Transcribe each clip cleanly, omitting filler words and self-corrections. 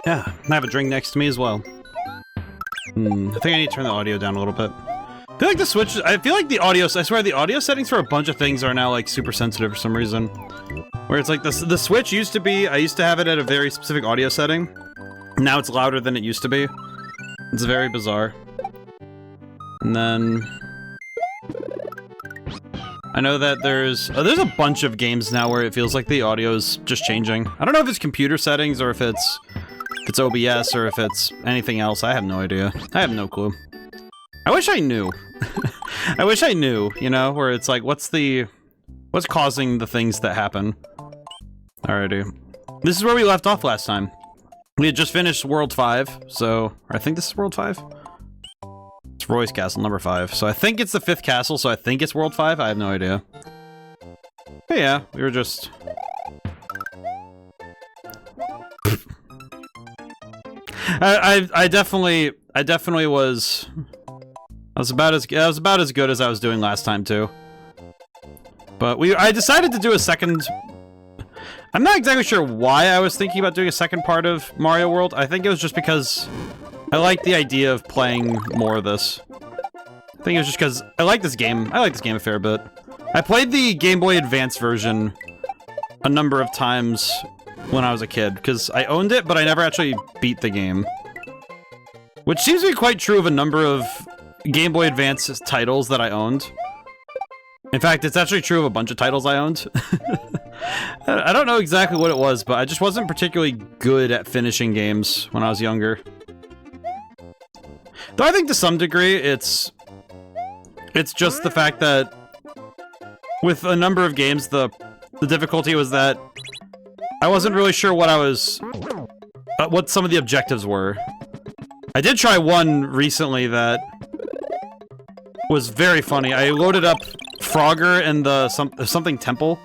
Yeah, I have a drink next to me as well. I think I need to turn the audio down a little bit. I feel like the Switch, I feel like the audio, I swear the audio settings for a bunch of things are now like super sensitive for some reason. Where it's like the Switch used to be, I used to have it at a very specific audio setting. Now it's louder than it used to be. It's very bizarre. And then... I know that there's a bunch of games now where it feels like the audio is just changing. I don't know if it's computer settings or if it's OBS or if it's anything else. I have no idea. I have no clue. I wish I knew. I wish I knew, you know, where it's like, what's causing the things that happen? Alrighty. This is where we left off last time. We had just finished World 5, so... I think this is World 5? It's Roy's Castle, number 5. So I think it's the 5th castle, so I think it's World 5? I have no idea. But yeah, we were just... I definitely was... I was about as good as I was doing last time, too. But I decided to do a second... I'm not exactly sure why I was thinking about doing a second part of Mario World. I think it was just because I like the idea of playing more of this. I think it was just because I like this game. I like this game a fair bit. I played the Game Boy Advance version a number of times when I was a kid, because I owned it, but I never actually beat the game. Which seems to be quite true of a number of Game Boy Advance titles that I owned. In fact, it's actually true of a bunch of titles I owned. I don't know exactly what it was, but I just wasn't particularly good at finishing games when I was younger. Though I think to some degree, it's just the fact that with a number of games, the difficulty was that I wasn't really sure what some of the objectives were. I did try one recently that was very funny. I loaded up Frogger and the something temple.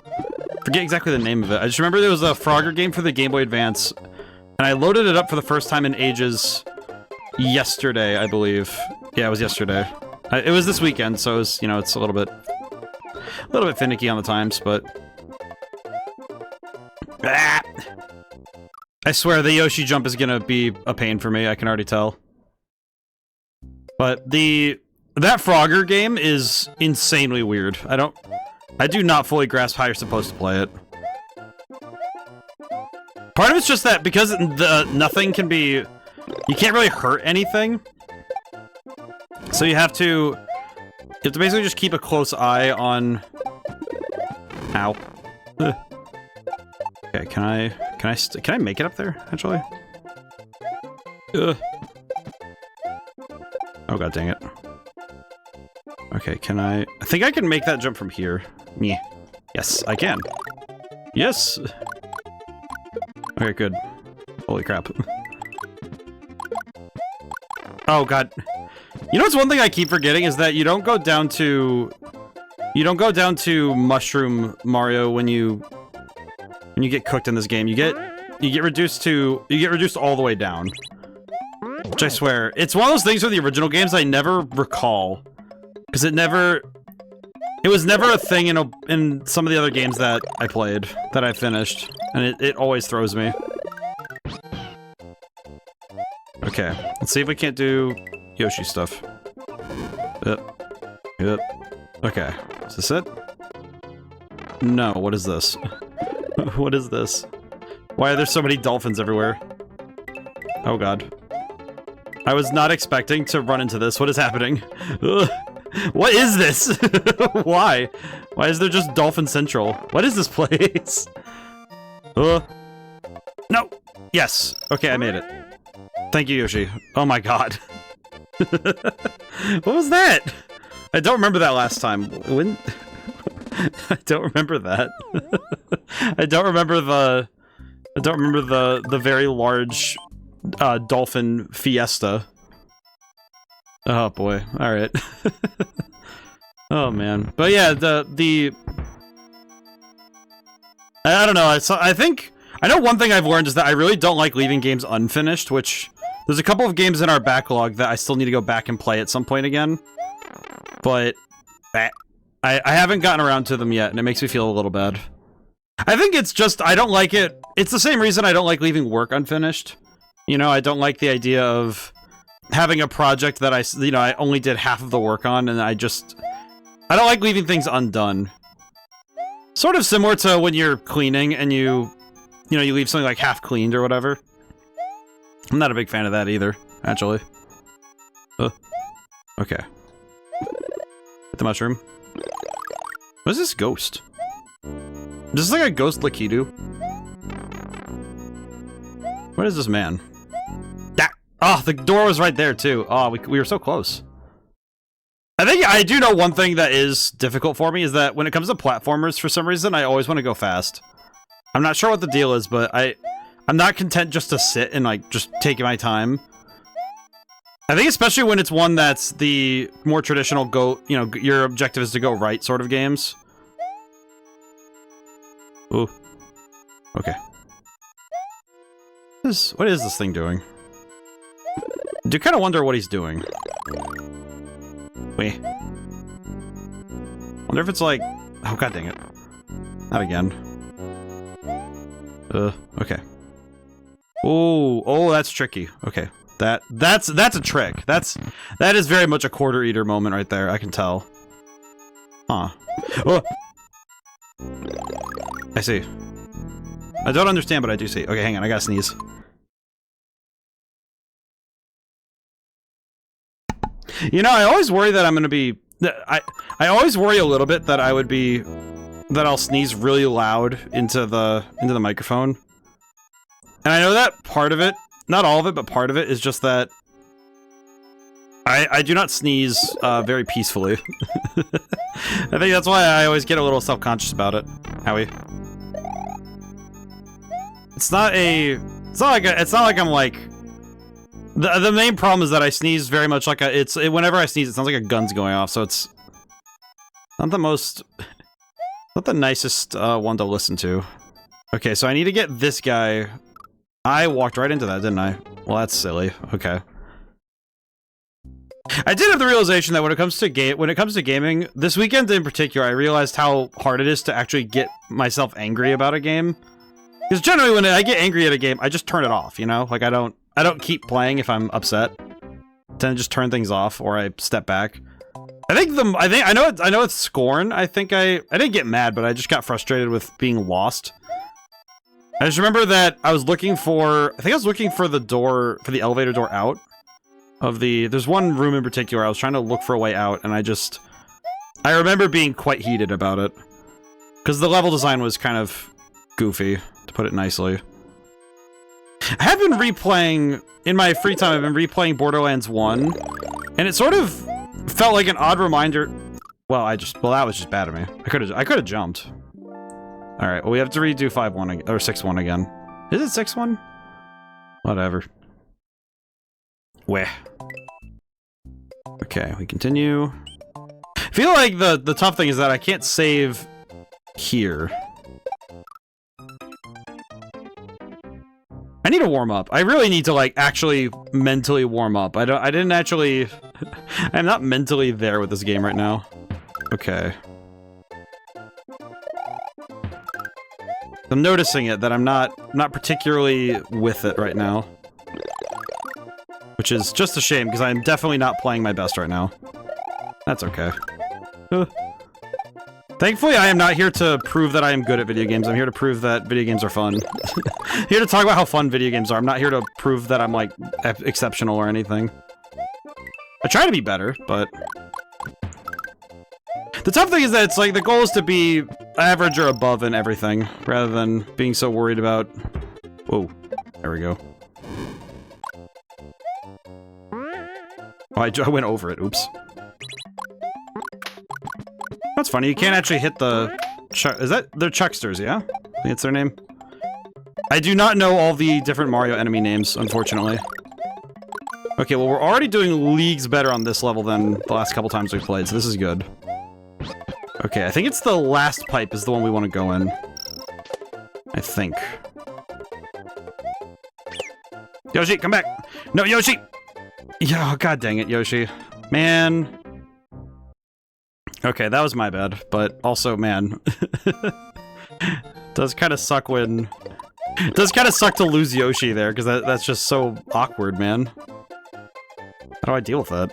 Forget exactly the name of it. I just remember there was a Frogger game for the Game Boy Advance, and I loaded it up for the first time in ages yesterday, I believe. Yeah, it was yesterday. It was this weekend, so it was, you know, it's a little bit finicky on the times, but... Ah! I swear the Yoshi jump is gonna be a pain for me, I can already tell. But that Frogger game is insanely weird. I do not fully grasp how you're supposed to play it. Part of it's just that because nothing can be... You can't really hurt anything. So you have to basically just keep a close eye on... Ow. Ugh. Okay, can I make it up there, actually? Ugh. Oh god dang it. Okay, I think I can make that jump from here. Meh. Yes, I can. Yes! Okay, good. Holy crap. Oh god. You know what's one thing I keep forgetting is that you don't go down to Mushroom Mario when you get cooked in this game. You get reduced all the way down. Which I swear, it's one of those things from the original games I never recall. Because it was never a thing in some of the other games that I played, that I finished. And it always throws me. Okay, let's see if we can't do Yoshi stuff. Yep. Okay, is this it? No, what is this? What is this? Why are there so many dolphins everywhere? Oh god. I was not expecting to run into this. What is happening? Ugh. What is this? Why? Why is there just Dolphin Central? What is this place? No! Yes! Okay, I made it. Thank you, Yoshi. Oh my god. What was that? I don't remember that last time. When? I don't remember that. I don't remember the very large dolphin fiesta. Oh boy. All right. Oh man. But yeah, I don't know. I know one thing I've learned is that I really don't like leaving games unfinished, which there's a couple of games in our backlog that I still need to go back and play at some point again. But I haven't gotten around to them yet, and it makes me feel a little bad. I think it's just I don't like it. It's the same reason I don't like leaving work unfinished. You know, I don't like the idea of having a project that I only did half of the work on, and I don't like leaving things undone. Sort of similar to when you're cleaning and you leave something like half cleaned or whatever. I'm not a big fan of that either, actually. Okay. Hit the mushroom. What is this ghost? This is like a ghost Lakitu. What is this man? That. Oh, the door was right there too. Oh, we were so close. I think I do know one thing that is difficult for me is that when it comes to platformers, for some reason, I always want to go fast. I'm not sure what the deal is, but I'm not content just to sit and like just take my time. I think especially when it's one that's the more traditional your objective is to go right sort of games. Ooh. Okay. What is this thing doing? I do kind of wonder what he's doing. Wait. Wonder if it's like... Oh, god dang it. Not again. Okay. Oh, that's tricky. Okay. That's a trick. That is very much a quarter eater moment right there, I can tell. Huh. Oh! I see. I don't understand, but I do see. Okay, hang on, I gotta sneeze. You know, I always worry that I'm gonna be... I always worry a little bit that I'll sneeze really loud into the microphone. And I know that part of it, not all of it, but part of it is just that I do not sneeze very peacefully. I think that's why I always get a little self-conscious about it. Howie. It's not like I'm like... The main problem is that I sneeze very much like whenever I sneeze, it sounds like a gun's going off, so it's not the most... not the nicest one to listen to. Okay, so I need to get this guy... I walked right into that, didn't I? Well, that's silly. Okay. I did have the realization that when it comes to gaming, this weekend in particular, I realized how hard it is to actually get myself angry about a game. Because generally, when I get angry at a game, I just turn it off. You know, like I don't keep playing if I'm upset. I tend to just turn things off, or I step back. I know it's Scorn. I didn't get mad, but I just got frustrated with being lost. I just remember that I was looking for the door, for the elevator door out of there's one room in particular. I was trying to look for a way out, and I remember being quite heated about it. Because the level design was kind of goofy, to put it nicely. I have been replaying, in my free time, I've been replaying Borderlands 1, and it sort of felt like an odd reminder. Well, that was just bad of me. I could have jumped. Alright, well we have to redo 5-1 or 6-1 again. Is it 6-1? Whatever. Weh. Okay, we continue. I feel like the tough thing is that I can't save here. I need to warm up. I really need to, like, actually mentally warm up. I didn't actually... I'm not mentally there with this game right now. Okay. I'm noticing it, that I'm not particularly with it right now. Which is just a shame, because I'm definitely not playing my best right now. That's okay. Thankfully, I am not here to prove that I am good at video games. I'm here to prove that video games are fun. Here to talk about how fun video games are. I'm not here to prove that I'm, like, exceptional or anything. I try to be better, but... The tough thing is that it's like, the goal is to be average or above in everything, rather than being so worried about... Whoa. There we go. Oh, I went over it. Oops. That's funny. You can't actually hit the... They're Chucksters, yeah? I think that's their name. I do not know all the different Mario enemy names, unfortunately. Okay, well, we're already doing leagues better on this level than the last couple times we played, so this is good. Okay, I think it's the last pipe is the one we want to go in. I think. Yoshi, come back! No, Yoshi! Yeah, god dang it, Yoshi. Man. Okay, that was my bad, but also, man. Does kind of suck when It does kind of suck to lose Yoshi there, because that's just so awkward, man. How do I deal with that?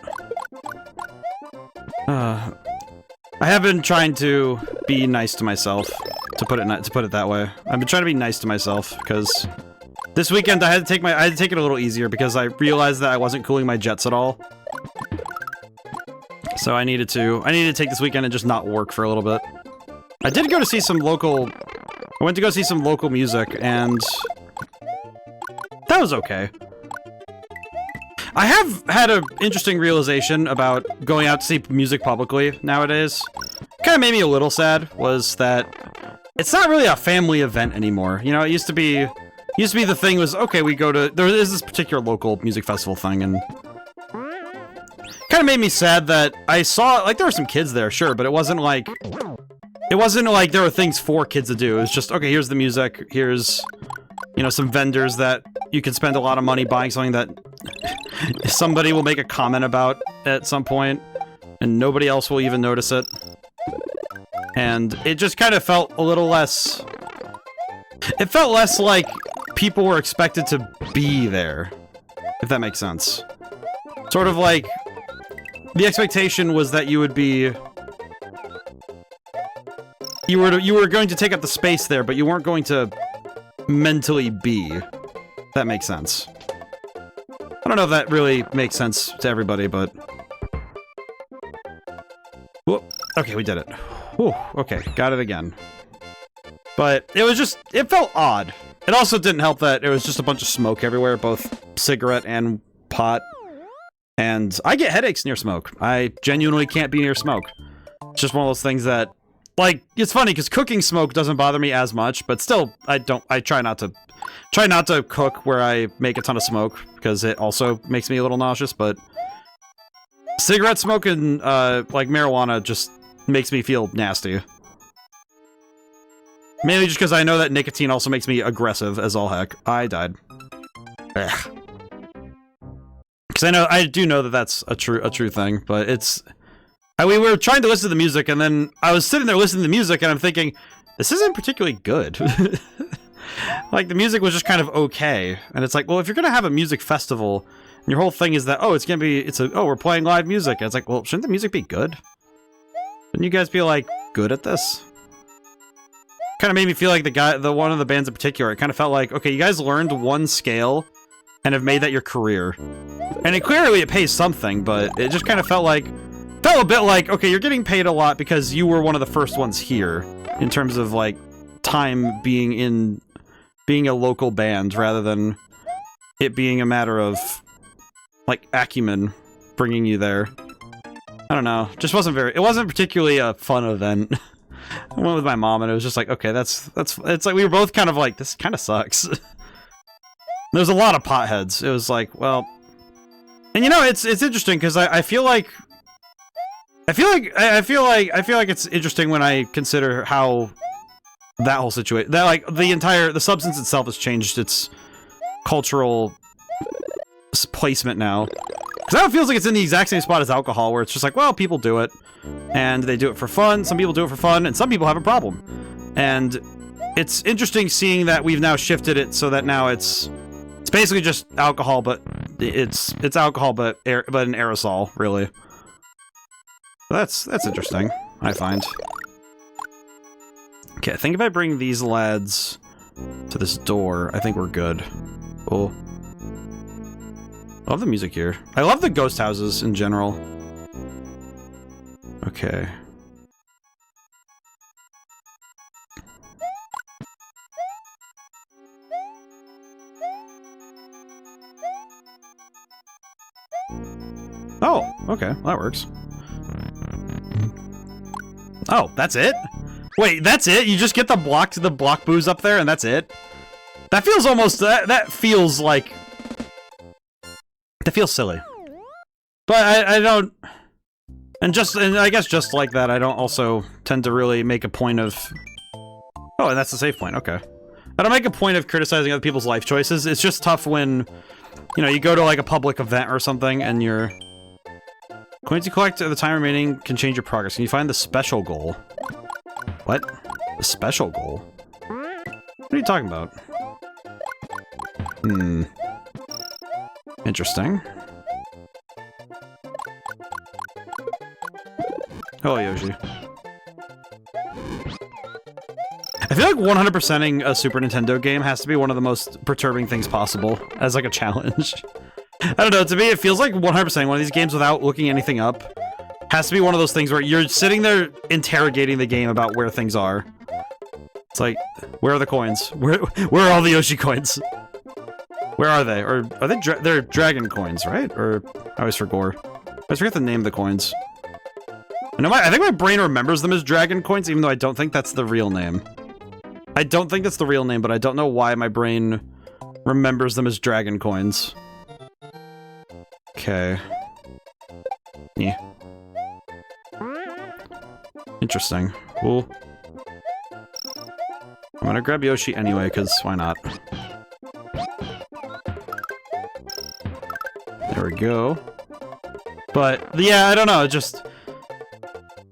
I have been trying to be nice to myself, to put it that way. I've been trying to be nice to myself, because this weekend I had to take it a little easier, because I realized that I wasn't cooling my jets at all. So I needed to take this weekend and just not work for a little bit. I did go to see some local... I went to go see some local music, and... that was okay. I have had an interesting realization about going out to see music publicly nowadays. Kind of made me a little sad, was that it's not really a family event anymore. You know, it used to be the thing was, okay, we go to... there is this particular local music festival thing, and... kind of made me sad that I saw, like, there were some kids there, sure, but it wasn't like there were things for kids to do. It was just, okay, here's the music, here's, you know, some vendors that you can spend a lot of money buying something that somebody will make a comment about at some point, and nobody else will even notice it. And it just kind of felt a little less... it felt less like people were expected to be there, if that makes sense. Sort of like... the expectation was that you would be... you were going to take up the space there, but you weren't going to mentally be. That makes sense. I don't know if that really makes sense to everybody, but... whoop. Okay, we did it. Whew, okay, got it again. But it was just... it felt odd. It also didn't help that it was just a bunch of smoke everywhere, both cigarette and pot. And I get headaches near smoke. I genuinely can't be near smoke. It's just one of those things that... like, it's funny, because cooking smoke doesn't bother me as much, but still, I try not to cook where I make a ton of smoke, because it also makes me a little nauseous, but... cigarette smoke and, like, marijuana just makes me feel nasty. Mainly just because I know that nicotine also makes me aggressive as all heck. I died. Ugh. Because I do know that that's a true thing, but it's... we were trying to listen to the music, and then I was sitting there listening to the music, and I'm thinking, this isn't particularly good. Like, the music was just kind of okay. And it's like, well, if you're gonna have a music festival, and your whole thing is that, oh, we're playing live music. And it's like, well, shouldn't the music be good? Shouldn't you guys be, like, good at this? Kind of made me feel like one of the bands in particular, it kind of felt like, okay, you guys learned one scale, and have made that your career. And clearly it pays something, but it just kind of felt a bit like, okay, you're getting paid a lot because you were one of the first ones here, in terms of, like, time being a local band, rather than it being a matter of, like, acumen bringing you there. I don't know, it wasn't particularly a fun event. I went with my mom, and it was just like, okay, it's like, we were both kind of like, this kind of sucks. There's a lot of potheads. It was like, well... and you know, it's interesting, because I feel like it's interesting when I consider how that whole situation, that, like, the substance itself has changed its cultural placement now. Because now it feels like it's in the exact same spot as alcohol, where it's just like, well, people do it, and they do it for fun. Some people do it for fun, and some people have a problem. And it's interesting seeing that we've now shifted it so that now it's basically just alcohol, but it's alcohol, but an aerosol, really. That's interesting, I find. Okay, I think if I bring these lads to this door, I think we're good. Oh. I love the music here. I love the ghost houses in general. Okay. Oh, okay, well, that works. Oh, that's it? Wait, that's it? You just get the block booze up there and that's it? That feels almost, that feels like... that feels silly. But I don't... and I guess just like that, I don't also tend to really make a point of... oh, and that's the save point, okay. I don't make a point of criticizing other people's life choices. It's just tough when, you know, you go to, like, a public event or something, and you're... coins you collect at the time remaining can change your progress. Can you find the special goal? What? The special goal? What are you talking about? Hmm. Interesting. Oh, Yoshi. I feel like 100%ing a Super Nintendo game has to be one of the most perturbing things possible as like a challenge. I don't know, to me it feels like 100%ing one of these games without looking anything up has to be one of those things where you're sitting there interrogating the game about where things are. It's like, where are the coins? Where are all the Yoshi coins? Where are they? Or are they they're dragon coins, right? Or I always forget. I always forget the name of the coins. I think my brain remembers them as dragon coins, even though I don't think that's the real name. I don't think that's the real name, but I don't know why my brain remembers them as dragon coins. Okay. Yeah. Interesting. Cool. I'm gonna grab Yoshi anyway, because why not? There we go. But, yeah, I don't know, just...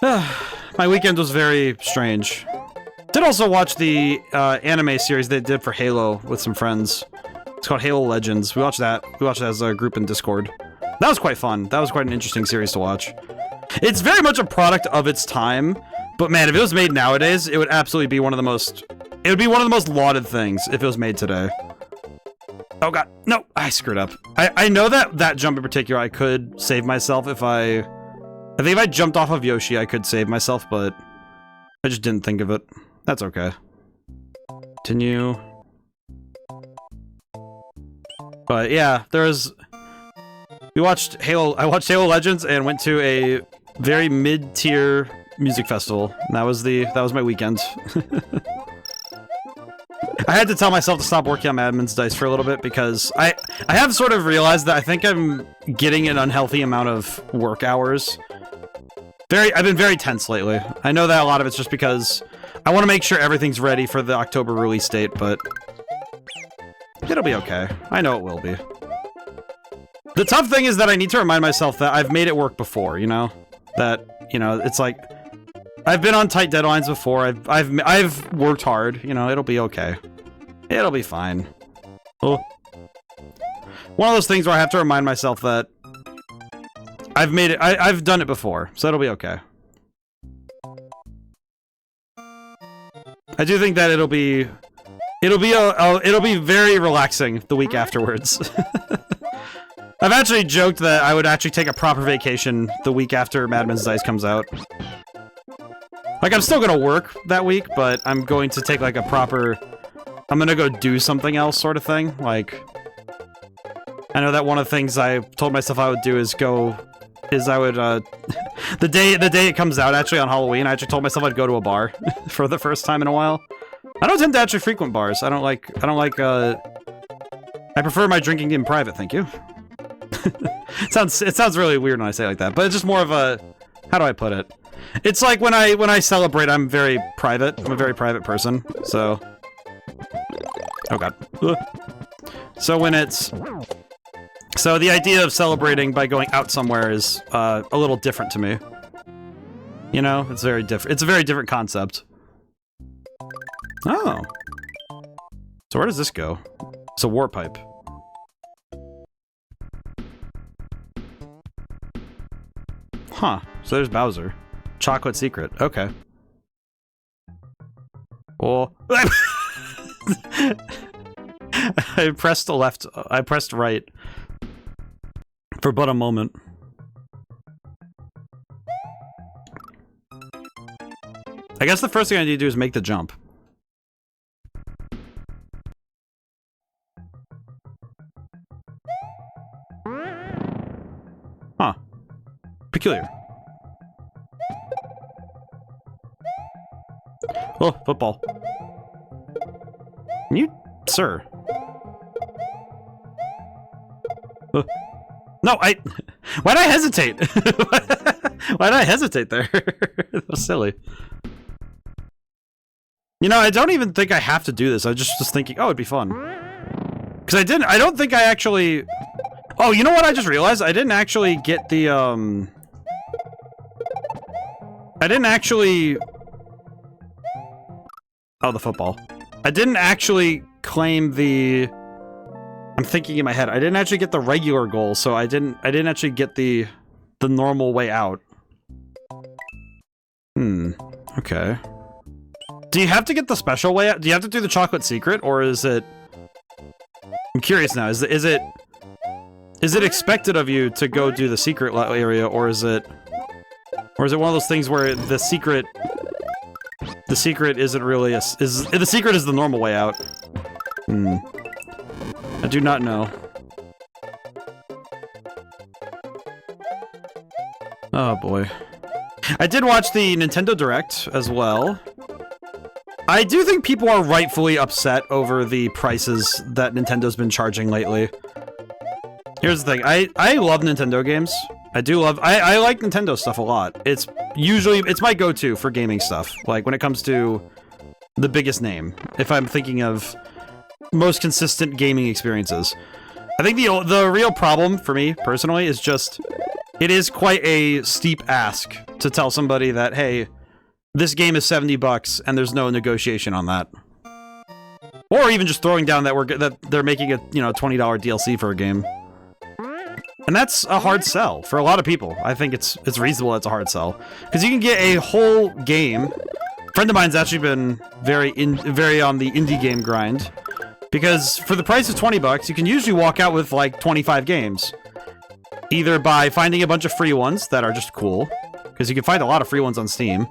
my weekend was very strange. Did also watch the anime series they did for Halo with some friends. It's called Halo Legends. We watched that. We watched it as a group in Discord. That was quite fun. That was quite an interesting series to watch. It's very much a product of its time, but man, if it was made nowadays, it would absolutely be one of the most... It would be one of the most lauded things if it was made today. Oh god, no, I screwed up. I know that jump in particular, I could save myself if I think if I jumped off of Yoshi, I could save myself, but I just didn't think of it. That's okay. Continue. But yeah, I watched Halo Legends and went to a very mid-tier music festival. And that was my weekend. I had to tell myself to stop working on Madman's Dice for a little bit because I have sort of realized that I think I'm getting an unhealthy amount of work hours. I've been very tense lately. I know that a lot of it's just because I want to make sure everything's ready for the October release date, but it'll be okay. I know it will be. The tough thing is that I need to remind myself that I've made it work before, you know? That, you know, it's like I've been on tight deadlines before. I've worked hard, you know, it'll be okay. It'll be fine. Oh. One of those things where I have to remind myself that I've made it, I've done it before, so it'll be okay. I do think that it'll be very relaxing the week afterwards. I've actually joked that I would actually take a proper vacation the week after Madman's Dice comes out. Like, I'm still gonna work that week, but I'm going to take, like, a proper... I'm gonna go do something else sort of thing. Like, I know that one of the things I told myself I would do is I would, the day it comes out, actually, on Halloween, I actually told myself I'd go to a bar for the first time in a while. I don't tend to actually frequent bars. I prefer my drinking in private, thank you. It sounds really weird when I say it like that, but it's just more of a, how do I put it? It's like when I celebrate, I'm very private. I'm a very private person, so... Oh god. Ugh. So the idea of celebrating by going out somewhere is a little different to me. You know, it's very different. It's a very different concept. Oh. So where does this go? It's a warp pipe. Huh. So there's Bowser. Chocolate secret. Okay. Oh. I pressed left. I pressed right. For but a moment. I guess the first thing I need to do is make the jump. Huh. Peculiar. Oh, football. You, sir. No, why'd I hesitate? Why'd I hesitate there? That was silly. You know, I don't even think I have to do this. I just was thinking, oh, it'd be fun. Because I don't think I actually... Oh, you know what I just realized? I didn't actually get the, I didn't actually... Oh, the football. I didn't actually claim the I'm thinking in my head. I didn't actually get the regular goal, so I didn't actually get the normal way out. Okay. Do you have to get the special way out? Do you have to do the chocolate secret, or is it... I'm curious now. Is it expected of you to go do the secret area, or is it one of those things where the secret isn't really the secret is the normal way out? I do not know. Oh boy. I did watch the Nintendo Direct as well. I do think people are rightfully upset over the prices that Nintendo's been charging lately. Here's the thing, I love Nintendo games. I like Nintendo stuff a lot. It's my go-to for gaming stuff. Like, when it comes to the biggest name. If I'm thinking of most consistent gaming experiences. I think the real problem for me, personally, is just... It is quite a steep ask to tell somebody that, hey, this game is $70 and there's no negotiation on that. Or even just throwing down that they're making a, $20 DLC for a game. And that's a hard sell for a lot of people. I think it's reasonable it's a hard sell. Because you can get a whole game. A friend of mine's actually been very on the indie game grind. Because for the price of $20, you can usually walk out with like 25 games. Either by finding a bunch of free ones that are just cool, because you can find a lot of free ones on Steam,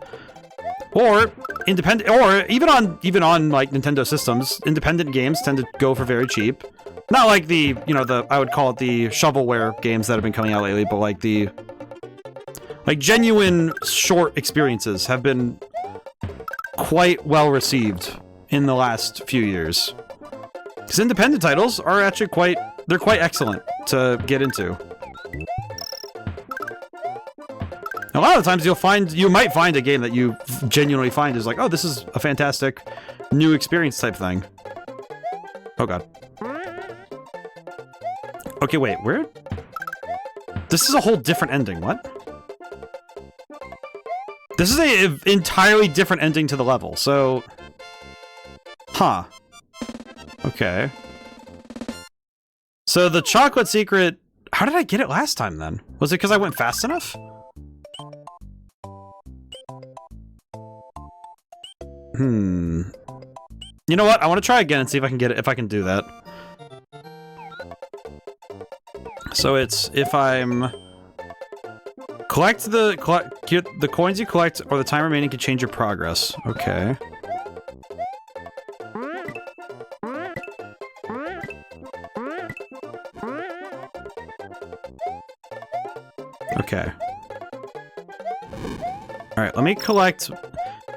or independent, or even on like Nintendo systems, independent games tend to go for very cheap. Not like the I would call it the shovelware games that have been coming out lately, but like genuine short experiences have been quite well received in the last few years. Because independent titles are actually quite excellent to get into. A lot of times you might find a game that you genuinely find is like, oh, this is a fantastic new experience type thing. Oh god. Okay, wait, where? This is a whole different ending, what? This is a entirely different ending to the level, so... Huh. Okay. So the chocolate secret... How did I get it last time, then? Was it because I went fast enough? You know what? I want to try again and see if I can get it, if I can do that. So it's if I'm collect the coins you collect or the time remaining can change your progress. Okay. Okay. All right, let me collect.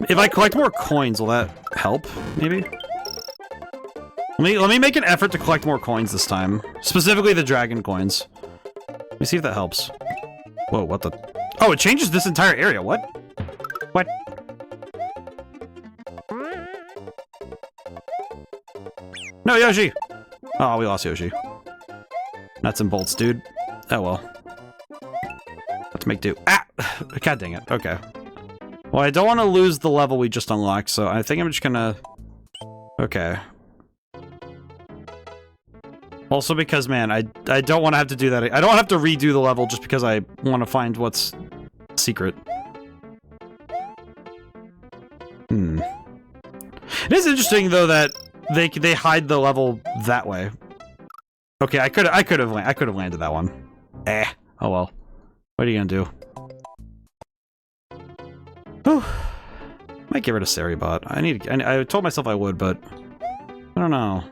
If I collect more coins, will that help? Maybe. Let me make an effort to collect more coins this time, specifically the dragon coins. Let me see if that helps. Whoa, what the? Oh, it changes this entire area. What? What? No, Yoshi. Oh, we lost Yoshi. Nuts and bolts, dude. Oh well. Have to make do. Ah! God dang it. Okay. Well, I don't want to lose the level we just unlocked, so I think I'm just gonna... Okay. Also because, man, I don't want to have to do that. I don't have to redo the level just because I want to find what's secret. It is interesting, though, that they hide the level that way. Okay, I could have landed that one. Eh. Oh well. What are you gonna do? Whew. Might get rid of Saribot. I told myself I would, but I don't know.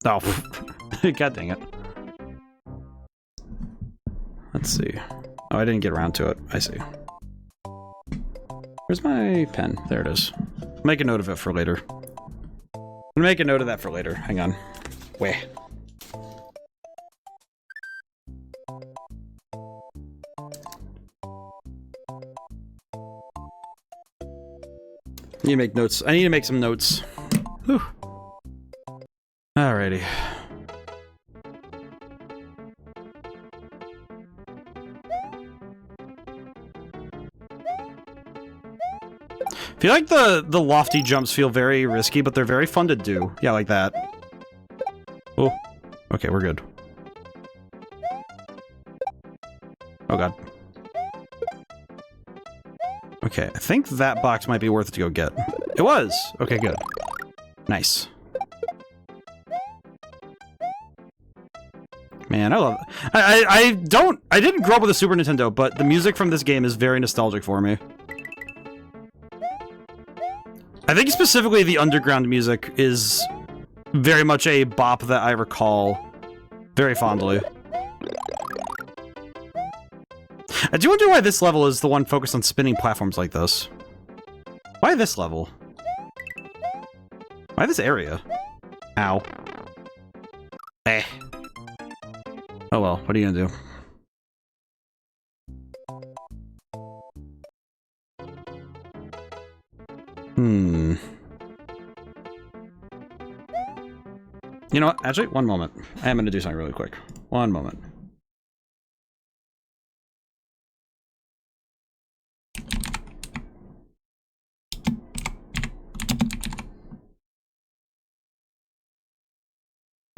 Oh, god dang it. Let's see. Oh, I didn't get around to it. I see. Where's my pen? There it is. Make a note of it for later. I'm gonna make a note of that for later. Hang on. Wait. I need to make notes. I need to make some notes. Whew. Alrighty. I feel like the lofty jumps feel very risky, but they're very fun to do. Yeah, like that. Oh, okay, we're good. Oh god. Okay, I think that box might be worth it to go get. It was! Okay, good. Nice. Man, I love it. I didn't grow up with a Super Nintendo, but the music from this game is very nostalgic for me. I think specifically the underground music is very much a bop that I recall very fondly. I do wonder why this level is the one focused on spinning platforms like this. Why this level? Why this area? Ow. Eh. Oh well, what are you gonna do? You know what? Actually, one moment. I am gonna do something really quick. One moment.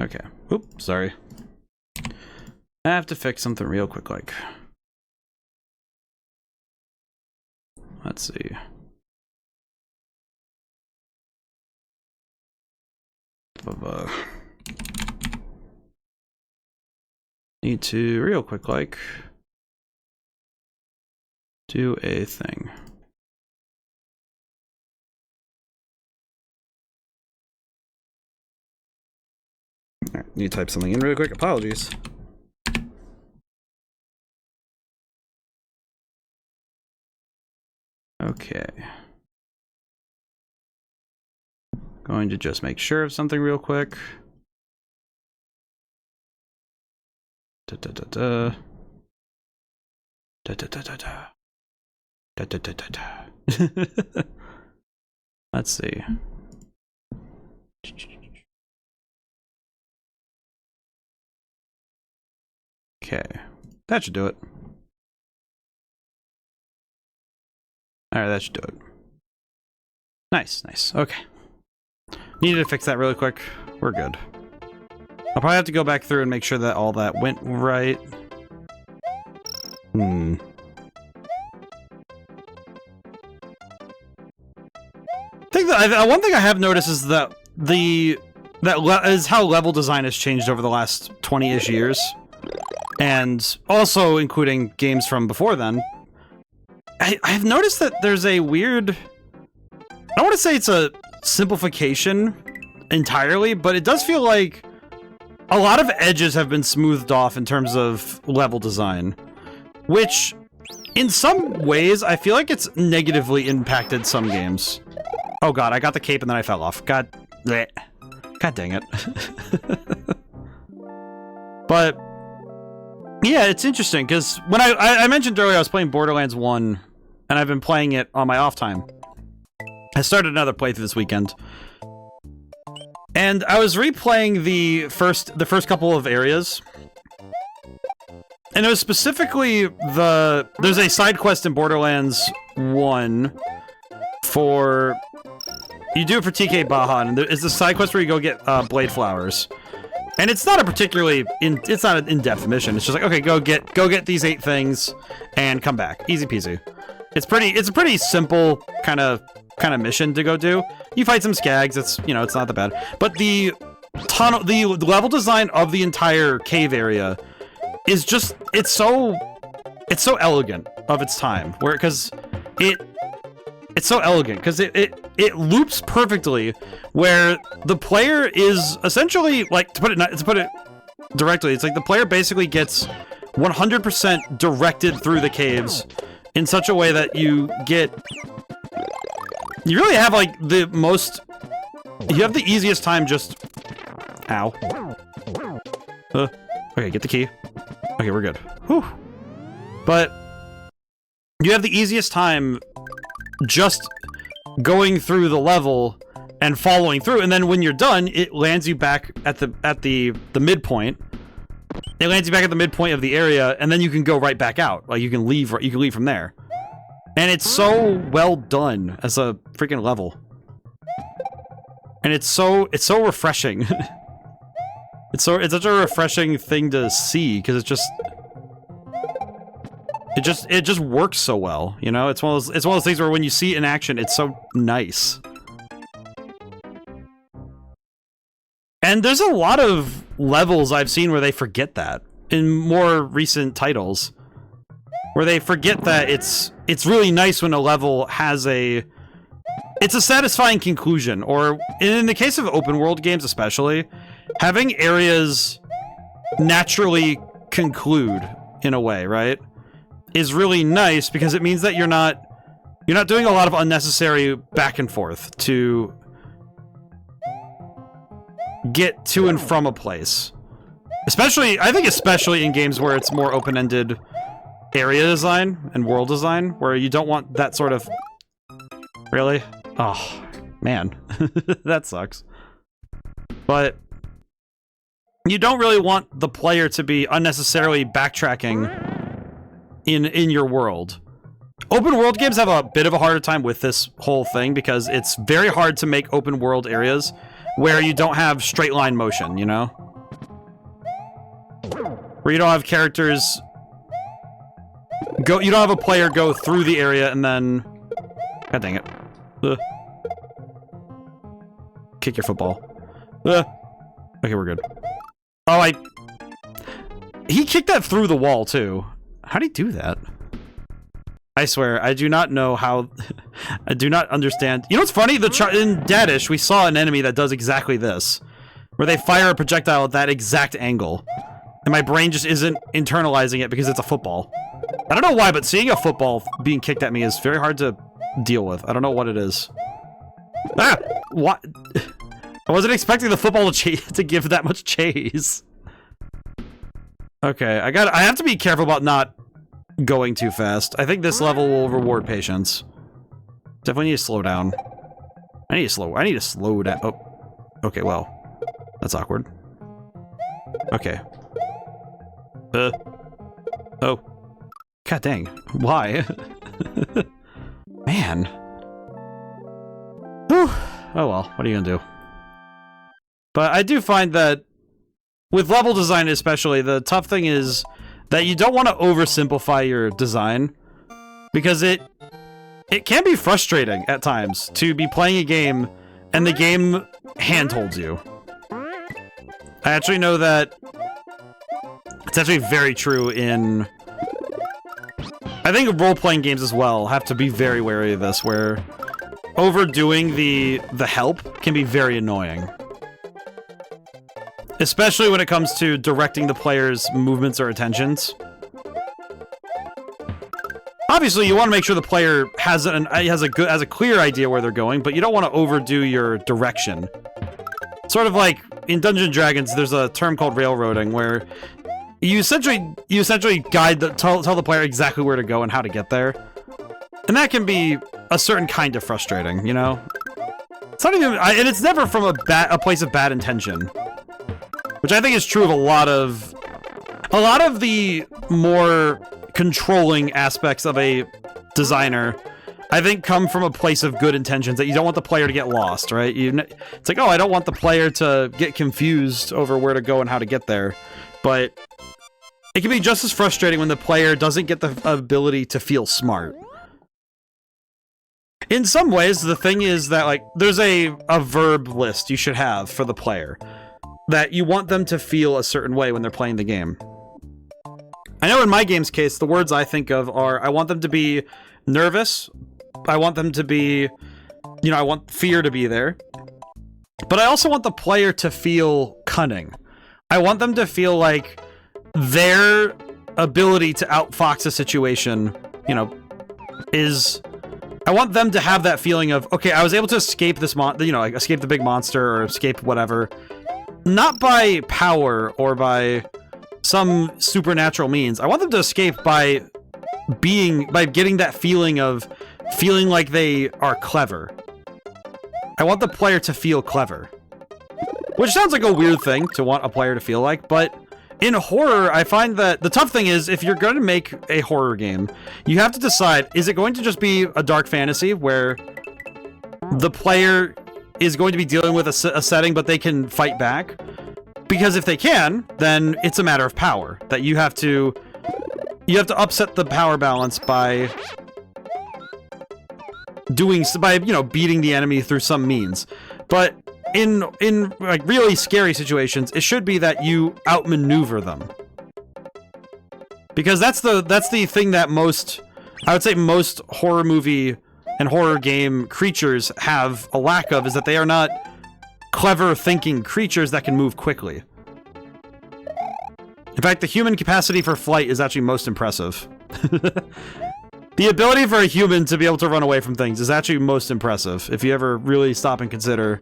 Okay. Oops, sorry. I have to fix something real quick, like. Let's see. Need to, real quick, like, do a thing. Alright, need to type something in really quick. Apologies. Okay. Going to just make sure of something real quick. Da da da da. Da da da da da. Da da da da da. Let's see. Okay. That should do it. Alright, that should do it. Nice, nice. Okay. Needed to fix that really quick. We're good. I'll probably have to go back through and make sure that all that went right. I think that one thing I have noticed is that is how level design has changed over the last 20-ish years. And also including games from before then. I've noticed that there's a weird... I don't want to say it's a simplification entirely, but it does feel like a lot of edges have been smoothed off in terms of level design. Which, in some ways, I feel like it's negatively impacted some games. Oh god, I got the cape and then I fell off. God dang it. But... yeah, it's interesting, because when I mentioned earlier I was playing Borderlands 1, and I've been playing it on my off time. I started another playthrough this weekend. And I was replaying the first couple of areas. And it was specifically there's a side quest in Borderlands 1 for... you do it for TK Baja, and it's the side quest where you go get blade flowers. And it's not a particularly it's not an in-depth mission. It's just like, okay, go get these 8 things and come back. Easy peasy. It's a pretty simple kind of mission to go do. You fight some skags, it's, you know, it's not that bad. But the level design of the entire cave area is just it's so elegant of its time. It's so elegant because it loops perfectly, where the player is essentially, like, to put it directly, it's like the player basically gets 100% directed through the caves in such a way that you really have like you have the easiest time just... ow. Okay, get the key. Okay, we're good. Whew. But you have the easiest time just going through the level and following through, and then when you're done, it lands you back at the midpoint. It lands you back at the midpoint of the area, and then you can go right back out. Like, you can leave from there. And it's so well done as a freaking level. And it's so refreshing. It's such a refreshing thing to see, because it just works so well, you know? It's one of those things where when you see it in action, it's so nice. And there's a lot of levels I've seen where they forget that in more recent titles, where they forget that it's really nice when a level has it's a satisfying conclusion, or in the case of open world games especially, having areas naturally conclude in a way, right, is really nice, because it means that you're not doing a lot of unnecessary back and forth to get to and from a place. I think especially in games where it's more open-ended area design and world design, where you don't want that sort of... Really? Oh, man. That sucks. But you don't really want the player to be unnecessarily backtracking in your world. Open world games have a bit of a harder time with this whole thing, because it's very hard to make open world areas where you don't have straight line motion, you know? Where you don't have characters you don't have a player go through the area and then... God dang it. Ugh. Kick your football. Ugh. Okay, we're good. Oh, he kicked that through the wall, too. How'd he do that? I swear, I do not know how... I do not understand. You know what's funny? In Dadish, we saw an enemy that does exactly this. Where they fire a projectile at that exact angle. And my brain just isn't internalizing it because it's a football. I don't know why, but seeing a football being kicked at me is very hard to deal with. I don't know what it is. Ah! What? I wasn't expecting the football to give that much chase. Okay, I have to be careful about not going too fast. I think this level will reward patience. Definitely need to slow down. I need to slow down. Oh. Okay, well. That's awkward. Okay. Oh. God dang. Why? Man. Whew. Oh well, what are you gonna do? But I do find that with level design especially, the tough thing is that you don't want to oversimplify your design, because it can be frustrating at times to be playing a game and the game handholds you. I actually know that it's actually very true in... I think role-playing games as well have to be very wary of this, where overdoing the help can be very annoying. Especially when it comes to directing the player's movements or attentions. Obviously, you want to make sure the player has a clear idea where they're going, but you don't want to overdo your direction. Sort of like in Dungeons and Dragons, there's a term called railroading, where you essentially tell the player exactly where to go and how to get there, and that can be a certain kind of frustrating, you know. It's not even, and it's never from a place of bad intention, which I think is true of a lot of the more controlling aspects of a designer. I think come from a place of good intentions, that you don't want the player to get lost, right? It's like, oh, I don't want the player to get confused over where to go and how to get there. But it can be just as frustrating when the player doesn't get the ability to feel smart. In some ways, the thing is that, like, there's a verb list you should have for the player, that you want them to feel a certain way when they're playing the game. I know in my game's case, the words I think of are, I want them to be nervous, I want them to be, you know, I want fear to be there, but I also want the player to feel cunning. I want them to feel like their ability to outfox a situation, you know, is... I want them to have that feeling of, okay, I was able to escape this like escape the big monster or escape whatever, not by power or by some supernatural means. I want them to escape by getting that feeling of feeling like they are clever. I want the player to feel clever. Which sounds like a weird thing to want a player to feel like, but in horror, I find that the tough thing is, if you're going to make a horror game, you have to decide, is it going to just be a dark fantasy where the player is going to be dealing with a setting, but they can fight back? Because if they can, then it's a matter of power, that you have to upset the power balance by you know, beating the enemy through some means. But in like really scary situations, it should be that you outmaneuver them. Because that's the thing that I would say most horror movie and horror game creatures have a lack of, is that they are not clever thinking creatures that can move quickly. In fact, the human capacity for flight is actually most impressive. The ability for a human to be able to run away from things is actually most impressive, if you ever really stop and consider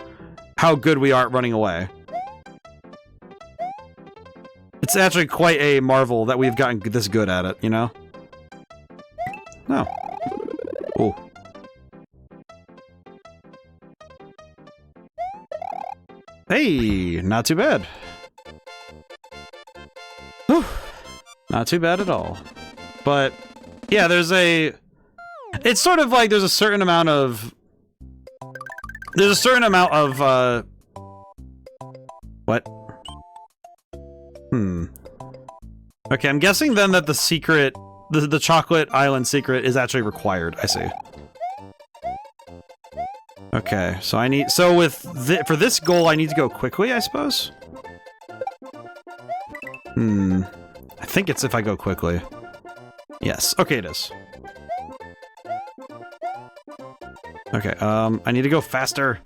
how good we are at running away. It's actually quite a marvel that we've gotten this good at it, you know? No. Oh. Hey, not too bad. Whew. Not too bad at all. But yeah, it's sort of like there's a certain amount of what? Okay, I'm guessing then that the secret, the chocolate island secret is actually required. I see. Okay, so for this goal I need to go quickly, I suppose? I think it's if I go quickly. Yes, okay it is. Okay, I need to go faster.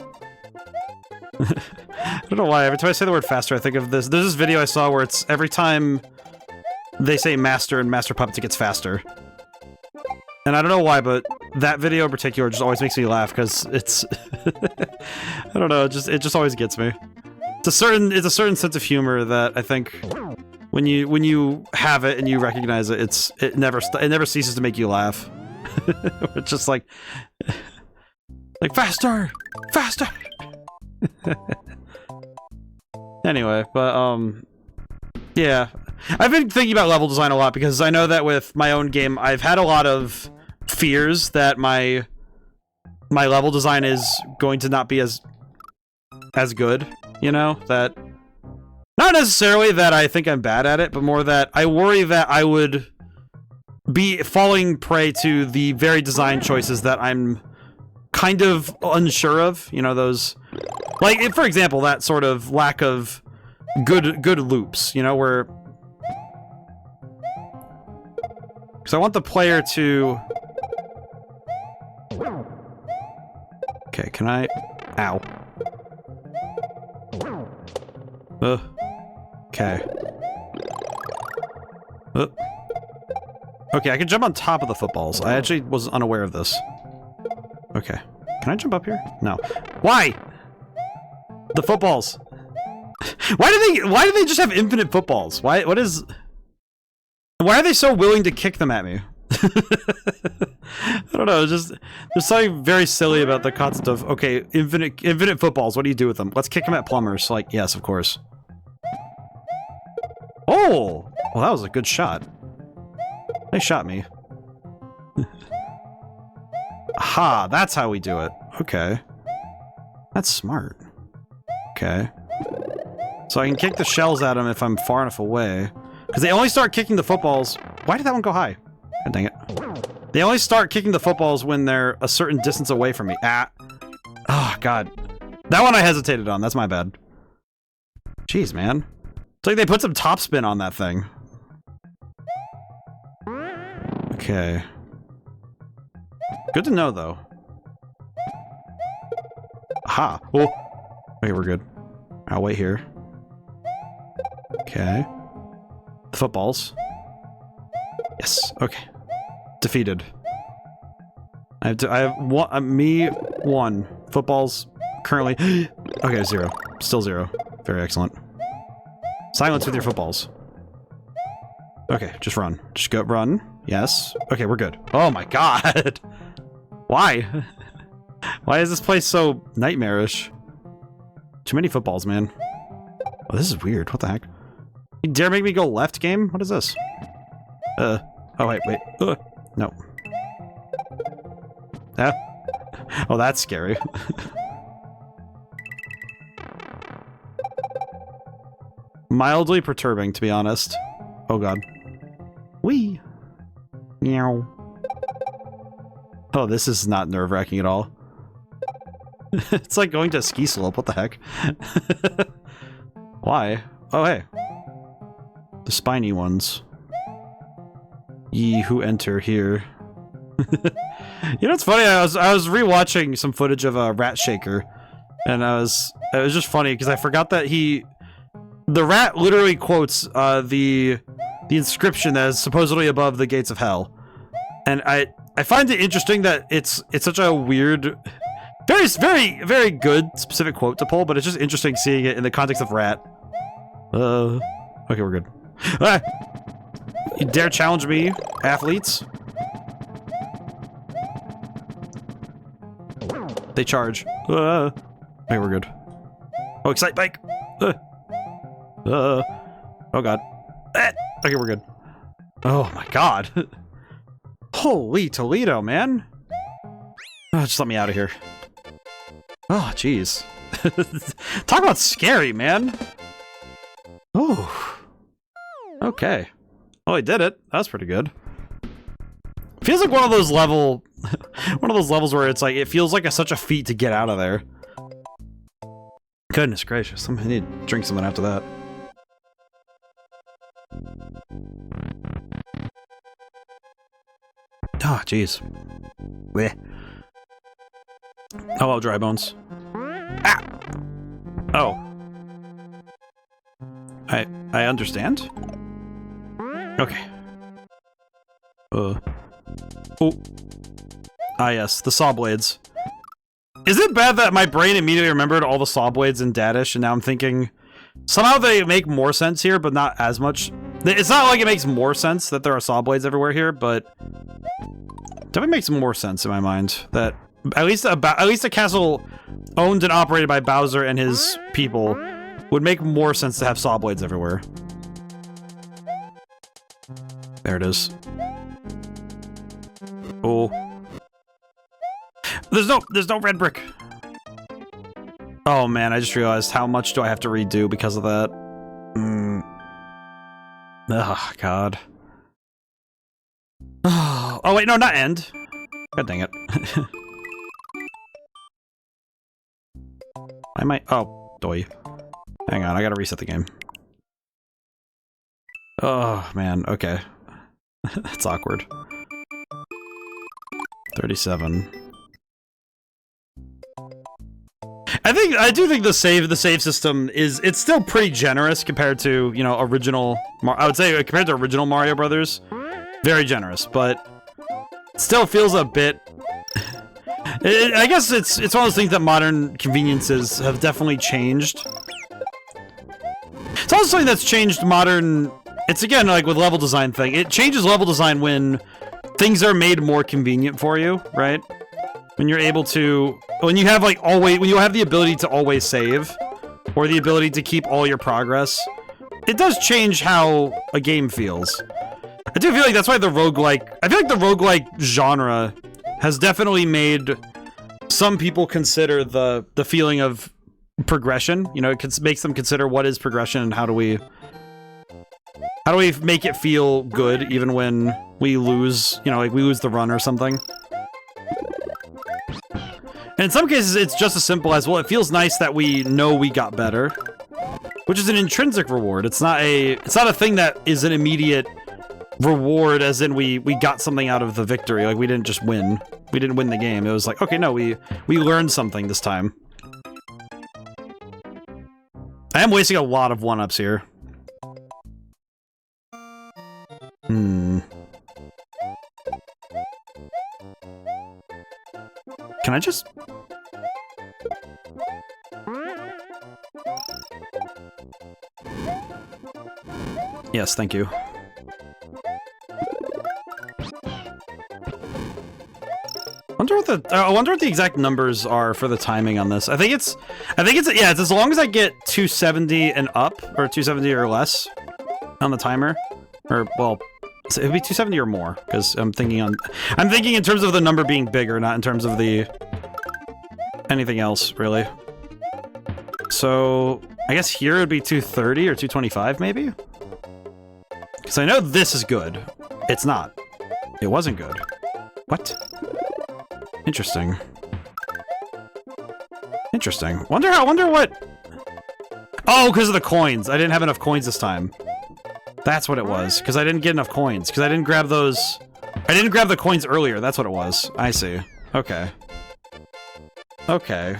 I don't know why, every time I say the word faster I think of this. There's this video I saw where it's every time they say master and Master Puppets it gets faster. And I don't know why, but that video in particular just always makes me laugh, because it's... I don't know, it just always gets me. It's a certain sense of humor that I think when you have it and you recognize it, it never ceases to make you laugh. It's just like faster! Faster! Anyway, but yeah. I've been thinking about level design a lot, because I know that with my own game, I've had a lot of fears that my level design is going to not be as good, you know? That not necessarily that I think I'm bad at it, but more that I worry that I would be falling prey to the very design choices that I'm kind of unsure of, you know, those, like, for example, that sort of lack of good loops, you know, where, because I want the player to, okay, can I, ow, okay, okay, I can jump on top of the footballs. I actually was unaware of this. Okay. Can I jump up here? No. Why? The footballs. Why do they just have infinite footballs? Why are they so willing to kick them at me? I don't know, there's something very silly about the concept of, okay, infinite footballs, what do you do with them? Let's kick them at plumbers. Like, yes, of course. Oh! Well, that was a good shot. They shot me. Aha, that's how we do it. Okay. That's smart. Okay. So I can kick the shells at them if I'm far enough away. Because they only start kicking the footballs... Why did that one go high? God dang it. They only start kicking the footballs when they're a certain distance away from me. Ah. Oh, God. That one I hesitated on. That's my bad. Jeez, man. It's like they put some topspin on that thing. Okay. Good to know, though. Aha. Oh. Okay, we're good. I'll wait here. Okay. The footballs. Yes. Okay. Defeated. I have one. Me, one. Footballs, currently. Okay, 0. Still 0. Very excellent. Silence with your footballs. Okay, just run. Just go run. Yes. Okay, we're good. Oh my god! Why? Why is this place so nightmarish? Too many footballs, man. Oh, this is weird. What the heck? You dare make me go left, game? What is this? Oh, wait. No. Ah. Oh, that's scary. Mildly perturbing, to be honest. Oh, God. Whee! Meow. Oh, this is not nerve-wracking at all. It's like going to a ski slope. What the heck? Why? Oh, hey. The spiny ones. Ye who enter here. You know what's funny? I was rewatching some footage of a Rat Shaker, and it was just funny because I forgot that the rat literally quotes the inscription that is supposedly above the gates of hell, and I find it interesting that it's such a weird, very good specific quote to pull, but it's just interesting seeing it in the context of rat. Okay, we're good. Ah! You dare challenge me, athletes? They charge. Okay, we're good. Oh, excite bike! Oh god. Okay, we're good. Oh my god. Holy Toledo, man. Oh, just let me out of here. Oh, jeez. Talk about scary, man. Oh. Okay. Oh, he did it. That's pretty good. Feels like one of those levels where it's like, it feels like such a feat to get out of there. Goodness gracious. I need to drink something after that. Ah, jeez. Blech. Hello, dry bones. Ah! Oh. I understand? Okay. Oh. Ah, yes, the saw blades. Is it bad that my brain immediately remembered all the saw blades in Dadish, and now I'm thinking somehow they make more sense here, but not as much. It's not like it makes more sense that there are saw blades everywhere here, but definitely makes more sense in my mind that at least a castle owned and operated by Bowser and his people would make more sense to have saw blades everywhere. There it is. Oh. There's no red brick. Oh man, I just realized how much do I have to redo because of that. Oh god. Oh wait, no, not end. God dang it. I might. Oh, doy. Hang on, I gotta reset the game. Oh man, okay. That's awkward. 37. I do think the save system it's still pretty generous compared to, you know, original I would say compared to original Mario Brothers. Very generous, but still feels a bit I guess it's one of those things that modern conveniences have definitely changed. It's also something that's changed modern. It's again like with level design thing. It changes level design when things are made more convenient for you, right? When you're able to, when you have like when you have the ability to always save, or the ability to keep all your progress, it does change how a game feels. I do feel like that's why the roguelike, I feel like the roguelike genre has definitely made some people consider the feeling of progression. You know, it makes them consider what is progression and how do we make it feel good even when we lose, you know, like we lose the run or something. And in some cases, it's just as simple as, well, it feels nice that we know we got better, which is an intrinsic reward. It's not a thing that is an immediate reward, as in we got something out of the victory. Like we didn't just win. We didn't win the game. It was like, okay, no, we learned something this time. I am wasting a lot of 1-ups here. Can I just... Yes, thank you. I wonder what the exact numbers are for the timing on this. I think it's yeah, it's as long as I get 270 and up, or 270 or less. on the timer. Or, well, so it'd be 270 or more, because I'm thinking in terms of the number being bigger, not in terms of the anything else, really. So, I guess here it would be 230 or 225, maybe? Because I know this is good. It's not. It wasn't good. What? Interesting. Interesting. Wonder what... Oh, because of the coins. I didn't have enough coins this time. That's what it was. Because I didn't get enough coins. Because I didn't grab those... I didn't grab the coins earlier. That's what it was. I see. Okay. Okay.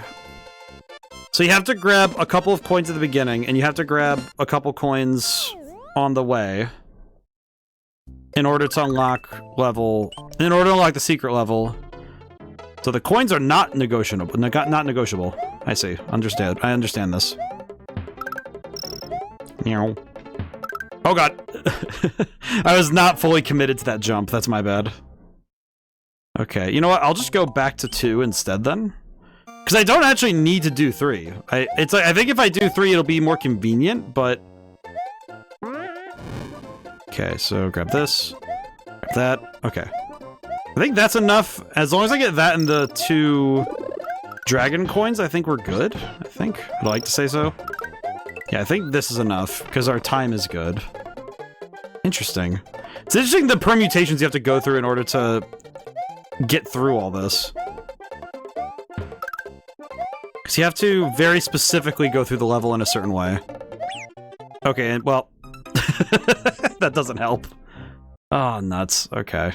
So you have to grab a couple of coins at the beginning, and you have to grab a couple coins on the way in order to unlock level... In order to unlock the secret level. So the coins are not negotiable. Not negotiable. I see. Understand. I understand this. Meow. Oh god. I was not fully committed to that jump. That's my bad. Okay, you know what? I'll just go back to 2 instead then. Because I don't actually need to do 3. I think if I do 3, it'll be more convenient, but... Okay, so grab this. Grab that. Okay. I think that's enough. As long as I get that and the 2 dragon coins, I think we're good. I think. I'd like to say so. Yeah, I think this is enough, because our time is good. Interesting. It's interesting the permutations you have to go through in order to get through all this. Because you have to very specifically go through the level in a certain way. Okay, and well... that doesn't help. Oh, nuts. Okay.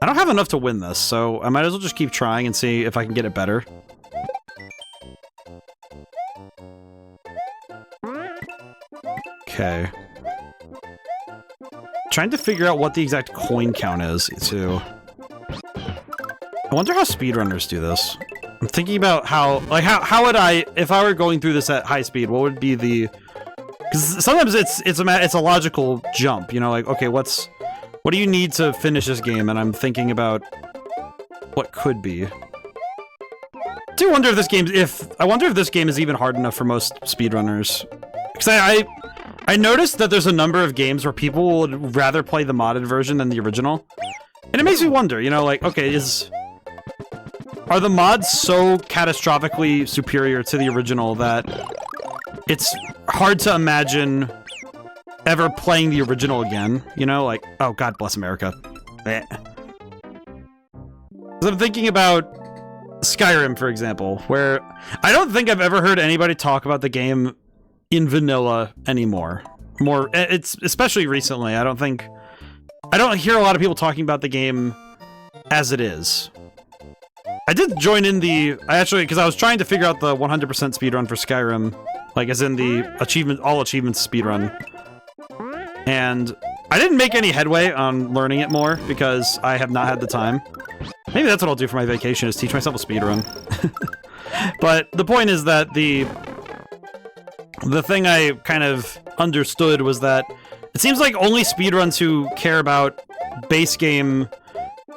I don't have enough to win this, so I might as well just keep trying and see if I can get it better. Okay. Trying to figure out what the exact coin count is, too. I wonder how speedrunners do this. I'm thinking about how, like, how would I, if I were going through this at high speed, what would be the... Because sometimes it's a logical jump, you know, like, okay, what do you need to finish this game? And I'm thinking about what could be. I do wonder if this game, I wonder if this game is even hard enough for most speedrunners. Because I noticed that there's a number of games where people would rather play the modded version than the original. And it makes me wonder, you know, like, okay, are the mods so catastrophically superior to the original that it's hard to imagine ever playing the original again, you know? Like, oh, God bless America. Eh. 'Cause I'm thinking about Skyrim, for example, where I don't think I've ever heard anybody talk about the game in vanilla anymore. It's especially recently. I don't hear a lot of people talking about the game as it is. I did join in because I was trying to figure out the 100% speedrun for Skyrim, like as in the all achievements speedrun. And I didn't make any headway on learning it more because I have not had the time. Maybe that's what I'll do for my vacation, is teach myself a speedrun. But the point is that the thing I kind of understood was that it seems like only speedruns who care about base game,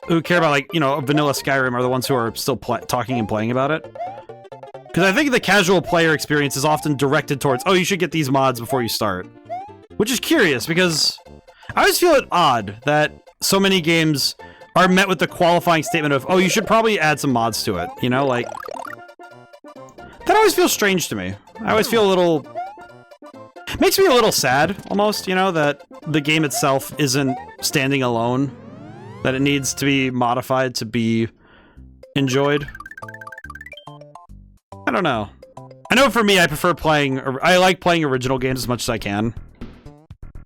who care about, like, you know, vanilla Skyrim are the ones who are still talking and playing about it. Because I think the casual player experience is often directed towards, oh, you should get these mods before you start. Which is curious, because I always feel it odd that so many games are met with the qualifying statement of, oh, you should probably add some mods to it, you know, like... That always feels strange to me. I always feel a little... Makes me a little sad, almost, you know, that the game itself isn't standing alone. That it needs to be modified to be enjoyed. I don't know. I know for me, I like playing original games as much as I can.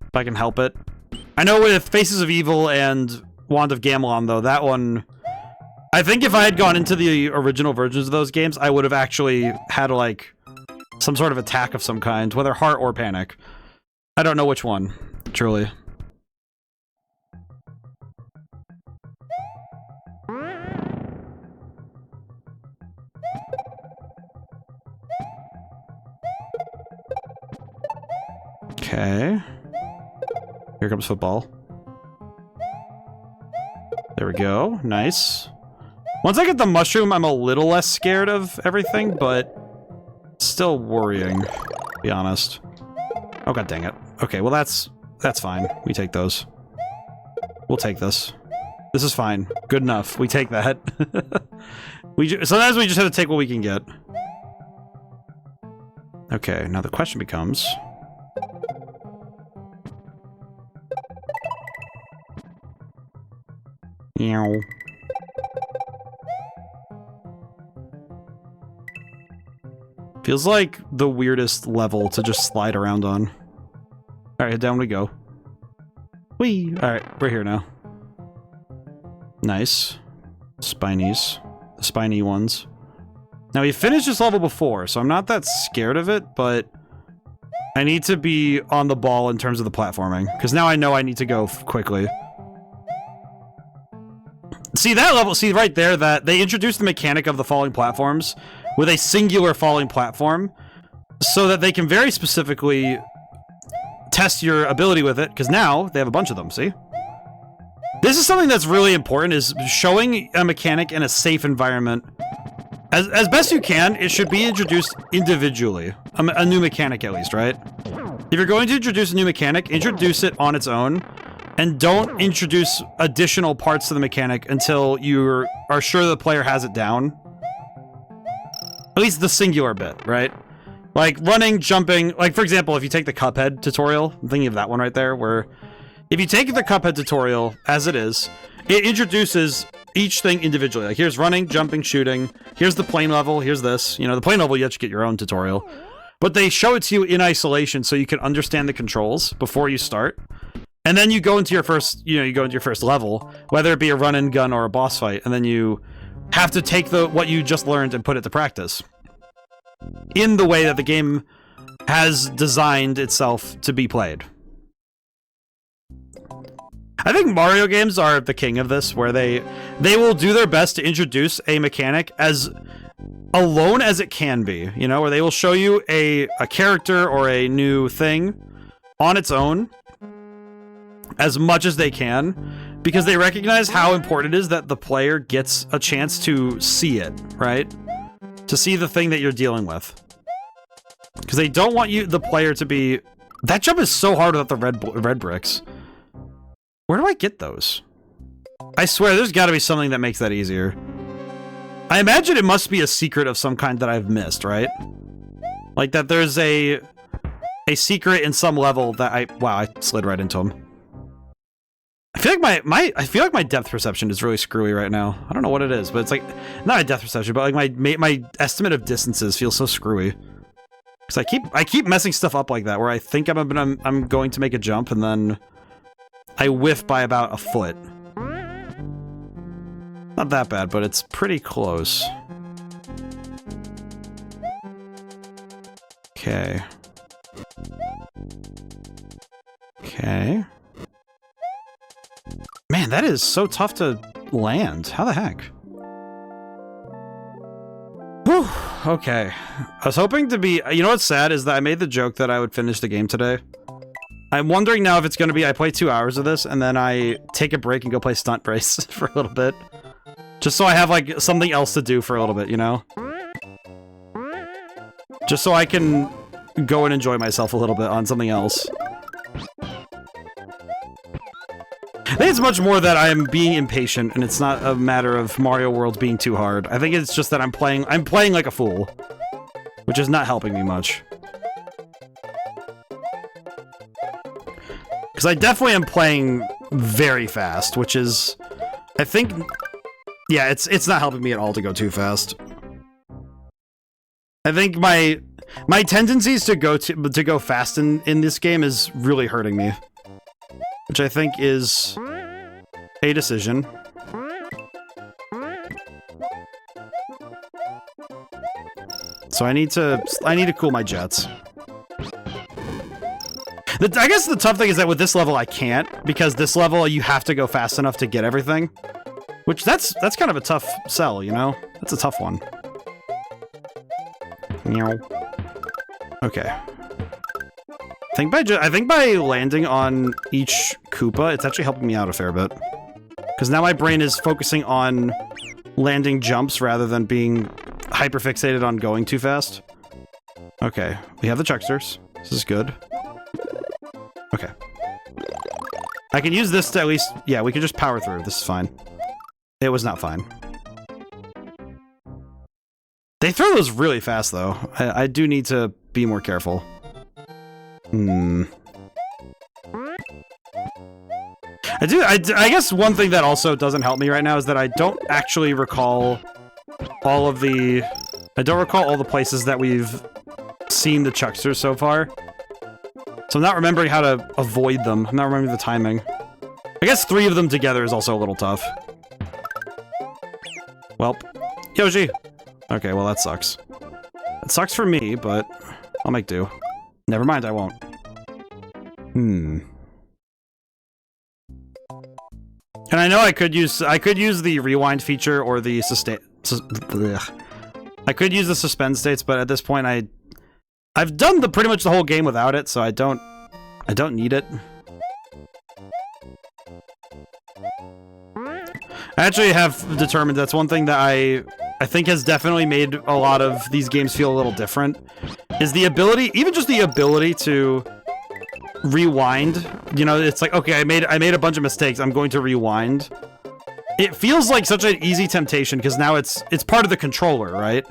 If I can help it. I know with Faces of Evil and Wand of Gamelon, though, that one... I think if I had gone into the original versions of those games, I would have actually had, like, some sort of attack of some kind, whether heart or panic. I don't know which one, truly. Okay. Here comes football. There we go. Nice. Once I get the mushroom, I'm a little less scared of everything, but still worrying, to be honest. Oh, god dang it. Okay, well that's fine. We take those. We'll take this. This is fine. Good enough. We take that. Sometimes we just have to take what we can get. Okay, now the question becomes... Meow. Feels like the weirdest level to just slide around on. Alright, down we go. Whee! Alright, we're here now. Nice. Spinies. The spiny ones. Now, we finished this level before, so I'm not that scared of it, but I need to be on the ball in terms of the platforming, because now I know I need to go quickly. See, that level, see right there, that they introduced the mechanic of the falling platforms with a singular falling platform, so that they can very specifically test your ability with it, because now they have a bunch of them, see? This is something that's really important, is showing a mechanic in a safe environment. As best you can, it should be introduced individually. A new mechanic, at least, right? If you're going to introduce a new mechanic, introduce it on its own, and don't introduce additional parts to the mechanic until you are sure the player has it down. At least the singular bit, right? Like running, jumping, like for example, if you take the Cuphead tutorial, I'm thinking of that one right there, where if you take the Cuphead tutorial as it is, it introduces each thing individually. Like here's running, jumping, shooting, here's the plane level, here's this. You know, the plane level, you have to get your own tutorial. But they show it to you in isolation so you can understand the controls before you start. And then you go into your first, you go into your first level, whether it be a run and gun or a boss fight, and then you have to take what you just learned and put it to practice. In the way that the game has designed itself to be played. I think Mario games are the king of this, where they will do their best to introduce a mechanic as alone as it can be, you know, where they will show you a character or a new thing on its own as much as they can, because they recognize how important it is that the player gets a chance to see it, right? To see the thing that you're dealing with. Because they don't want the player to be... That jump is so hard without the red bricks. Where do I get those? I swear, there's got to be something that makes that easier. I imagine it must be a secret of some kind that I've missed, right? Like that there's a secret in some level that wow, I slid right into him. I feel like my depth perception is really screwy right now. I don't know what it is, but it's like not a depth perception, but like my estimate of distances feels so screwy. Cause I keep messing stuff up like that, where I think I'm going to make a jump and then I whiff by about a foot. Not that bad, but it's pretty close. Okay. Okay. Man, that is so tough to land. How the heck? Whew. Okay. I was hoping to be... You know what's sad is that I made the joke that I would finish the game today. I'm wondering now if it's going to be I play 2 hours of this and then I take a break and go play Stunt Race for a little bit. Just so I have, like, something else to do for a little bit, you know? Just so I can go and enjoy myself a little bit on something else. I think it's much more that I am being impatient, and it's not a matter of Mario World being too hard. I think it's just that I'm playing like a fool, which is not helping me much. Because I definitely am playing very fast, which is, I think, yeah, it's not helping me at all to go too fast. I think my tendencies to go fast in this game is really hurting me. Which I think is a decision. So I need to cool my jets. I guess the tough thing is that with this level I can't, because this level you have to go fast enough to get everything. Which that's kind of a tough sell, you know? That's a tough one. Okay. I think by landing on each Koopa, it's actually helping me out a fair bit. Because now my brain is focusing on landing jumps rather than being hyperfixated on going too fast. Okay, we have the chucksters. This is good. Okay. I can use this to at least... Yeah, we can just power through. This is fine. It was not fine. They throw those really fast, though. I do need to be more careful. I guess one thing that also doesn't help me right now is that I don't actually recall all of the... I don't recall all the places that we've seen the Chucksters so far. So I'm not remembering how to avoid them. I'm not remembering the timing. I guess 3 of them together is also a little tough. Welp. Yoshi! Okay, well that sucks. It sucks for me, but I'll make do. Never mind, I won't. And I know I could use the rewind feature or the sustain... I could use the suspend states, but at this point I've done pretty much the whole game without it, so I don't need it. I actually have determined that's one thing that I think has definitely made a lot of these games feel a little different, is the ability, even just the ability to rewind. You know, it's like, okay, I made a bunch of mistakes, I'm going to rewind. It feels like such an easy temptation because now it's part of the controller, right?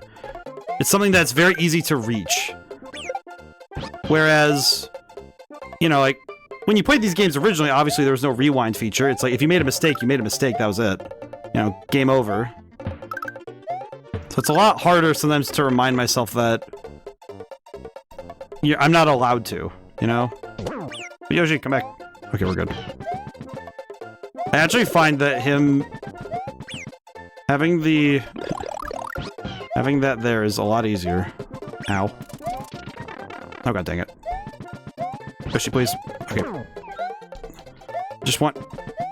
It's something that's very easy to reach. Whereas, you know, like, when you played these games originally, obviously there was no rewind feature. It's like, if you made a mistake, you made a mistake, that was it. You know, game over. So it's a lot harder sometimes to remind myself that I'm not allowed to, you know? But Yoshi, come back. Okay, we're good. I actually find that him having that there is a lot easier. Ow. Oh god dang it. Yoshi, please. Okay.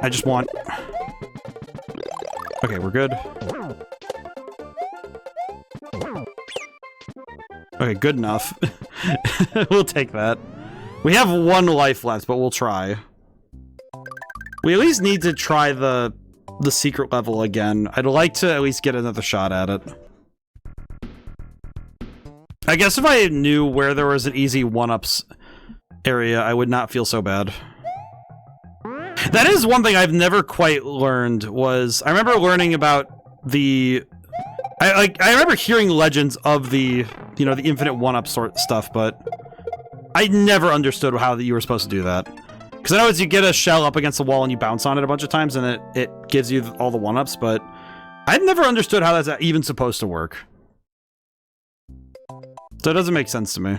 I just want. Okay, we're good. Okay, good enough. We'll take that. We have 1 life left, but we'll try. We at least need to try the secret level again. I'd like to at least get another shot at it. I guess if I knew where there was an easy 1-ups area, I would not feel so bad. That is one thing I've never quite learned, was... I remember learning about the... I remember hearing legends of the, you know, the infinite 1-up sort stuff, but... I never understood how you were supposed to do that. Because I know it's you get a shell up against the wall and you bounce on it a bunch of times and it gives you all the 1-ups, but... I've never understood how that's even supposed to work. So it doesn't make sense to me.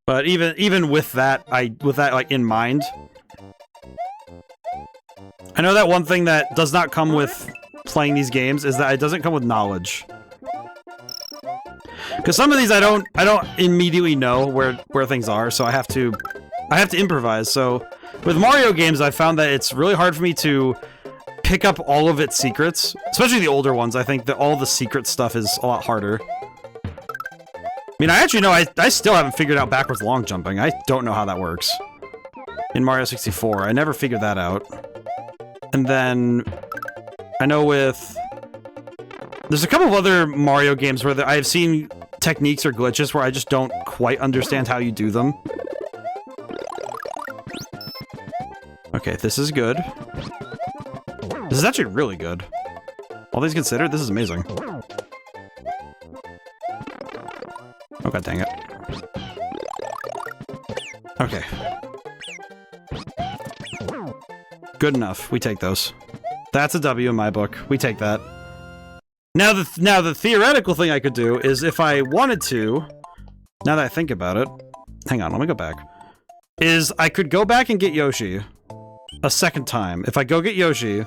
But even with that, like in mind, I know that one thing that does not come with playing these games is that it doesn't come with knowledge. Because some of these I don't immediately know where things are, so I have to improvise. So with Mario games, I found that it's really hard for me to pick up all of its secrets, especially the older ones. I think that all the secret stuff is a lot harder. I mean, I actually know I still haven't figured out backwards long jumping. I don't know how that works. In Mario 64, I never figured that out. And then I know there's a couple of other Mario games where I've seen techniques or glitches where I just don't quite understand how you do them. Okay, this is good. This is actually really good. All things considered, this is amazing. Oh god dang it. Okay. Good enough. We take those. That's a W in my book. We take that. Now the theoretical thing I could do is if I wanted to, now that I think about it, hang on, let me go back, is I could go back and get Yoshi a second time. If I go get Yoshi,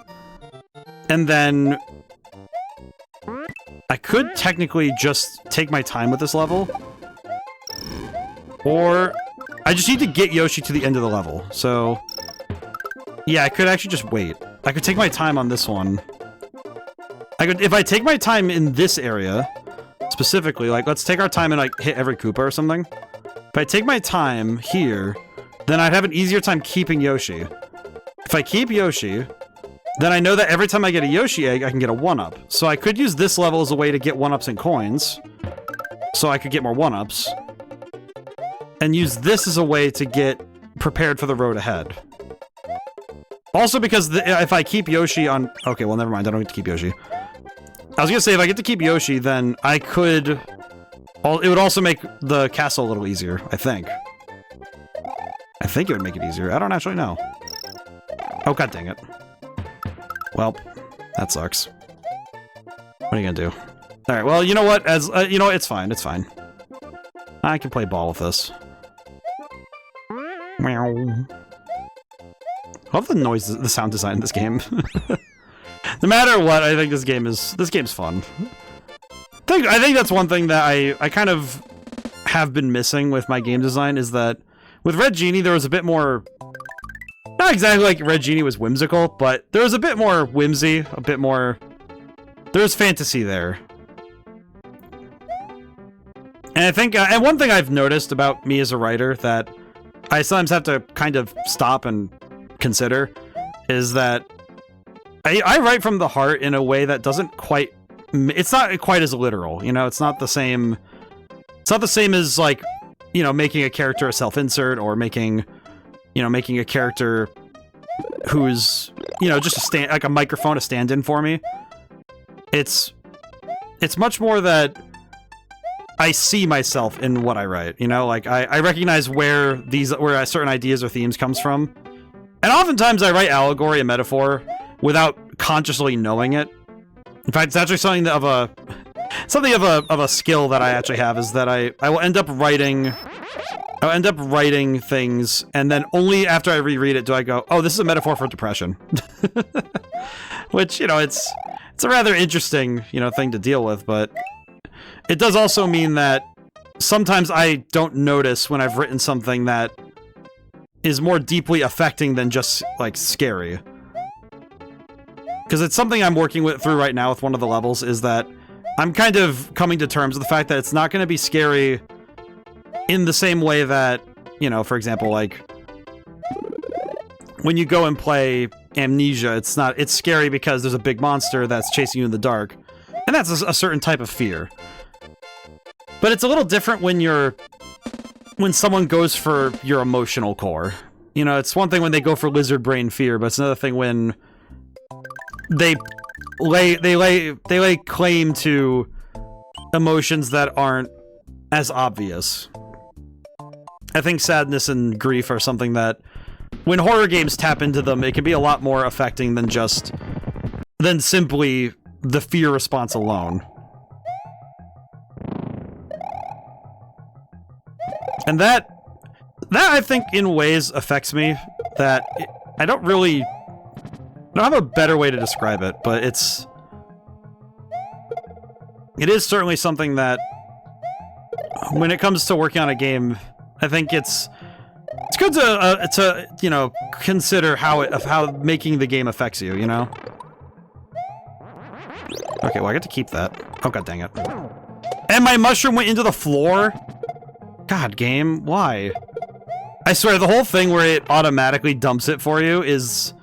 and then I could technically just take my time with this level, or I just need to get Yoshi to the end of the level. So yeah, I could actually just wait. I could take my time on this one. If I take my time in this area, specifically, like, let's take our time and, like, hit every Koopa or something. If I take my time here, then I'd have an easier time keeping Yoshi. If I keep Yoshi, then I know that every time I get a Yoshi egg, I can get a 1-up. So I could use this level as a way to get 1-ups and coins, so I could get more 1-ups. and use this as a way to get prepared for the road ahead. Also because if I keep Yoshi on... Okay, well, never mind. I don't get to keep Yoshi. I was gonna say, if I get to keep Yoshi, then I could... It would also make the castle a little easier, I think. I think it would make it easier. I don't actually know. Oh, god dang it. Well, that sucks. What are you gonna do? Alright, well, you know what? You know what? It's fine. It's fine. I can play ball with this. Meow. I love the noise, the sound design in this game. No matter what, I think this game's fun. I think that's one thing that I kind of have been missing with my game design, is that with Red Genie there was a bit more, not exactly like Red Genie was whimsical, but there was a bit more whimsy, a bit more, there's fantasy there. And I think, and one thing I've noticed about me as a writer that I sometimes have to kind of stop and consider is that I write from the heart in a way that doesn't quite, it's not quite as literal, you know, it's not the same as, like, you know, making a character a self-insert, or making a character who's, you know, just like a microphone, a stand-in for me. It's much more that I see myself in what I write, you know, like I recognize where certain ideas or themes comes from. And oftentimes I write allegory and metaphor without consciously knowing it. In fact, it's actually something of a skill that I actually have, is that I will end up writing things, and then only after I reread it do I go, oh, this is a metaphor for depression. Which, you know, it's a rather interesting, you know, thing to deal with, but it does also mean that sometimes I don't notice when I've written something that is more deeply affecting than just, like, scary. Because it's something I'm working through right now with one of the levels, is that I'm kind of coming to terms with the fact that it's not going to be scary in the same way that, you know, for example, like, when you go and play Amnesia, it's scary because there's a big monster that's chasing you in the dark, and that's a certain type of fear. But it's a little different when someone goes for your emotional core. You know, it's one thing when they go for lizard brain fear, but it's another thing when they lay claim to emotions that aren't as obvious. I think sadness and grief are something that, when horror games tap into them, it can be a lot more affecting than simply the fear response alone. And that I think in ways affects me that I don't have a better way to describe it, but it is certainly something that, when it comes to working on a game, I think it's good to you know, consider how making the game affects you, you know? Okay, well, I get to keep that. Oh, god dang it. And my mushroom went into the floor? God, game, why? I swear, the whole thing where it automatically dumps it for you is...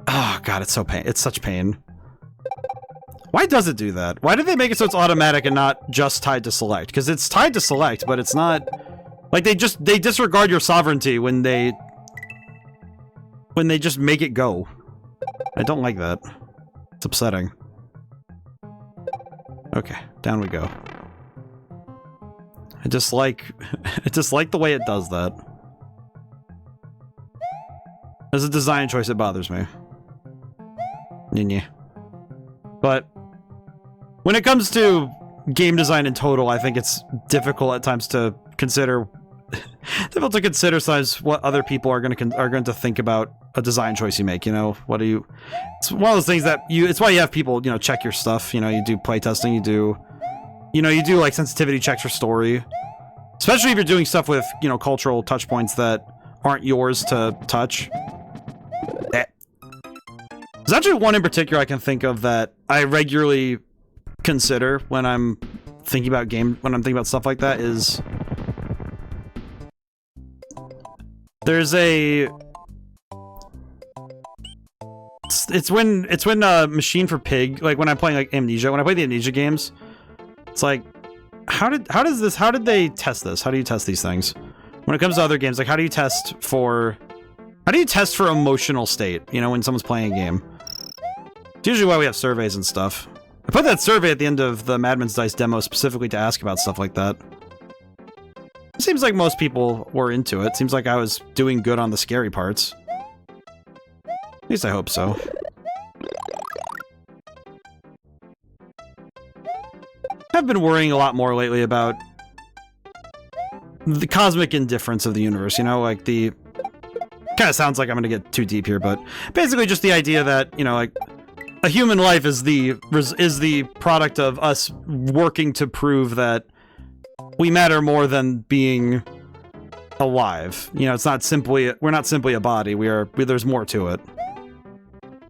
Oh, god, it's such pain. Why does it do that? Why did they make it so it's automatic and not just tied to select? Because it's tied to select, but it's not... Like, they disregard your sovereignty when they just make it go. I don't like that. It's upsetting. Okay, down we go. I just like the way it does that. As a design choice, it bothers me. But when it comes to game design in total, I think it's difficult at times to consider sometimes what other people are going to think about a design choice you make. You know, it's one of those things that it's why you have people, you know, check your stuff. You know, you do playtesting, you do like sensitivity checks for story, especially if you're doing stuff with, you know, cultural touch points that aren't yours to touch. There's actually one in particular I can think of that I regularly consider when I'm thinking about stuff like that. Is there's it's when Machine for Pig, like when I'm playing like Amnesia, when I play the Amnesia games, it's like, how did they test this? How do you test these things? When it comes to other games, like how do you test for emotional state, you know, when someone's playing a game? It's usually why we have surveys and stuff. I put that survey at the end of the Madman's Dice demo specifically to ask about stuff like that. It seems like most people were into it. Seems like I was doing good on the scary parts. At least I hope so. I've been worrying a lot more lately about the cosmic indifference of the universe, you know, like the... Kind of sounds like I'm gonna get too deep here, but basically just the idea that, you know, like, a human life is the product of us working to prove that we matter more than being alive. You know, it's not simply, we're not simply a body, there's more to it.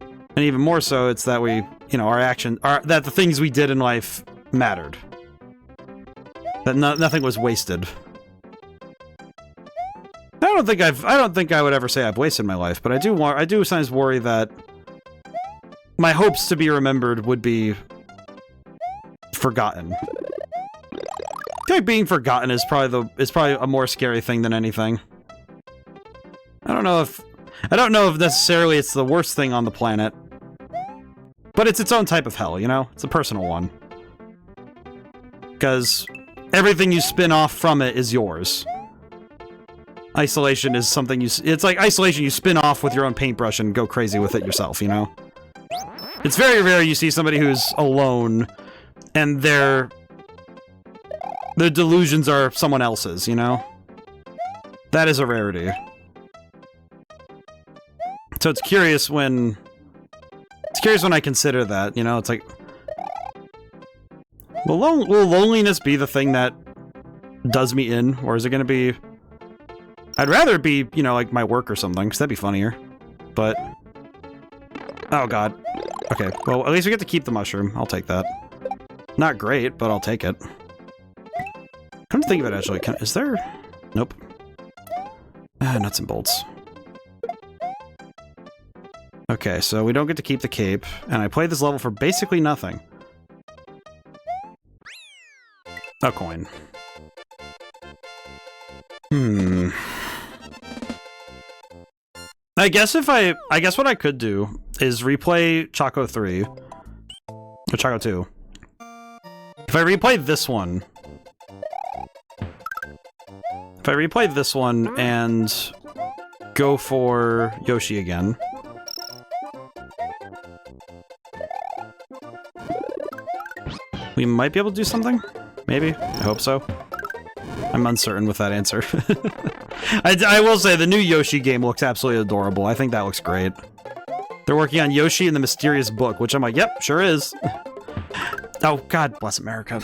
And even more so, it's that we, you know, that the things we did in life mattered. That nothing was wasted. I don't think I would ever say I've wasted my life, but I do sometimes worry that my hopes to be remembered would be forgotten. I feel like being forgotten is probably a more scary thing than anything. I don't know if necessarily it's the worst thing on the planet, but it's its own type of hell, you know? It's a personal one. Because everything you spin off from it is yours. Isolation is something it's like isolation you spin off with your own paintbrush and go crazy with it yourself, you know? It's very rare you see somebody who's alone and their delusions are someone else's, you know? That is a rarity. So it's curious when I consider that, you know? It's like, will loneliness be the thing that does me in, or is it gonna be... I'd rather be, you know, like my work or something, because that'd be funnier. But... Oh god. Okay, well, at least we get to keep the mushroom. I'll take that. Not great, but I'll take it. Come to think of it, actually, is there... Nope. Nuts and bolts. Okay, so we don't get to keep the cape, and I played this level for basically nothing. A coin. I guess what I could do is replay Choco 3. Or Choco 2. If I replay this one... If I replay this one and go for Yoshi again... We might be able to do something? Maybe? I hope so. I'm uncertain with that answer. I will say, the new Yoshi game looks absolutely adorable. I think that looks great. They're working on Yoshi and the Mysterious Book, which I'm like, yep, sure is. Oh, God bless America.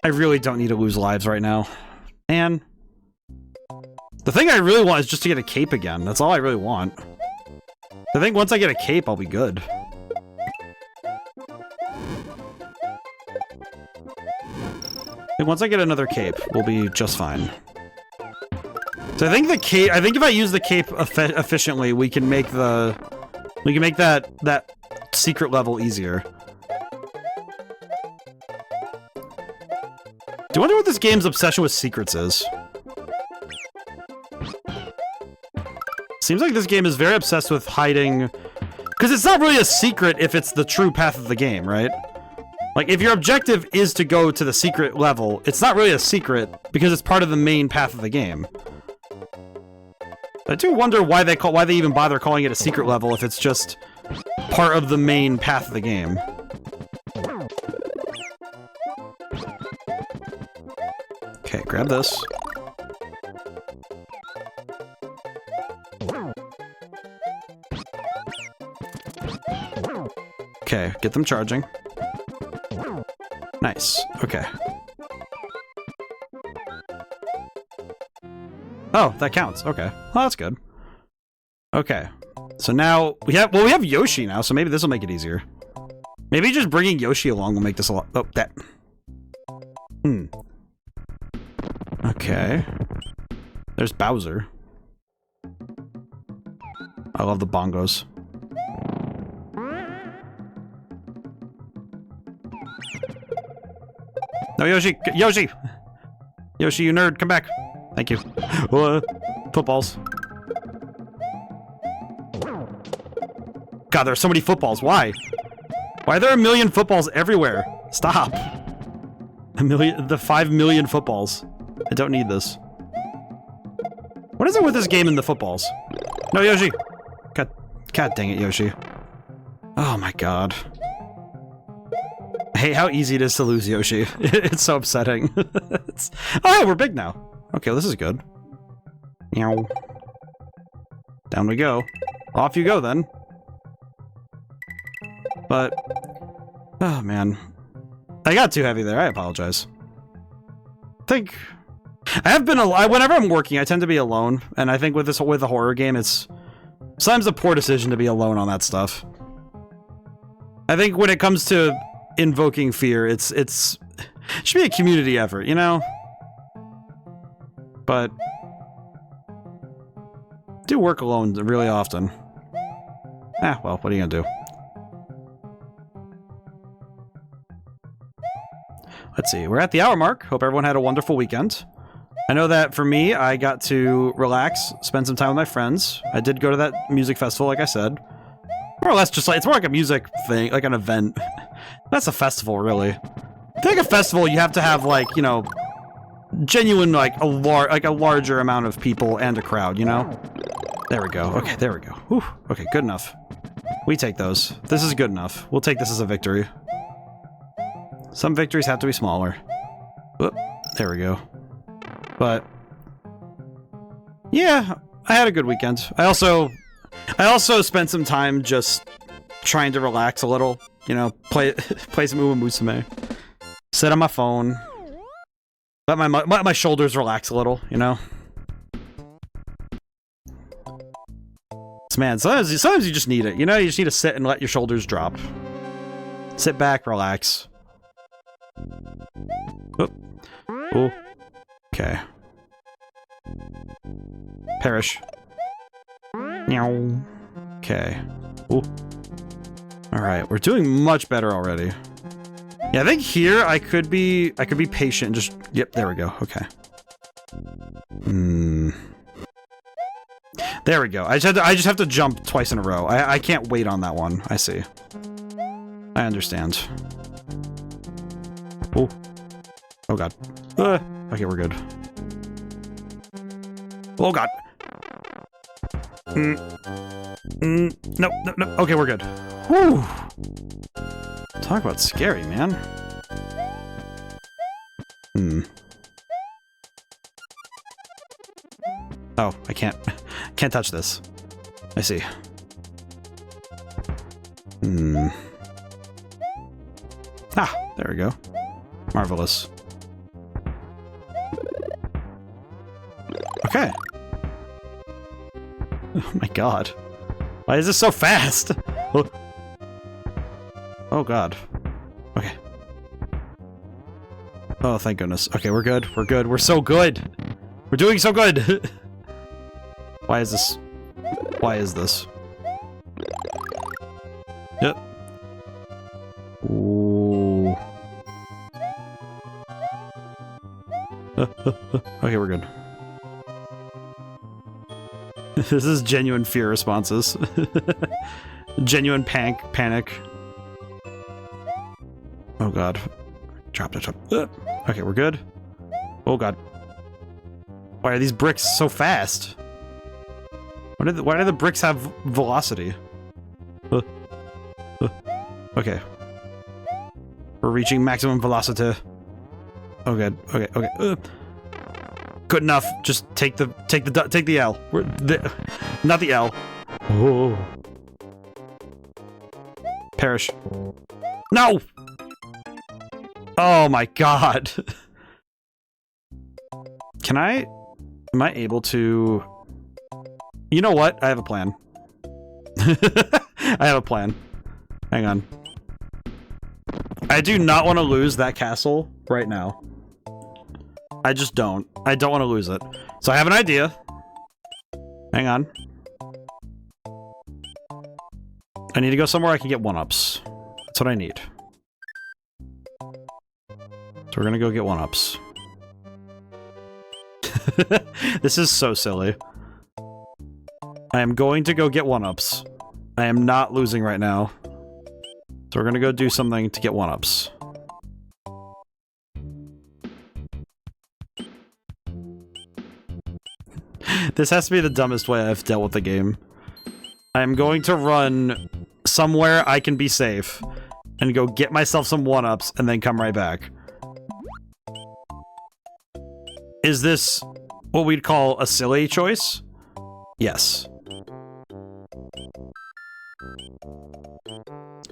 I really don't need to lose lives right now. Man. The thing I really want is just to get a cape again. That's all I really want. I think once I get a cape, I'll be good. Once I get another cape, we'll be just fine. So I think if I use the cape efficiently, we can make that secret level easier. Do you wonder what this game's obsession with secrets is? Seems like this game is very obsessed with hiding... Because it's not really a secret if it's the true path of the game, right? Like, if your objective is to go to the secret level, it's not really a secret, because it's part of the main path of the game. I do wonder why they even bother calling it a secret level if it's just part of the main path of the game. Okay, grab this. Okay, get them charging. Nice. Okay. Oh, that counts. Okay. Well, that's good. Okay. So now we have Yoshi now, so maybe this will make it easier. Maybe just bringing Yoshi along will make this a lot... Oh, that. Okay. There's Bowser. I love the bongos. No, Yoshi! Yoshi! Yoshi, you nerd, come back! Thank you. Footballs. God, there are so many footballs. Why? Why are there a million footballs everywhere? Stop. The 5 million footballs. I don't need this. What is it with this game and the footballs? No, Yoshi. God dang it, Yoshi. Oh my god. I hate how easy it is to lose Yoshi. It's so upsetting. Oh, hey, we're big now. Okay, well, this is good. Meow. Down we go. Off you go, then. But... oh, man. I got too heavy there. I apologize. I think... I have been whenever I'm working, I tend to be with a horror game, it's sometimes a poor decision to be alone on that stuff. I think when it comes to invoking fear, it should be a community effort, you know? But I do work alone really often. Well, what are you gonna do? Let's see, we're at the hour mark. Hope everyone had a wonderful weekend. I know that for me, I got to relax, spend some time with my friends. I did go to that music festival, like I said. More or less just like, it's more like a music thing, like an event. That's a festival, really. I think a festival, you have to have, like, you know, genuine, like, a larger amount of people and a crowd, you know? There we go. Okay, there we go. Whew. Okay, good enough. We take those. This is good enough. We'll take this as a victory. Some victories have to be smaller. Oop, there we go. But yeah, I had a good weekend. I also spent some time just trying to relax a little, you know, play some Uma Musume. Sit on my phone. Let my shoulders relax a little, you know. Man, sometimes you just need it, you know, you just need to sit and let your shoulders drop. Sit back, relax. Oop. Ooh. Okay. Perish. Meow. Okay. Ooh. Alright, we're doing much better already. Yeah, I think here I could be patient and just... yep, there we go. Okay. There we go. I just have to jump twice in a row. I can't wait on that one. I see. I understand. Oh. Oh god. Okay, we're good. Oh god. No. Okay, we're good. Whew. Talk about scary, man. Oh, I can't touch this. I see. Ah, there we go. Marvelous. Okay. Oh my god. Why is this so fast? Oh god. Okay. Oh, thank goodness. Okay, we're good. We're good. We're so good. We're doing so good. Why is this? Why is this? Yep. Ooh. Okay, we're good. This is genuine fear responses. Genuine panic. Oh god. Drop. Okay, we're good. Oh god. Why are these bricks so fast? Why do the bricks have velocity? Okay. We're reaching maximum velocity. Oh god. Okay. Good enough. Just take the L. Not the L. Oh. Perish. No! Oh my god. Am I able to... You know what? I have a plan. I have a plan. Hang on. I do not want to lose that castle right now. I just don't. I don't want to lose it. So I have an idea. Hang on. I need to go somewhere I can get 1-ups. That's what I need. So we're gonna go get 1-ups. This is so silly. I am going to go get 1-ups. I am not losing right now. So we're gonna go do something to get 1-ups. This has to be the dumbest way I've dealt with the game. I am going to run somewhere I can be safe and go get myself some 1-ups and then come right back. Is this what we'd call a silly choice? Yes.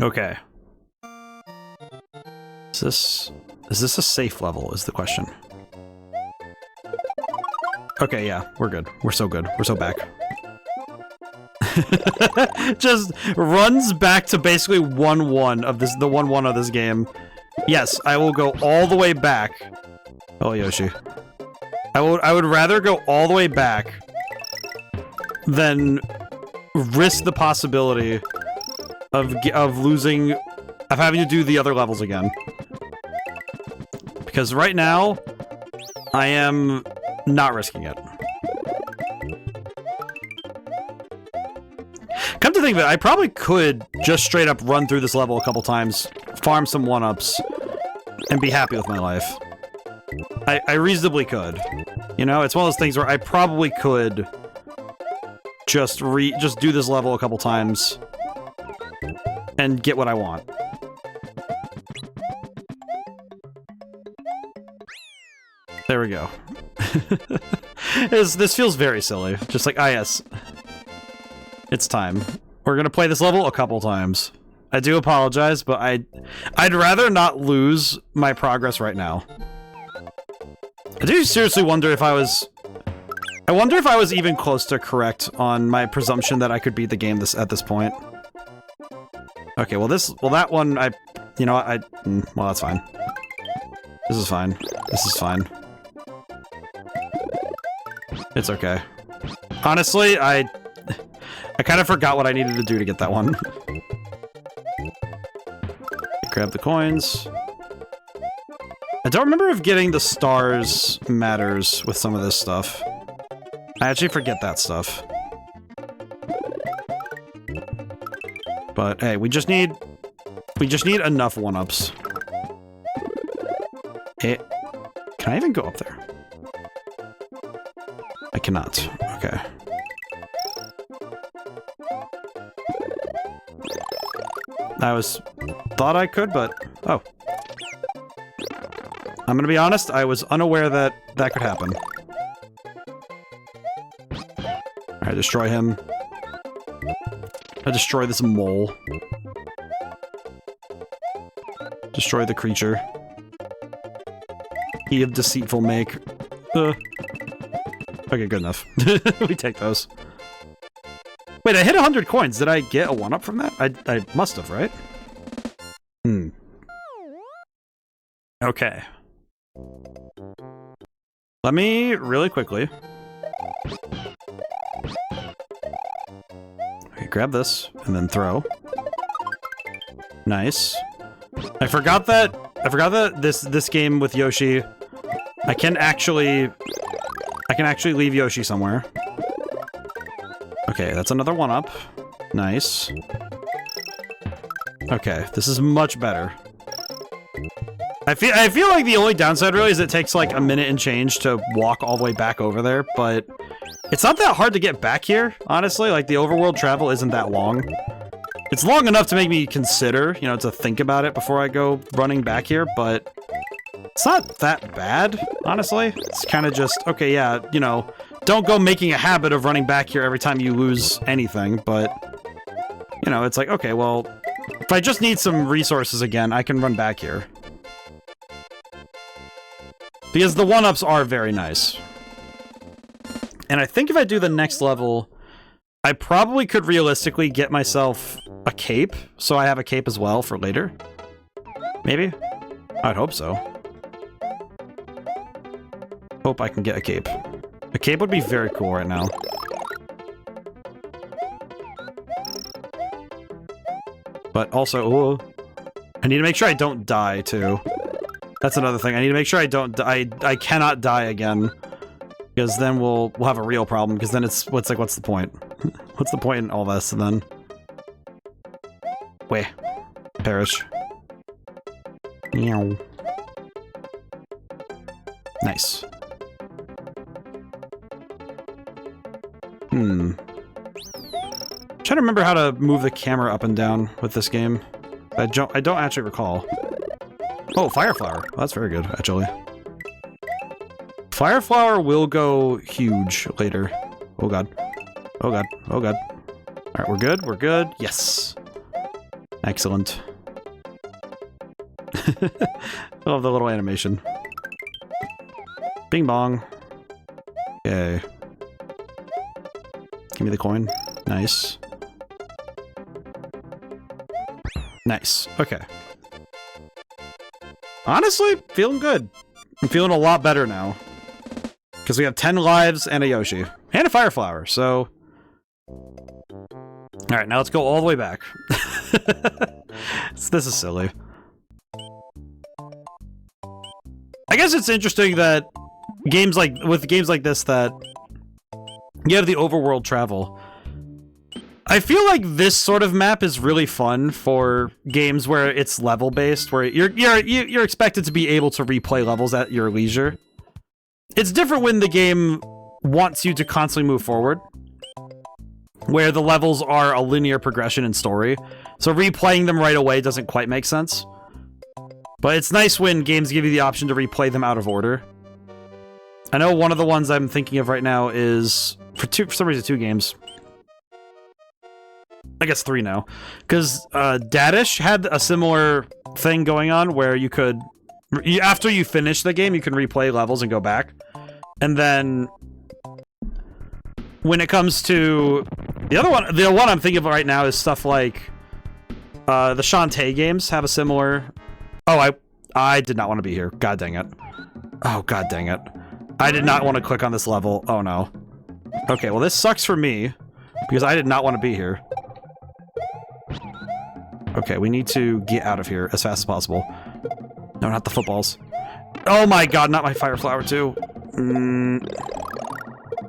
Okay. Is this a safe level is the question. Okay, yeah, we're good. We're so good. We're so back. Just runs back to basically 1-1 of this, the 1-1 of this game. Yes, I will go all the way back. Oh, Yoshi. I would rather go all the way back than risk the possibility of losing, of having to do the other levels again. Because right now, I am not risking it. Come to think of it, I probably could just straight up run through this level a couple times, farm some 1-ups, and be happy with my life. I reasonably could. You know, it's one of those things where I probably could just do this level a couple times and get what I want. There we go. This feels very silly. Just like, ah yes. It's time. We're gonna play this level a couple times. I do apologize, but I'd rather not lose my progress right now. I do seriously wonder if I was even close to correct on my presumption that I could beat the game at this point. Okay, well that one, you know what, well that's fine. This is fine. This is fine. It's okay. Honestly, I kind of forgot what I needed to do to get that one. Grab the coins. I don't remember if getting the stars matters with some of this stuff. I actually forget that stuff. But hey, we just need enough 1-ups. Can I even go up there? I cannot. Okay. Thought I could, but oh. I'm gonna be honest, I was unaware that that could happen. Alright, destroy him. I destroy this mole. Destroy the creature. He of deceitful make. Okay, good enough. We take those. Wait, I hit 100 coins. Did I get a 1-up from that? I must have, right? Okay. Let me, really quickly... Okay, grab this, and then throw. Nice. I forgot that this game with Yoshi, I can actually leave Yoshi somewhere. Okay, that's another 1-up. Nice. Okay, this is much better. I feel like the only downside really is it takes like a minute and change to walk all the way back over there, but it's not that hard to get back here, honestly. Like, the overworld travel isn't that long. It's long enough to make me consider, you know, to think about it before I go running back here, but it's not that bad, honestly. It's kind of just, okay, yeah, you know, don't go making a habit of running back here every time you lose anything, but, you know, it's like, okay, well, if I just need some resources again, I can run back here. Because the 1-ups are very nice. And I think if I do the next level, I probably could realistically get myself a cape, so I have a cape as well for later. Maybe? I'd hope so. Hope I can get a cape. A cape would be very cool right now. But also, I need to make sure I don't die, too. That's another thing. I need to make sure I don't die. I cannot die again. Because then we'll have a real problem, because then it's what's the point? What's the point in all this, and then... Wait. Perish. Meow. Nice. I'm trying to remember how to move the camera up and down with this game. I don't actually recall. Oh, Fire Flower. Well, that's very good, actually. Fire Flower will go huge later. Oh god. Oh god. Oh god. Alright, we're good. We're good. Yes. Excellent. I love the little animation. Bing bong. Okay. Give me the coin. Nice. Nice. Okay. Honestly, feeling good. I'm feeling a lot better now. Because we have 10 lives and a Yoshi. And a Fire Flower, so... Alright, now let's go all the way back. This is silly. I guess it's interesting that with games like this that you have the overworld travel. I feel like this sort of map is really fun for games where it's level based, where you're expected to be able to replay levels at your leisure. It's different when the game wants you to constantly move forward, where the levels are a linear progression in story. So replaying them right away doesn't quite make sense. But it's nice when games give you the option to replay them out of order. I know one of the ones I'm thinking of right now is, for some reason, 2 games. I guess 3 now. Because Dadish had a similar thing going on where you could, after you finish the game, you can replay levels and go back. And then, when it comes to the one I'm thinking of right now is stuff like the Shantae games have a similar... Oh, I did not want to be here. God dang it. Oh, god dang it. I did not want to click on this level. Oh, no. Okay, well, this sucks for me, because I did not want to be here. Okay, we need to get out of here as fast as possible. No, not the footballs. Oh my god, not my Fire Flower, too. I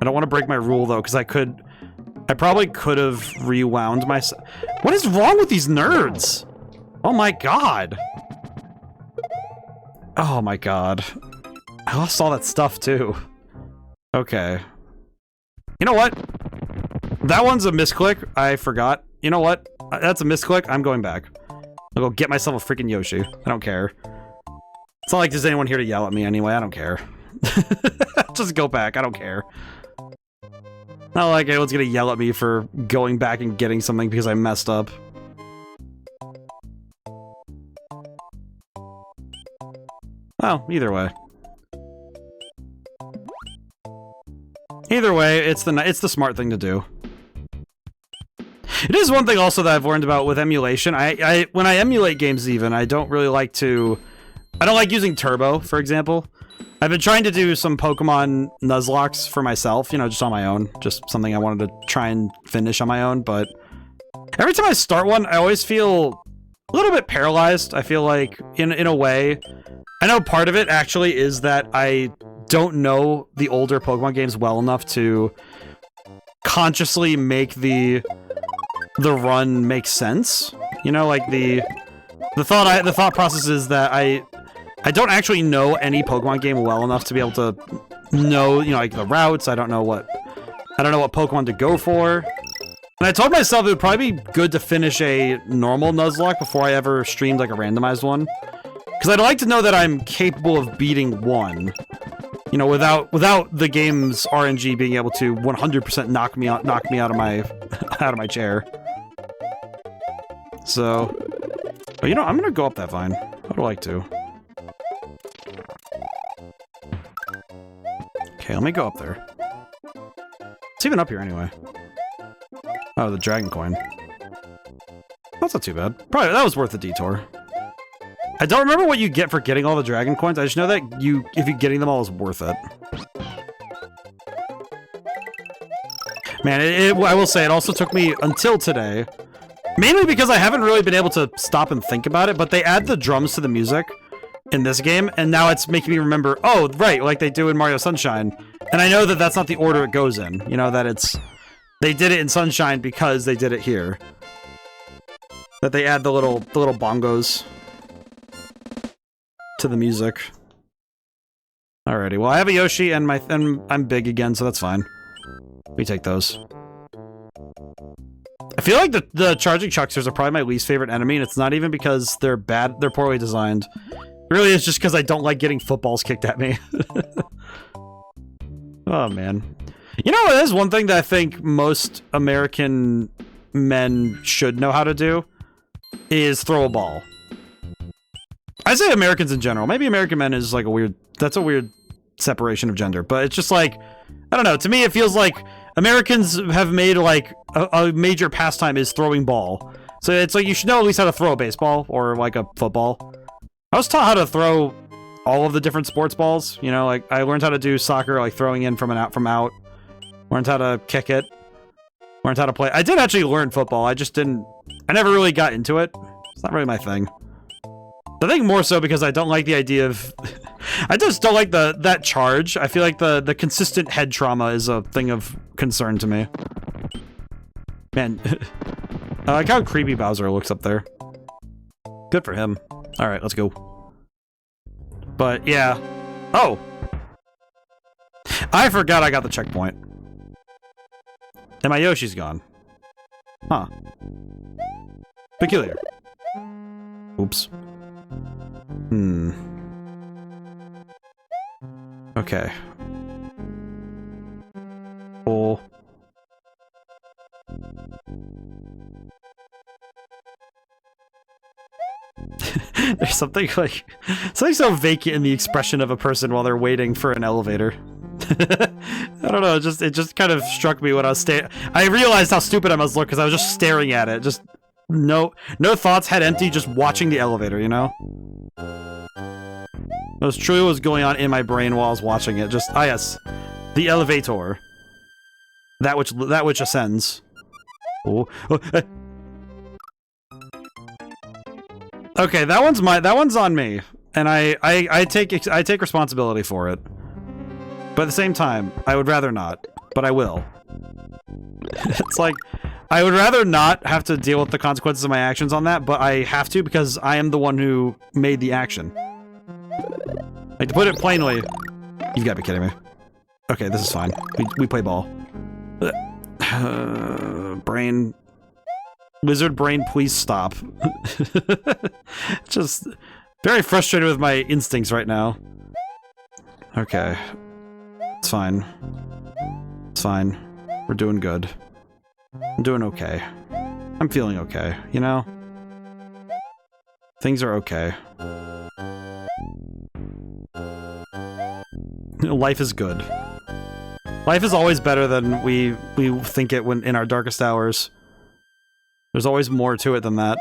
don't want to break my rule, though, because I probably could have rewound myself. What is wrong with these nerds? Oh my god. Oh my god. I lost all that stuff, too. Okay. You know what? That one's a misclick. I forgot. You know what? That's a misclick. I'm going back. I'll go get myself a freaking Yoshi. I don't care. It's not like there's anyone here to yell at me anyway. I don't care. Just go back. I don't care. Not like anyone's gonna yell at me for going back and getting something because I messed up. Well, either way. Either way, it's the smart thing to do. It is one thing also that I've learned about with emulation. When I emulate games even, I don't really like to... I don't like using Turbo, for example. I've been trying to do some Pokemon Nuzlockes for myself, you know, just on my own. Just something I wanted to try and finish on my own, but... Every time I start one, I always feel a little bit paralyzed. I feel like, in a way... I know part of it, actually, is that I don't know the older Pokemon games well enough to consciously make the run make sense. You know, like the thought process is that I don't actually know any Pokemon game well enough to be able to know, you know, like the routes. I don't know what Pokemon to go for. And I told myself it would probably be good to finish a normal Nuzlocke before I ever streamed like a randomized one. Because I'd like to know that I'm capable of beating one, you know, without the game's RNG being able to 100% knock me out of my chair. So, but you know, I'm gonna go up that vine. I'd like to. Okay, let me go up there. It's even up here anyway. Oh, the dragon coin. That's not too bad. Probably that was worth the detour. I don't remember what you get for getting all the dragon coins. I just know that if you're getting them all is worth it. Man, I will say, it also took me until today. Mainly because I haven't really been able to stop and think about it, but they add the drums to the music in this game, and now it's making me remember, oh, right, like they do in Mario Sunshine. And I know that that's not the order it goes in. You know, that it's... They did it in Sunshine because they did it here. That they add the little bongos to the music. Alrighty, well I have a Yoshi and I'm big again, so that's fine. We take those. I feel like the charging chucksters are probably my least favorite enemy, and it's not even because they're bad, they're poorly designed. It really is just because I don't like getting footballs kicked at me. Oh man. You know, there's one thing that I think most American men should know how to do, is throw a ball. I say Americans in general. Maybe American men is like a weird, that's a weird separation of gender, but it's just like, I don't know, to me it feels like Americans have made like a major pastime is throwing ball. So it's like you should know at least how to throw a baseball or like a football. I was taught how to throw all of the different sports balls, you know, like I learned how to do soccer, like throwing in from out. Learned how to kick it. Learned how to play. I did actually learn football. I just didn't, I never really got into it. It's not really my thing. I think more so because I don't like the idea of... I just don't like that charge. I feel like the consistent head trauma is a thing of concern to me. Man, I like how creepy Bowser looks up there. Good for him. Alright, let's go. But, yeah. Oh! I forgot I got the checkpoint. And my Yoshi's gone. Huh. Peculiar. Oops. Okay. Oh. There's something like... something so vacant in the expression of a person while they're waiting for an elevator. I don't know, it just kind of struck me when I was I realized how stupid I must look because I was just staring at it. Just no thoughts, head empty, just watching the elevator, you know? That was truly what was going on in my brain while I was watching it. Just, ah yes, the elevator. That which ascends. Oh. Okay, that one's on me, and I take responsibility for it. But at the same time, I would rather not, but I will. It's like, I would rather not have to deal with the consequences of my actions on that, but I have to because I am the one who made the action. Like, to put it plainly, you've got to be kidding me. Okay, this is fine. We play ball. Brain. Lizard brain, please stop. Just very frustrated with my instincts right now. Okay. It's fine. It's fine. We're doing good. I'm doing okay. I'm feeling okay, you know? Things are okay. Life is good. Life is always better than we think it when in our darkest hours. There's always more to it than that.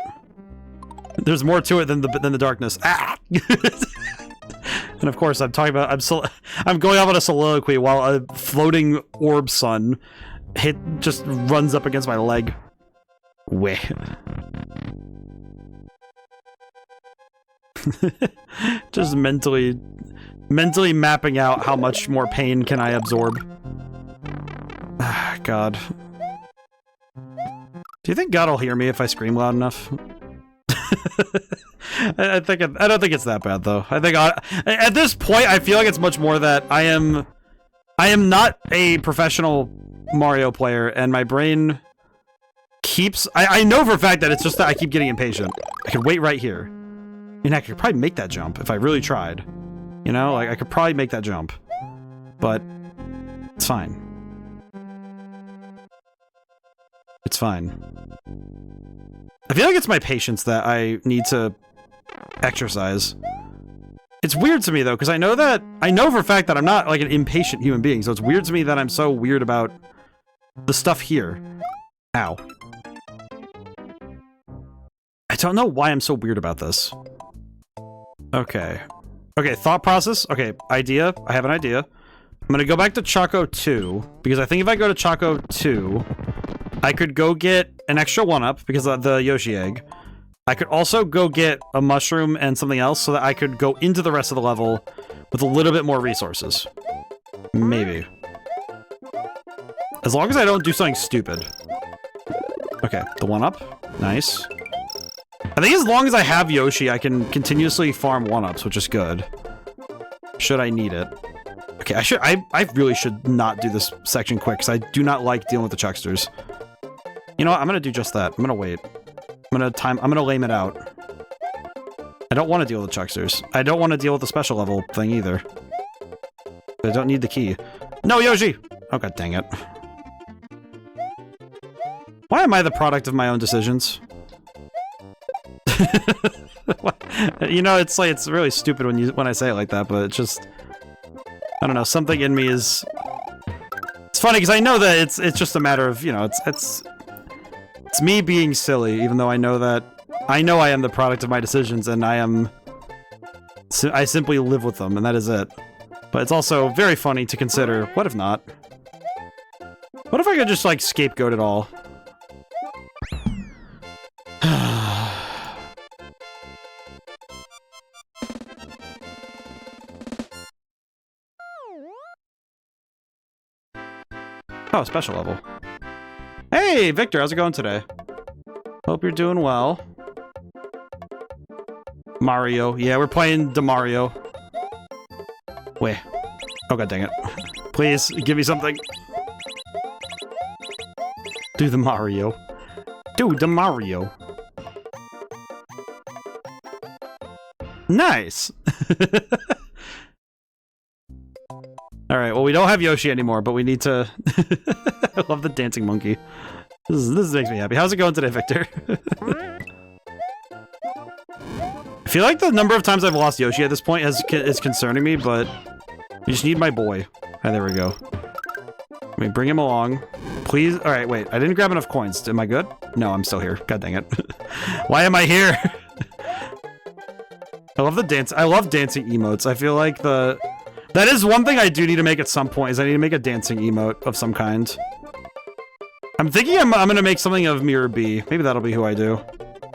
There's more to it than the darkness. Ah! And of course, I'm talking about I'm going off on a soliloquy while a floating orb sun just runs up against my leg. Weh. Just mentally mapping out how much more pain can I absorb. Ah, God. Do you think God will hear me if I scream loud enough? I don't think it's that bad though. I think at this point I feel like it's much more that I am not a professional Mario player, and my brain keeps... I know for a fact that it's just that I keep getting impatient. I could wait right here. I mean, I could probably make that jump if I really tried. You know, like I could probably make that jump, but it's fine. It's fine. I feel like it's my patience that I need to exercise. It's weird to me though, because I know for a fact that I'm not like an impatient human being, so it's weird to me that I'm so weird about the stuff here. Ow. I don't know why I'm so weird about this. Okay. Okay, thought process. Okay, idea. I have an idea. I'm gonna go back to Choco 2, because I think if I go to Choco 2, I could go get an extra 1-up because of the Yoshi egg. I could also go get a mushroom and something else so that I could go into the rest of the level with a little bit more resources. Maybe. As long as I don't do something stupid. Okay, the 1-up. Nice. I think as long as I have Yoshi, I can continuously farm 1-ups, which is good. Should I need it. Okay, I really should not do this section quick, because I do not like dealing with the chucksters. You know what? I'm gonna do just that. I'm gonna wait. I'm gonna lame it out. I don't want to deal with the chucksters. I don't want to deal with the special level thing either. I don't need the key. No, Yoshi! Oh, god dang it. Why am I the product of my own decisions? You know, it's like, it's really stupid when I say it like that, but it's just... I don't know, something in me is... It's funny, because I know that it's just a matter of, you know, it's me being silly, even though I know that... I know I am the product of my decisions, and I simply live with them, and that is it. But it's also very funny to consider, what if not? What if I could just, like, scapegoat it all? Oh, special level. Hey, Victor, how's it going today? Hope you're doing well. Mario. Yeah, we're playing the Mario. Wait. Oh, god dang it. Please, give me something. Do the Mario. Do the Mario. Nice! Alright, well, we don't have Yoshi anymore, but we need to... I love the dancing monkey. This makes me happy. How's it going today, Victor? I feel like the number of times I've lost Yoshi at this point is concerning me, but... we just need my boy. Alright, there we go. Let me bring him along. Please? Alright, wait. I didn't grab enough coins. Am I good? No, I'm still here. God dang it. Why am I here? I love the dance. I love dancing emotes. I feel like that is one thing I do need to make at some point, is I need to make a dancing emote of some kind. I'm thinking I'm gonna make something of Mirror B. Maybe that'll be who I do.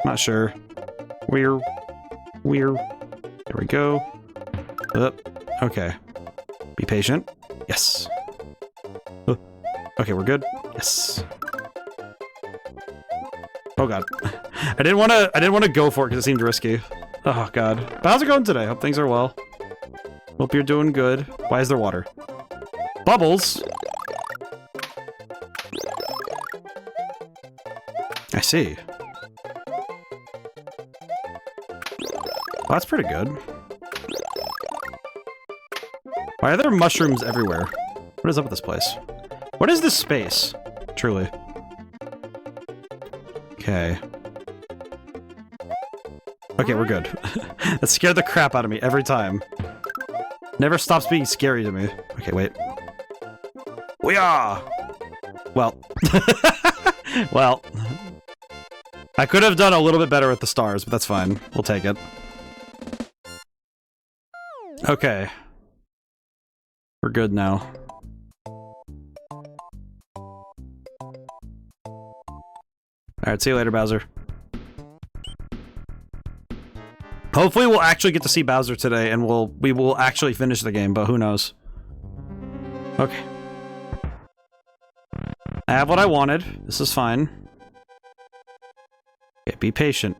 Not sure. We're... There we go. Okay. Be patient. Yes. Okay, we're good. Yes. Oh god. I didn't want to go for it because it seemed risky. Oh god. But how's it going today? Hope things are well. Hope you're doing good. Why is there water? Bubbles! I see. Well, that's pretty good. Why are there mushrooms everywhere? What is up with this place? What is this space? Truly. Okay. Okay, we're good. That scared the crap out of me every time. Never stops being scary to me. Okay, wait. We are! Well. Well. I could have done a little bit better with the stars, but that's fine. We'll take it. Okay. We're good now. Alright, see you later, Bowser. Hopefully we'll actually get to see Bowser today, and we will actually finish the game, but who knows. Okay. I have what I wanted. This is fine. Okay, be patient.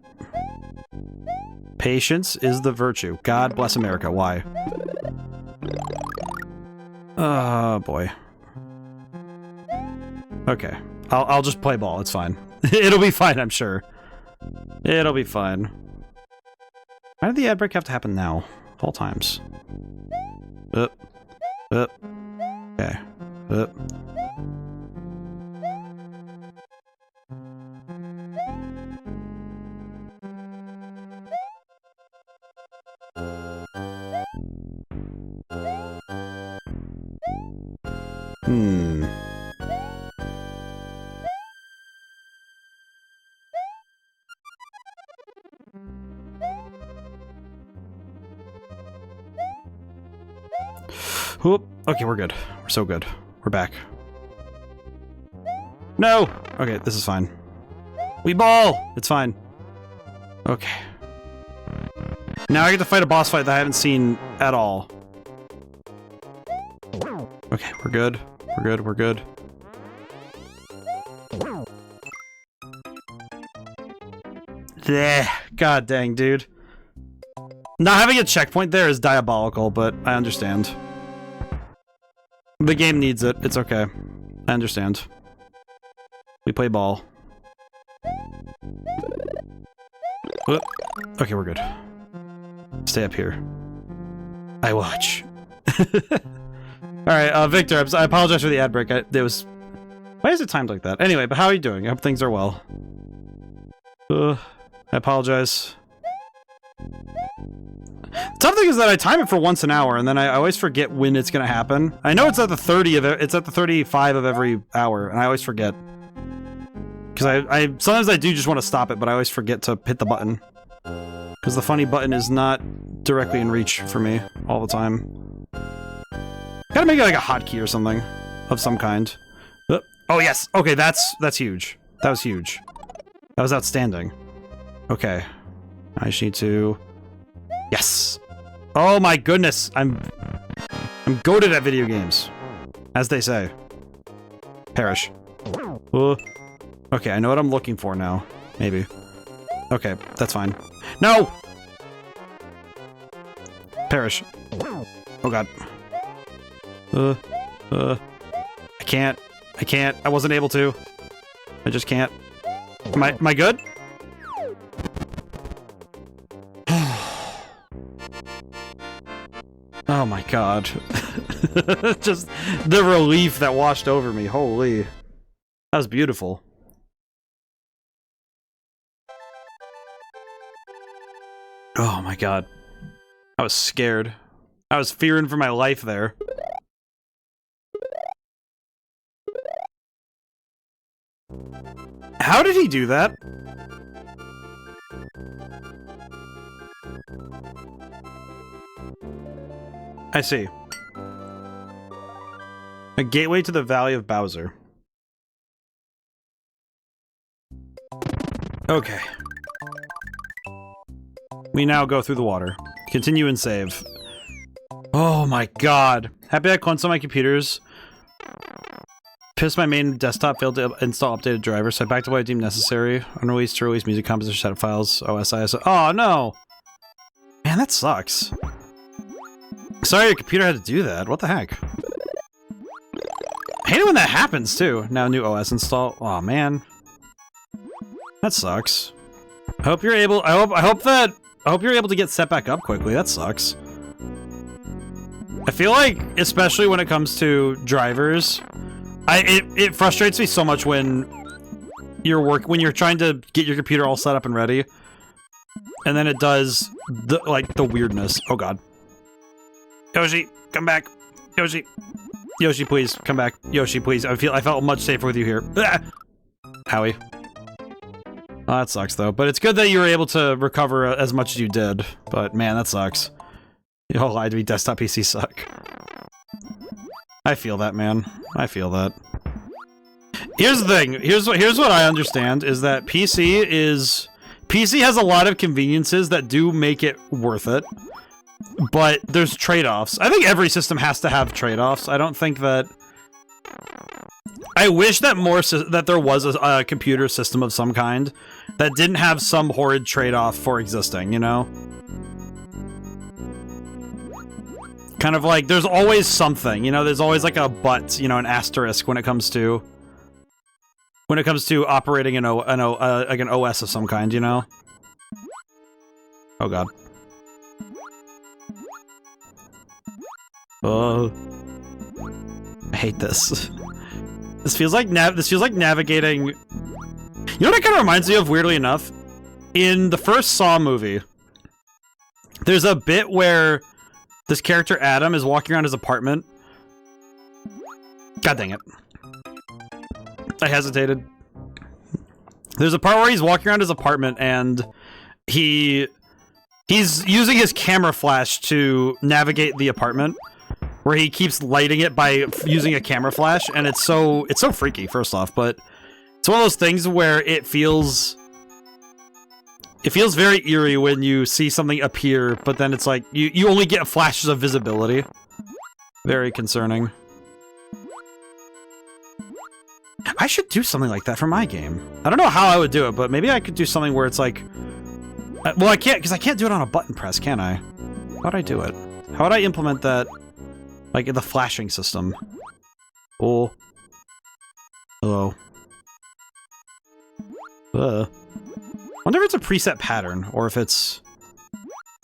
Patience is the virtue. God bless America. Why? Oh, boy. Okay. I'll just play ball. It's fine. It'll be fine, I'm sure. It'll be fine. Why did the ad break have to happen now? Of all times. Okay. Whoop. Okay, we're good. We're so good. We're back. No! Okay, this is fine. We ball! It's fine. Okay. Now I get to fight a boss fight that I haven't seen at all. Okay, we're good. We're good. We're good. God dang, dude. Not having a checkpoint there is diabolical, but I understand. The game needs it. It's okay. I understand. We play ball. Okay, we're good. Stay up here. I watch. Alright, Victor, I apologize for the ad break. Why is it timed like that? Anyway, but how are you doing? I hope things are well. I apologize. Tough thing is that I time it for once an hour, and then I always forget when it's gonna happen. I know it's at the 30 of it. It's at the 35 of every hour, and I always forget. Because sometimes I do just want to stop it, but I always forget to hit the button. Because the funny button is not directly in reach for me all the time. Gotta make it like a hotkey or something of some kind. Oh yes, okay, that's huge. That was huge. That was outstanding. Okay, I just need to. Yes. Oh my goodness, I'm goated at video games, as they say. Perish. Okay, I know what I'm looking for now. Maybe. Okay, that's fine. No! Perish. Oh god. I can't. I wasn't able to. I just can't. Am I good? Oh my god. Just the relief that washed over me. Holy. That was beautiful. Oh my god. I was scared. I was fearing for my life there. How did he do that? I see. A gateway to the Valley of Bowser. Okay. We now go through the water. Continue and save. Oh my god. Happy I cleansed all my computers. Pissed my main desktop failed to install updated drivers, so I backed up what I deemed necessary. Unreleased to release music composition set files. OSIS. Oh no! Man, that sucks. Sorry your computer had to do that. What the heck? I hate it when that happens too. Now new OS install. Oh man. That sucks. I hope you're able I hope you're able to get set back up quickly. That sucks. I feel like, especially when it comes to drivers, it frustrates me so much when you're trying to get your computer all set up and ready, and then it does the weirdness. Oh god. Yoshi, come back. Yoshi. Yoshi, please, come back. Yoshi, please. I felt much safer with you here. Ah! Howie. Oh, that sucks though. But it's good that you were able to recover as much as you did. But man, that sucks. Yo, lied to me. Desktop PC suck. I feel that, man. I feel that. Here's the thing. Here's what I understand is that PC has a lot of conveniences that do make it worth it. But there's trade-offs. I think every system has to have trade-offs. I don't think that... I wish that that there was a computer system of some kind that didn't have some horrid trade-off for existing, you know? Kind of like, there's always something, you know? There's always like a but, you know, an asterisk when it comes to operating like an OS of some kind, you know? Oh god. Oh, I hate this. This feels like navigating. You know what it kind of reminds me of, weirdly enough? In the first Saw movie, there's a bit where this character Adam is walking around his apartment. God dang it! I hesitated. There's a part where he's walking around his apartment and he's using his camera flash to navigate the apartment, where he keeps lighting it by using a camera flash, and it's so freaky, first off, but it's one of those things where it feels very eerie when you see something appear, but then it's like, you only get flashes of visibility. Very concerning. I should do something like that for my game. I don't know how I would do it, but maybe I could do something where it's like, Well, I can't, because I can't do it on a button press, can I? How'd I do it? How would I implement that, like, the flashing system? Oh. Hello. Wonder if it's a preset pattern, or if it's...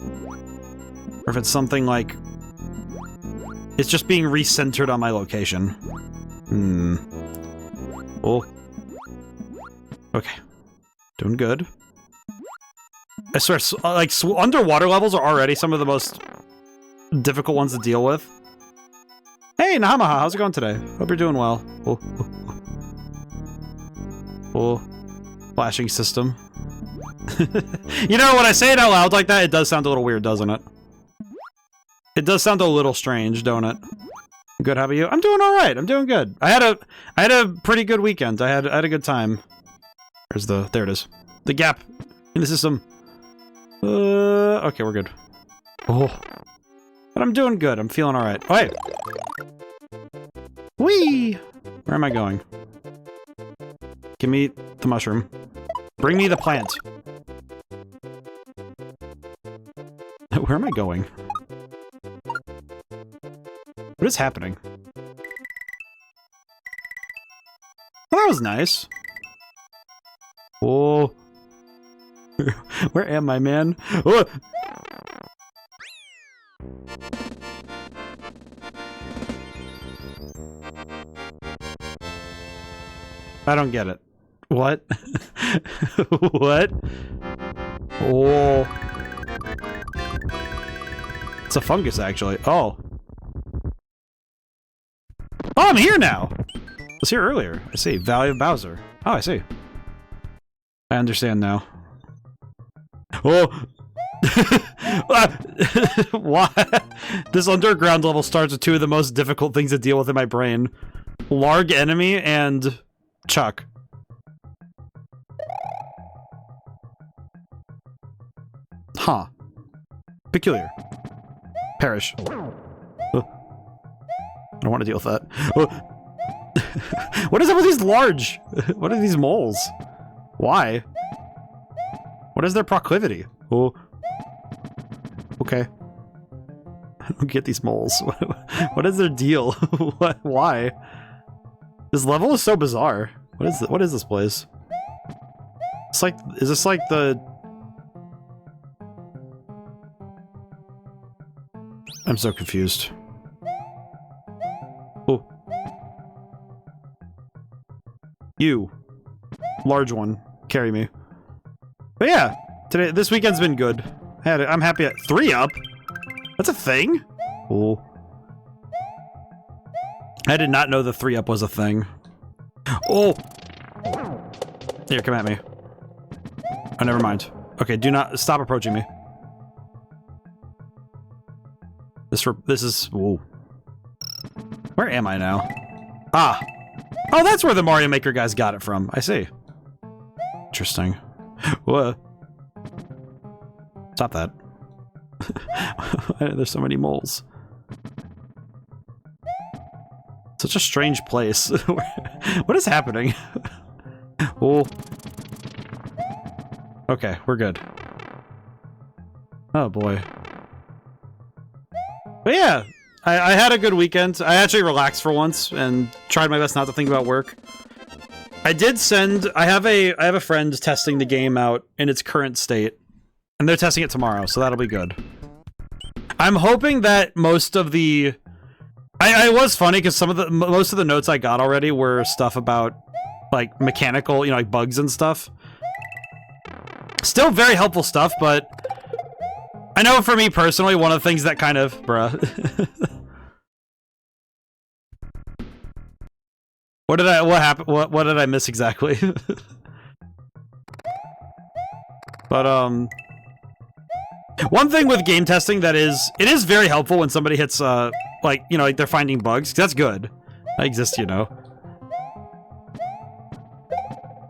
Or if it's something like... It's just being recentered on my location. Oh. Okay. Doing good. I swear, like, underwater levels are already some of the most difficult ones to deal with. Hey, Nahamaha, how's it going today? Hope you're doing well. Oh. Oh. Flashing system. You know, when I say it out loud like that, it does sound a little weird, doesn't it? It does sound a little strange, don't it? Good, how about you? I'm doing alright, I'm doing good. I had a pretty good weekend. I had a good time. There it is. The gap in the system. Okay, we're good. Oh. But I'm doing good, I'm feeling alright. Oh, hey! Whee! Where am I going? Give me the mushroom. Bring me the plant. Where am I going? What is happening? Oh, that was nice. Oh. Where am I, man? Oh. I don't get it. What? What? Oh. It's a fungus, actually. Oh. Oh, I'm here now! I was here earlier. I see. Valley of Bowser. Oh, I see. I understand now. Oh! Why? This underground level starts with two of the most difficult things to deal with in my brain. Larg enemy and Chuck. Huh. Peculiar. Perish. I don't want to deal with that. What is up with these large? What are these moles? Why? What is their proclivity? Oh. Okay. I don't get these moles. What is their deal? What? Why? This level is so bizarre. What is this place? It's like, is this like the... I'm so confused. Oh. You. Large one. Carry me. But yeah, this weekend's been good. I'm happy at 3-up. That's a thing? Oh. I did not know the 3-up was a thing. Oh! Here, come at me. Oh, never mind. Okay, do not stop approaching me. This is... Whoa. Where am I now? Ah! Oh, that's where the Mario Maker guys got it from. I see. Interesting. What? Stop that. There's so many moles. Such a strange place. What is happening? Oh. Okay, we're good. Oh boy. But yeah, I had a good weekend. I actually relaxed for once and tried my best not to think about work. I did send... I have a friend testing the game out in its current state. And they're testing it tomorrow, so that'll be good. I'm hoping that most of the... It was funny, because most of the notes I got already were stuff about, like, mechanical, you know, like bugs and stuff. Still very helpful stuff, but... I know for me personally, one of the things that kind of... Bruh. What happened? What did I miss exactly? But, one thing with game testing that it is very helpful when somebody hits, like, you know, like they're finding bugs. That's good. That exists, you know.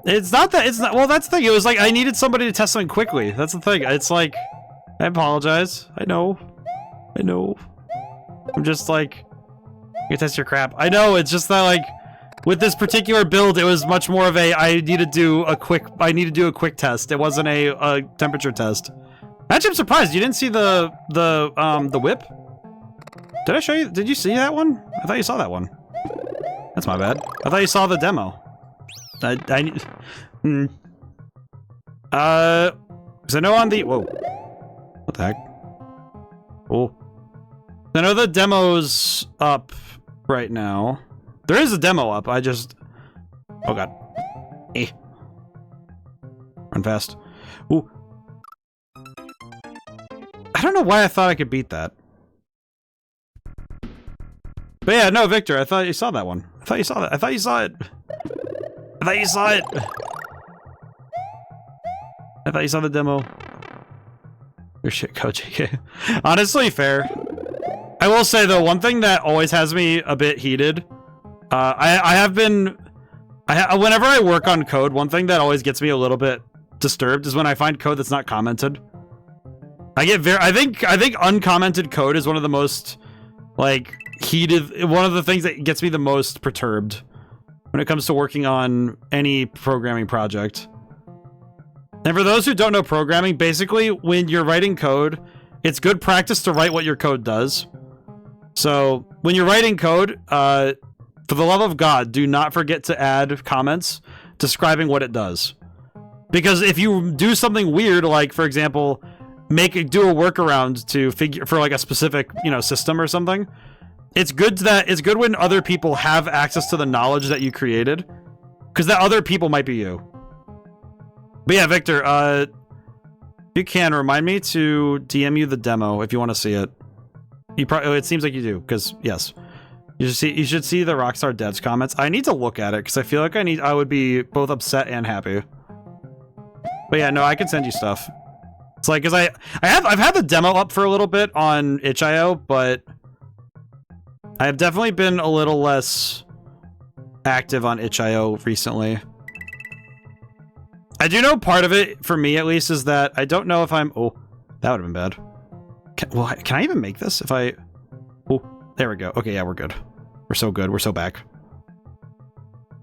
It's not, well, that's the thing. It was like, I needed somebody to test something quickly. That's the thing. It's like, I apologize. I know. I'm just like, you test your crap. I know, it's just that, like, with this particular build, it was much more of a I need to do a quick test. It wasn't a temperature test. Actually, I'm surprised you didn't see the whip. Did I show you? Did you see that one? I thought you saw that one. That's my bad. I thought you saw the demo. Because I know on the whoa, what the heck? Oh, I know the demo's up right now. There is a demo up. I just, oh god, run fast. Ooh, I don't know why I thought I could beat that. But yeah, no, Victor, I thought you saw that one. I thought you saw that. I thought you saw it. I thought you saw it. I thought you saw the demo. Your shit, Coach. Honestly, fair. I will say though, one thing that always has me a bit heated. Whenever I work on code, one thing that always gets me a little bit disturbed is when I find code that's not commented. I think uncommented code is one of the most like heated, one of the things that gets me the most perturbed when it comes to working on any programming project. And for those who don't know programming, basically when you're writing code, it's good practice to write what your code does. So when you're writing code, for the love of God, do not forget to add comments describing what it does. Because if you do something weird, like for example, do a workaround to figure for like a specific, system or something, it's good when other people have access to the knowledge that you created, because that other people might be you. But yeah, Victor, if you can remind me to DM you the demo if you want to see it. It seems like you do, because yes. You should see the Rockstar Devs comments. I need to look at it because I feel like I would be both upset and happy. But yeah, no, I can send you stuff. It's like, cause I've had the demo up for a little bit on itch.io, but I have definitely been a little less active on itch.io recently. I do know part of it, for me at least, is that I don't know if I'm, oh, that would have been bad. Can I even make this if I, oh, there we go. Okay, yeah, we're good. We're so good. We're so back.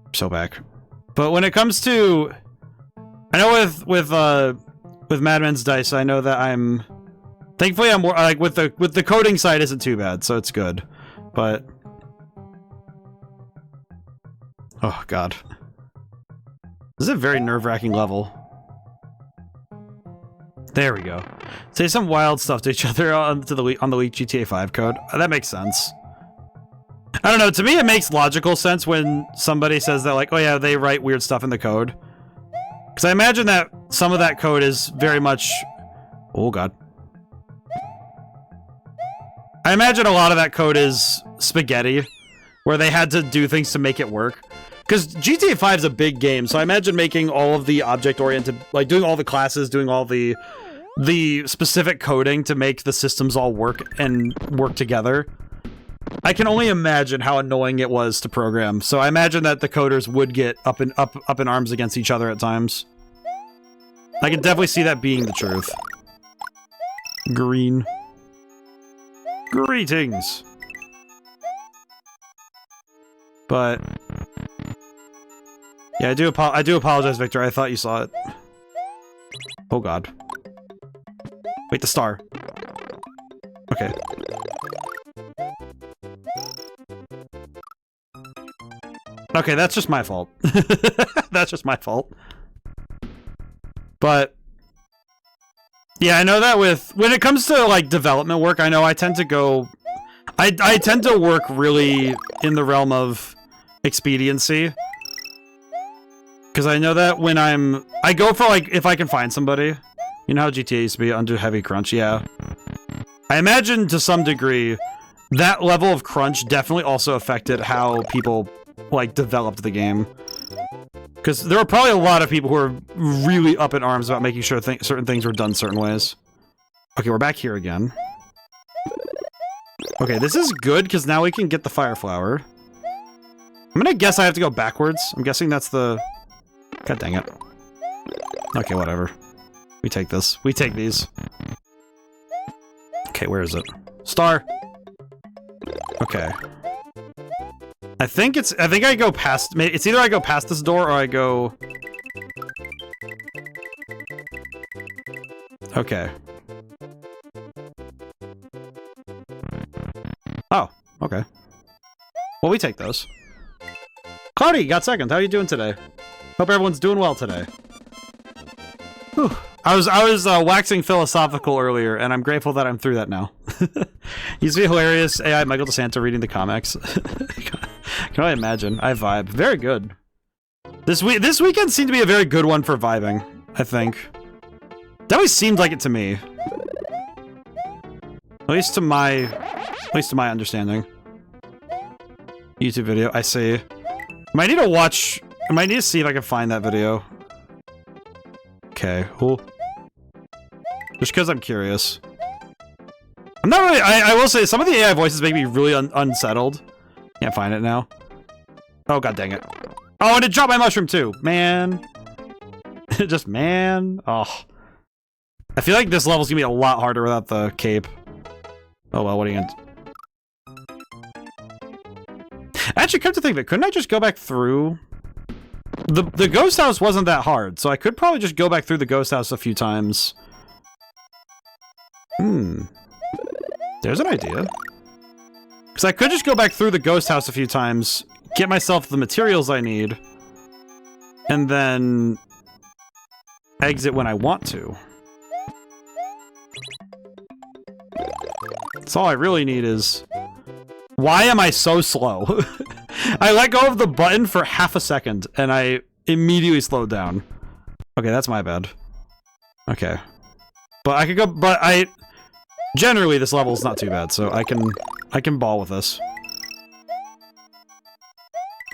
We're so back. But when it comes to, I know with Madman's Dice, I know that thankfully I'm more like with the coding side isn't too bad, so it's good. But oh god, this is a very nerve-wracking level. There we go. Say some wild stuff to each other on the leaked GTA 5 code. That makes sense. I don't know, to me it makes logical sense when somebody says that, like, oh yeah, they write weird stuff in the code. Because I imagine that some of that code is very much, oh god. I imagine a lot of that code is spaghetti, where they had to do things to make it work. Because GTA 5 is a big game, so I imagine making all of the object-oriented, like doing all the classes, doing all the specific coding to make the systems all work together. I can only imagine how annoying it was to program. So I imagine that the coders would get up in arms against each other at times. I can definitely see that being the truth. Green. Greetings. But yeah, I do apologize, Victor. I thought you saw it. Oh god. Wait, the star. Okay. Okay, that's just my fault. That's just my fault. But yeah, I know that when it comes to like development work, I know I tend to go I tend to work really in the realm of expediency. Because I know that when I go for like, if I can find somebody. You know how GTA used to be under heavy crunch? Yeah. I imagine to some degree that level of crunch definitely also affected how people like developed the game. Because there were probably a lot of people who were really up in arms about making sure certain things were done certain ways. Okay, we're back here again. Okay, this is good because now we can get the fire flower. I'm gonna guess I have to go backwards. I'm guessing that's the... God dang it. Okay, whatever. We take this. We take these. Okay, where is it? Star! Okay. I think I go past, it's either I go past this door or I go... Okay. Oh, okay. Well, we take those. Cloudy, got second. How are you doing today? Hope everyone's doing well today. Whew. I was waxing philosophical earlier, and I'm grateful that I'm through that now. Used to be hilarious. AI Michael DeSanta reading the comics. Can I imagine? I vibe. Very good. This weekend seemed to be a very good one for vibing, I think. Definitely seemed like it to me. At least to my understanding. YouTube video, I see. I might need to see if I can find that video. Okay, cool. Just because I'm curious. I'm not really, I will say, some of the AI voices make me really unsettled. Can't find it now. Oh, god dang it. Oh, and it dropped my mushroom too. Man. Just man. Oh. I feel like this level's gonna be a lot harder without the cape. Oh well, what are you gonna... Actually, come to think of it, couldn't I just go back through? The ghost house wasn't that hard, so I could probably just go back through the ghost house a few times. There's an idea. Because I could just go back through the ghost house a few times, get myself the materials I need, and then exit when I want to. That's all I really need is... Why am I so slow? I let go of the button for half a second, and I immediately slowed down. Okay, that's my bad. Okay. But I could go... But I... Generally, this level is not too bad, so I can ball with this.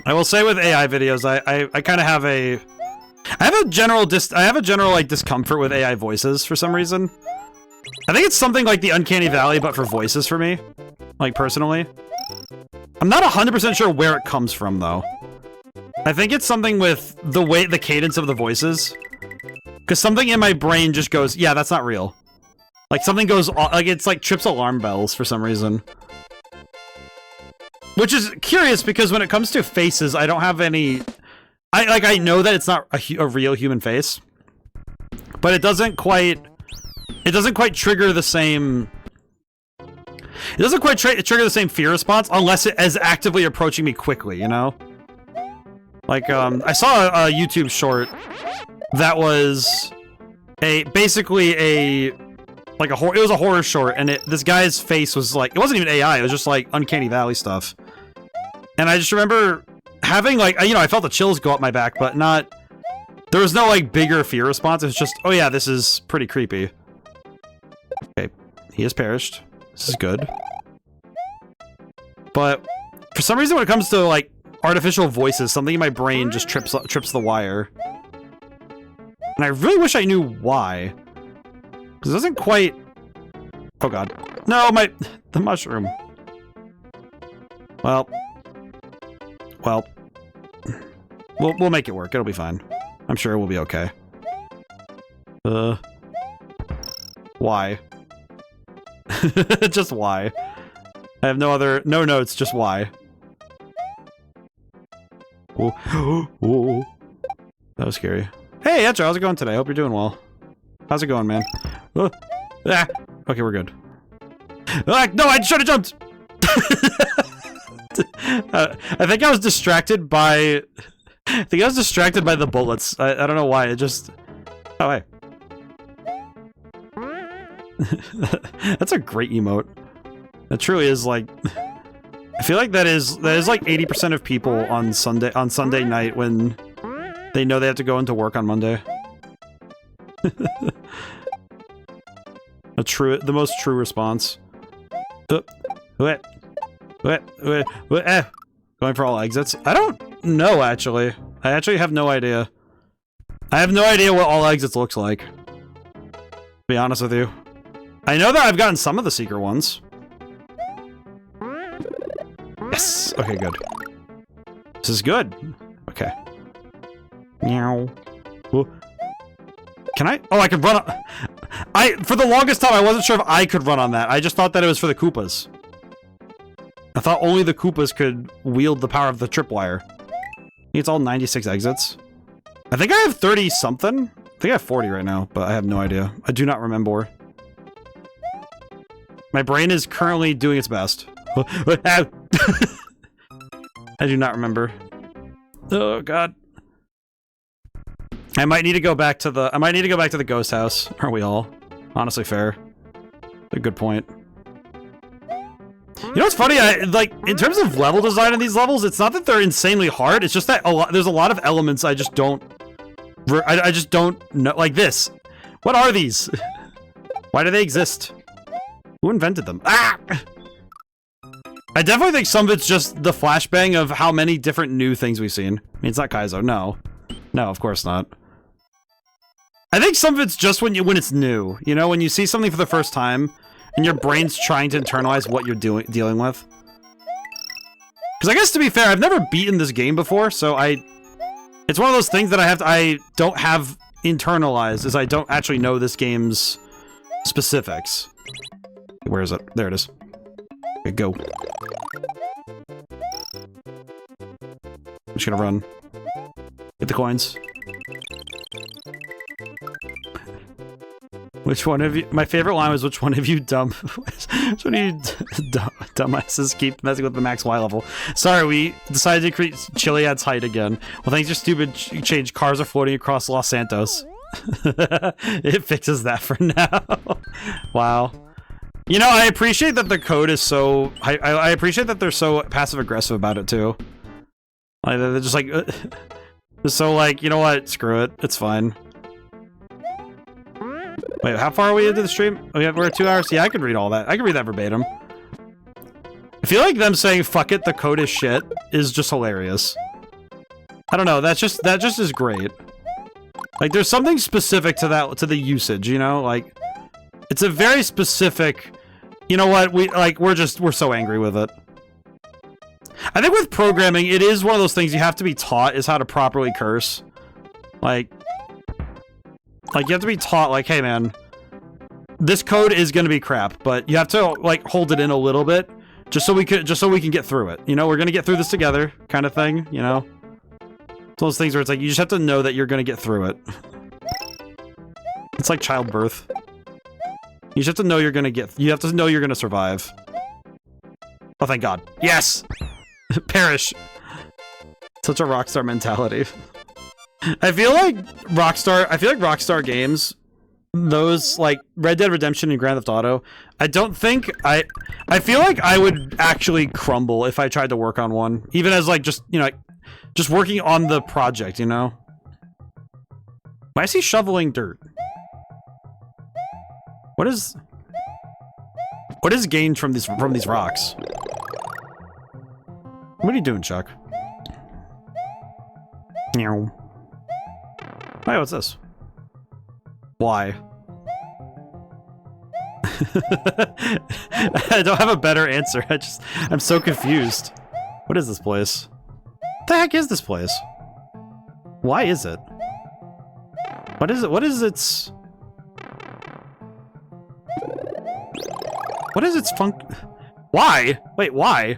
I will say with AI videos, I kind of have a... I have a general like discomfort with AI voices for some reason. I think it's something like the Uncanny Valley, but for voices for me. Like, personally. I'm not 100% sure where it comes from, though. I think it's something with the cadence of the voices. Because something in my brain just goes, yeah, that's not real. Like, something goes, like, it's like trips alarm bells for some reason. Which is curious, because when it comes to faces, I don't have any... I know that it's not a real human face. But it doesn't quite trigger the same... It doesn't quite trigger the same fear response unless it is actively approaching me quickly, you know? Like, I saw a YouTube short that was basically it was a horror short, and this guy's face was like, it wasn't even AI, it was just like Uncanny Valley stuff. And I just remember having like, you know, I felt the chills go up my back, but not, there was no like bigger fear response, it was just, oh yeah, this is pretty creepy. Okay, he has perished. This is good. But for some reason when it comes to like artificial voices, something in my brain just trips the wire. And I really wish I knew why. Because it doesn't quite... Oh god. No, the mushroom. Well, we'll make it work. It'll be fine. I'm sure it will be okay. Why? Just why? I have no notes, just why. Ooh. That was scary. Hey, Etcher, how's it going today? Hope you're doing well. How's it going, man? Okay, we're good. No, I should have jumped! I think I was distracted by... the bullets. I don't know why, it just... Oh, hey. That's a great emote. That truly is like... I feel like that is like 80% of people on Sunday night when they know they have to go into work on Monday. The most true response. Going for all exits? I don't know, actually. I actually have no idea. I have no idea what all exits looks like. To be honest with you. I know that I've gotten some of the secret ones. Yes! Okay, good. This is good. Okay. Meow. Ooh. Can I? Oh, I can run on... For the longest time, I wasn't sure if I could run on that. I just thought that it was for the Koopas. I thought only the Koopas could wield the power of the tripwire. It's all 96 exits. I think I have 30 something. I think I have 40 right now, but I have no idea. I do not remember. My brain is currently doing its best. I do not remember. Oh god. I might need to go back to the ghost house. Aren't we all? Honestly fair. A good point. You know what's funny? Like, in terms of level design in these levels, it's not that they're insanely hard, it's just that there's a lot of elements I just don't know. Like this. What are these? Why do they exist? Who invented them? Ah! I definitely think some of it's just the flashbang of how many different new things we've seen. I mean, it's not Kaizo, no. No, of course not. I think some of it's just when it's new. You know, when you see something for the first time, and your brain's trying to internalize what you're dealing with. Because I guess, to be fair, I've never beaten this game before, so it's one of those things that I don't have internalized, is I don't actually know this game's specifics. Where is it? There it is. Okay, go. I'm just gonna run. Get the coins. Which one of you? My favorite line was, "Which one of you which one of you dumbasses keep messing with the max Y level?" Sorry, we decided to create Chiliad's height again. Well, thanks to stupid change, cars are floating across Los Santos. It fixes that for now. Wow. You know, I appreciate that the code is so... I appreciate that they're so passive-aggressive about it, too. Like, they're just like... so, like, you know what? Screw it. It's fine. Wait, how far are we into the stream? Oh, yeah, we're at 2 hours? Yeah, I could read all that. I could read that verbatim. I feel like them saying, "Fuck it, the code is shit," is just hilarious. I don't know, that just is great. Like, there's something specific to that, to the usage, you know? Like, it's a very specific... You know what? We're so angry with it. I think with programming, it is one of those things you have to be taught, is how to properly curse. Like, you have to be taught, like, hey man, this code is gonna be crap, but you have to, like, hold it in a little bit, just so we can get through it. You know, we're gonna get through this together, kind of thing, you know? It's one of those things where it's like, you just have to know that you're gonna get through it. It's like childbirth. You just have to know you have to know you're gonna survive. Oh, thank God. Yes! Perish. Such a Rockstar mentality. I feel like Rockstar games, those, like, Red Dead Redemption and Grand Theft Auto, I feel like I would actually crumble if I tried to work on one. Even as, like, just, you know, like, just working on the project, you know? Why is he shoveling dirt? What is gained from these rocks? What are you doing, Chuck? Meow. Hey, what's this? Why? I don't have a better answer. I'm so confused. What is this place? What the heck is this place? Why is it? What is it? What is its... What is its Why? Wait, why?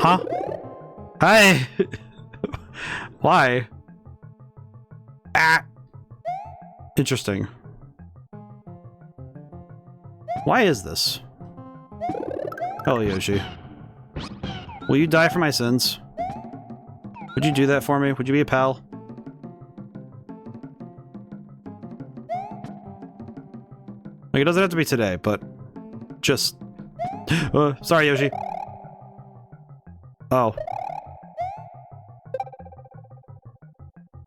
Huh? Hi. Why? Ah. Interesting. Why is this? Hello, Yoshi. Will you die for my sins? Would you do that for me? Would you be a pal? Like, it doesn't have to be today, but just... sorry, Yoshi. Oh.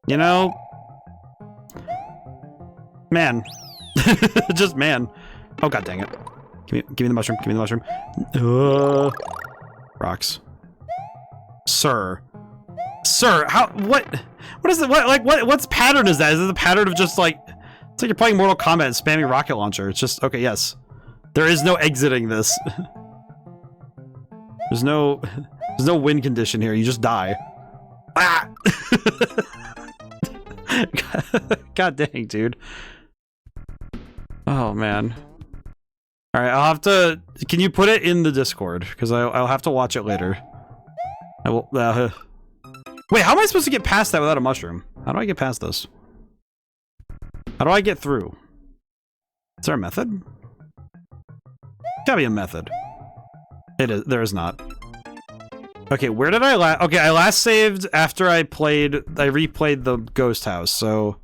You know... Man. Just man. Oh, god dang it. Give me the mushroom. Give me the mushroom. Rocks. Sir. Sir, how... What is it? What's pattern is that? Is it the pattern of just, like... It's like you're playing Mortal Kombat and spamming rocket launcher. It's just... Okay, yes. There is no exiting this. There's no win condition here. You just die. Ah! God dang, dude. Oh, man. All right, I'll have to... Can you put it in the Discord? Because I'll have to watch it later. I will... Wait, how am I supposed to get past that without a mushroom? How do I get past this? How do I get through? Is there a method? Gotta be a method. It is. There is not. Okay, where did I last... Okay, I last saved after I replayed the ghost house, so...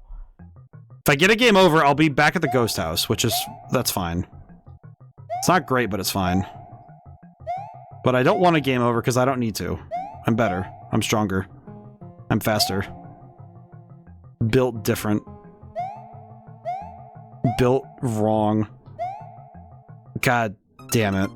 If I get a game over, I'll be back at the ghost house, which is... That's fine. It's not great, but it's fine. But I don't want a game over because I don't need to. I'm better. I'm stronger. I'm faster. Built different. Built wrong. God damn it.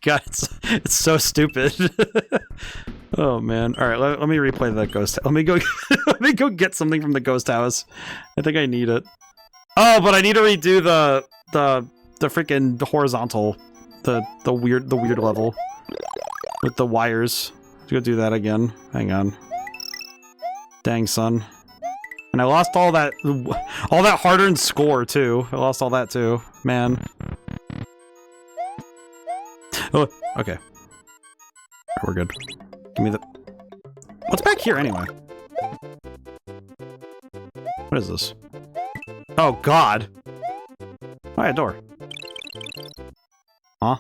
God, it's so stupid. Oh man. All right, let me replay that ghost. Let me go. Let me go get something from the ghost house. I think I need it. Oh, but I need to redo the freaking horizontal, the weird level with the wires. Let's go do that again. Hang on. Dang, son. And I lost all that hard-earned score too. I lost all that too, man. Oh, okay. All right, we're good. Give me the... What's back here, anyway? What is this? Oh, God! Oh, yeah, door. Huh?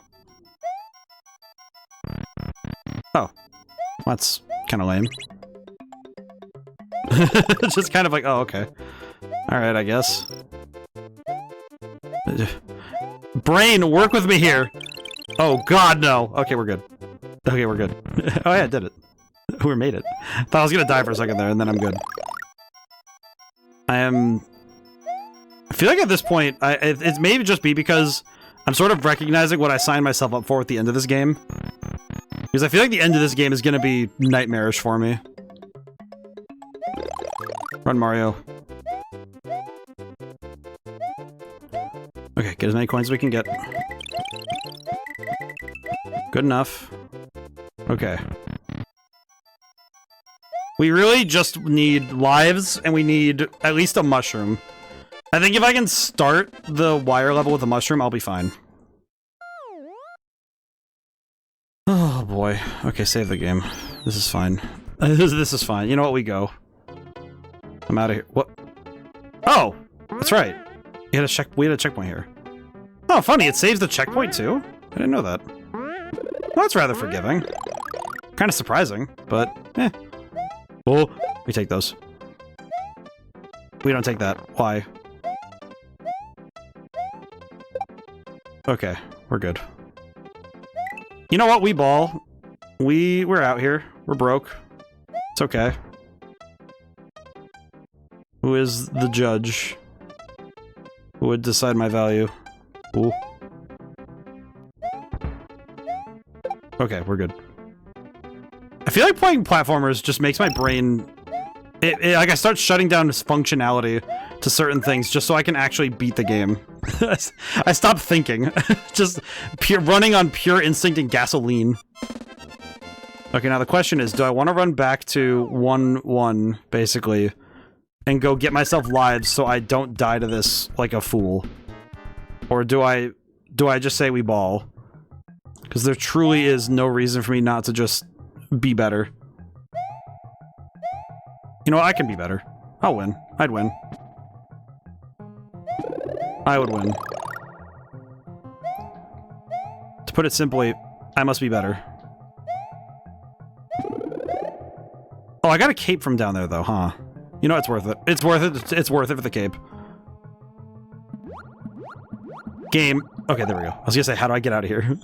Oh. That's kind of lame. It's just kind of like, oh, okay. Alright, I guess. Brain, work with me here! Oh, God, no! Okay, we're good. Okay, we're good. Oh yeah, I did it. We made it. Thought I was gonna die for a second there, and then I'm good. I feel like at this point, it's maybe just be because I'm sort of recognizing what I signed myself up for at the end of this game. Because I feel like the end of this game is gonna be nightmarish for me. Run, Mario. Okay, get as many coins as we can get. Good enough. Okay. We really just need lives, and we need at least a mushroom. I think if I can start the wire level with a mushroom, I'll be fine. Oh boy. Okay, save the game. This is fine. This is fine. You know what? We go. I'm out of here. What? Oh! That's right. We had a checkpoint here. Oh, funny. It saves the checkpoint too? I didn't know that. Well, that's rather forgiving. Kind of surprising, but eh. Oh, we take those. We don't take that. Why? Okay, we're good. You know what? We ball. We're out here. We're broke. It's okay. Who is the judge? Who would decide my value? Ooh. Okay, we're good. I feel like playing platformers just makes my brain... like, I start shutting down its functionality to certain things just so I can actually beat the game. I stop thinking. Just running on pure instinct and gasoline. Okay, now the question is, do I want to run back to 1-1, basically, and go get myself lives so I don't die to this like a fool? Or do I just say we ball? Because there truly is no reason for me not to just be better. You know what? I can be better. I'll win. I'd win. I would win. To put it simply, I must be better. Oh, I got a cape from down there, though, huh? You know, it's worth it. It's worth it. It's worth it for the cape. Game. Okay, there we go. I was gonna say, how do I get out of here?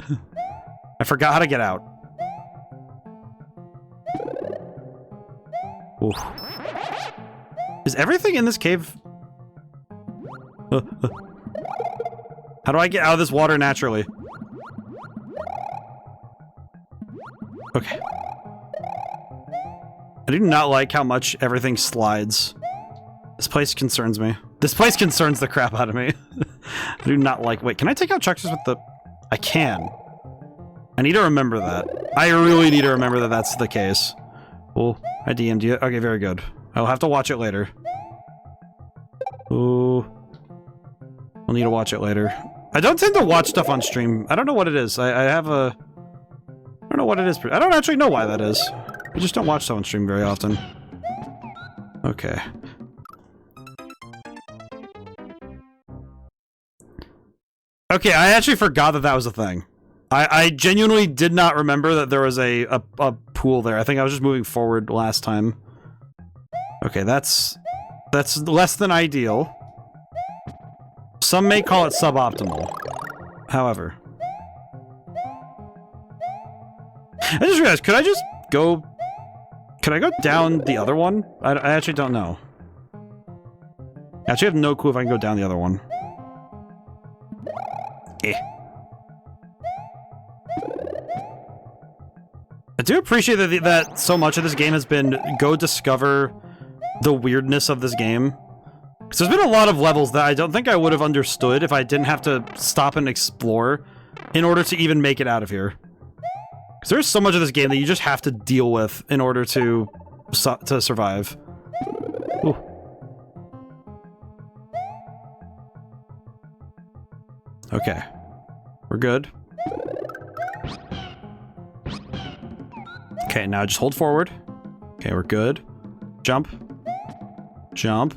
I forgot how to get out. Ooh. Is everything in this cave? How do I get out of this water naturally? Okay. I do not like how much everything slides. This place concerns me. This place concerns the crap out of me. I do not like... Wait, can I take out Chucksters with the... I can. I need to remember that. I really need to remember that that's the case. Oh, I DM'd you. Okay, very good. I'll have to watch it later. Ooh. I'll need to watch it later. I don't tend to watch stuff on stream. I don't know what it is. I have a... I don't know what it is. I don't actually know why that is. I just don't watch stuff on stream very often. Okay. Okay, I actually forgot that that was a thing. I genuinely did not remember that there was a pool there. I think I was just moving forward last time. Okay, that's less than ideal. Some may call it suboptimal. However. I just realized, could I just go... Could I go down the other one? I actually don't know. I actually have no clue if I can go down the other one. Eh. I do appreciate that so much of this game has been go discover the weirdness of this game. Because there's been a lot of levels that I don't think I would have understood if I didn't have to stop and explore in order to even make it out of here. Because there's so much of this game that you just have to deal with in order to survive. Ooh. Okay. We're good. Okay, now just hold forward. Okay, we're good. Jump. Jump.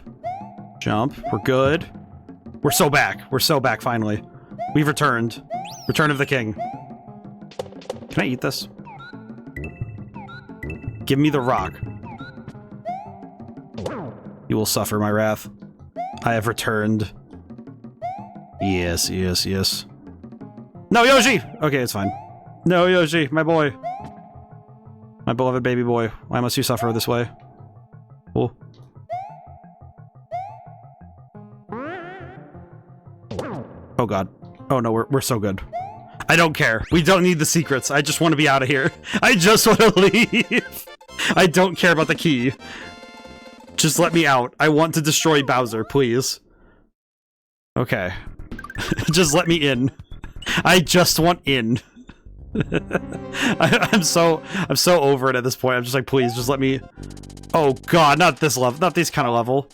Jump. We're good. We're so back. We're so back, finally. We've returned. Return of the King. Can I eat this? Give me the rock. You will suffer my wrath. I have returned. Yes, yes, yes. No, Yoshi! Okay, it's fine. No, Yoshi, my boy. My beloved baby boy. Why must you suffer this way? Oh. Oh god. Oh no, we're so good. I don't care. We don't need the secrets. I just want to be out of here. I just want to leave. I don't care about the key. Just let me out. I want to destroy Bowser, please. Okay. Just let me in. I just want in. I'm so over it at this point. I'm just like, please, just let me. Oh god, not this level, not this kind of level.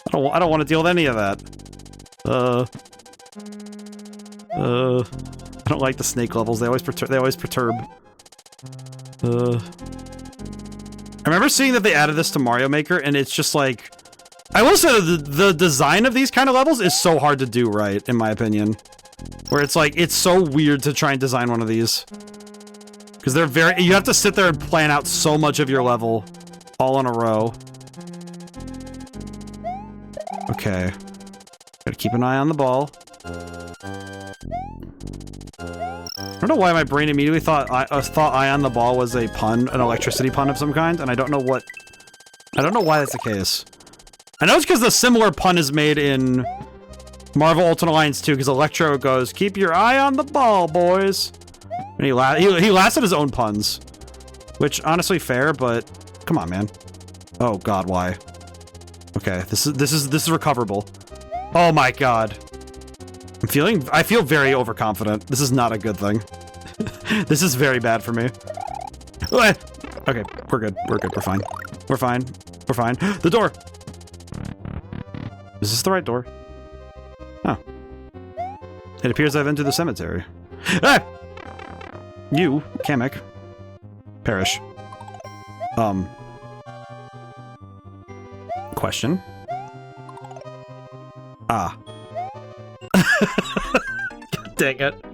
I don't want to deal with any of that. I don't like the snake levels. They always perturb. I remember seeing that they added this to Mario Maker, and it's just like, I will say the design of these kind of levels is so hard to do right, in my opinion. Where it's like, it's so weird to try and design one of these. Because they're you have to sit there and plan out so much of your level all in a row. Okay. Gotta keep an eye on the ball. I don't know why my brain immediately thought eye on the ball was a pun, an electricity pun of some kind, and I don't know why that's the case. I know it's because the similar pun is made in Marvel Ultimate Alliance 2, because Electro goes, "Keep your eye on the ball, boys." And he laughs at his own puns. Which, honestly, fair, but come on, man. Oh god, why? Okay, this is recoverable. Oh my god. I feel very overconfident. This is not a good thing. This is very bad for me. Okay, we're good. We're good. We're fine. We're fine. We're fine. The door! Is this the right door? Oh. It appears I've entered the cemetery. Ah! You, Kamek. Perish. Question. Ah. God dang it.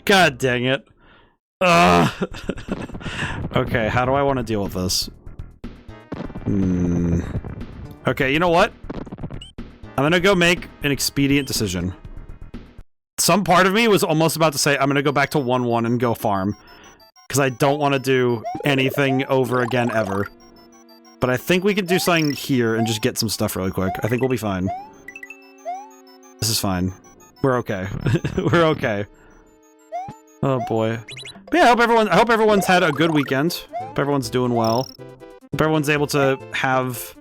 God dang it. Okay, how do I want to deal with this? Okay, you know what? I'm gonna go make an expedient decision. Some part of me was almost about to say I'm gonna go back to 1-1 and go farm. Because I don't want to do anything over again ever. But I think we can do something here and just get some stuff really quick. I think we'll be fine. This is fine. We're okay. We're okay. Oh boy. But yeah, I hope everyone's had a good weekend. Hope everyone's doing well. Hope everyone's able to have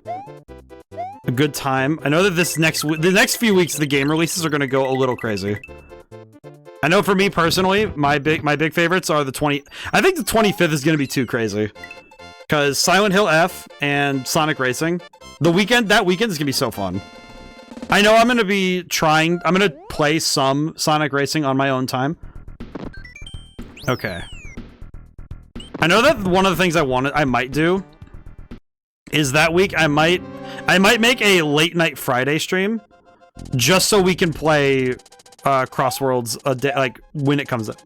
a good time. I know that the next few weeks the game releases are gonna go a little crazy. I know for me personally, my big favorites are the 20. I think the 25th is gonna be too crazy, because Silent Hill F and Sonic Racing, that weekend is gonna be so fun. I know I'm gonna be trying. I'm gonna play some Sonic Racing on my own time. Okay. I know that one of the things I might do is that week I might make a late night Friday stream just so we can play Crossworlds a day, like when it comes out,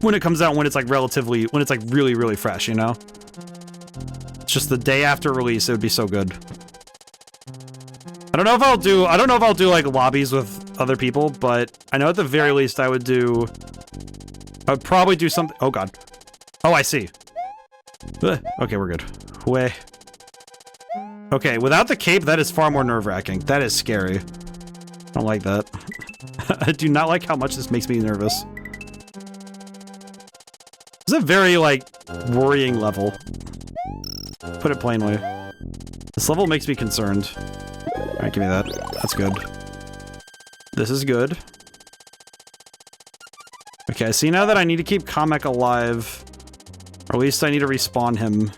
when it's like really fresh, you know? It's just the day after release, it would be so good. I don't know if I'll do like lobbies with other people, but I know at the very least I would probably do something. Oh god. Oh, I see. Okay, we're good. Way. Okay, without the cape, that is far more nerve-wracking. That is scary. I don't like that. I do not like how much this makes me nervous. It's a very, like, worrying level. Put it plainly. This level makes me concerned. Alright, give me that. That's good. This is good. Okay, I see now that I need to keep Kamek alive. Or at least I need to respawn him.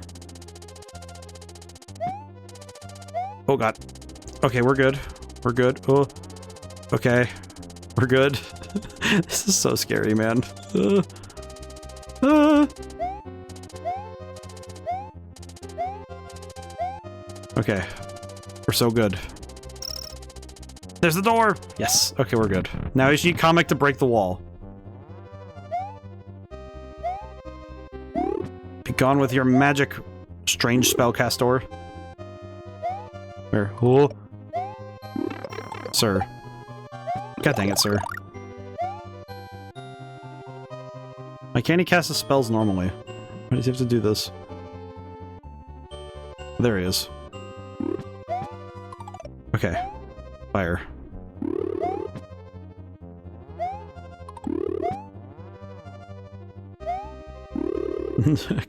Oh god. Okay, we're good. We're good. Oh. Okay. We're good. This is so scary, man. Okay. We're so good. There's the door! Yes. Okay, we're good. Now we just need Kamek to break the wall. Be gone with your magic, strange spellcaster. Where? Oh. Sir. God dang it, sir. Why can't he cast his spells normally? Why does he have to do this? There he is. Okay. Fire.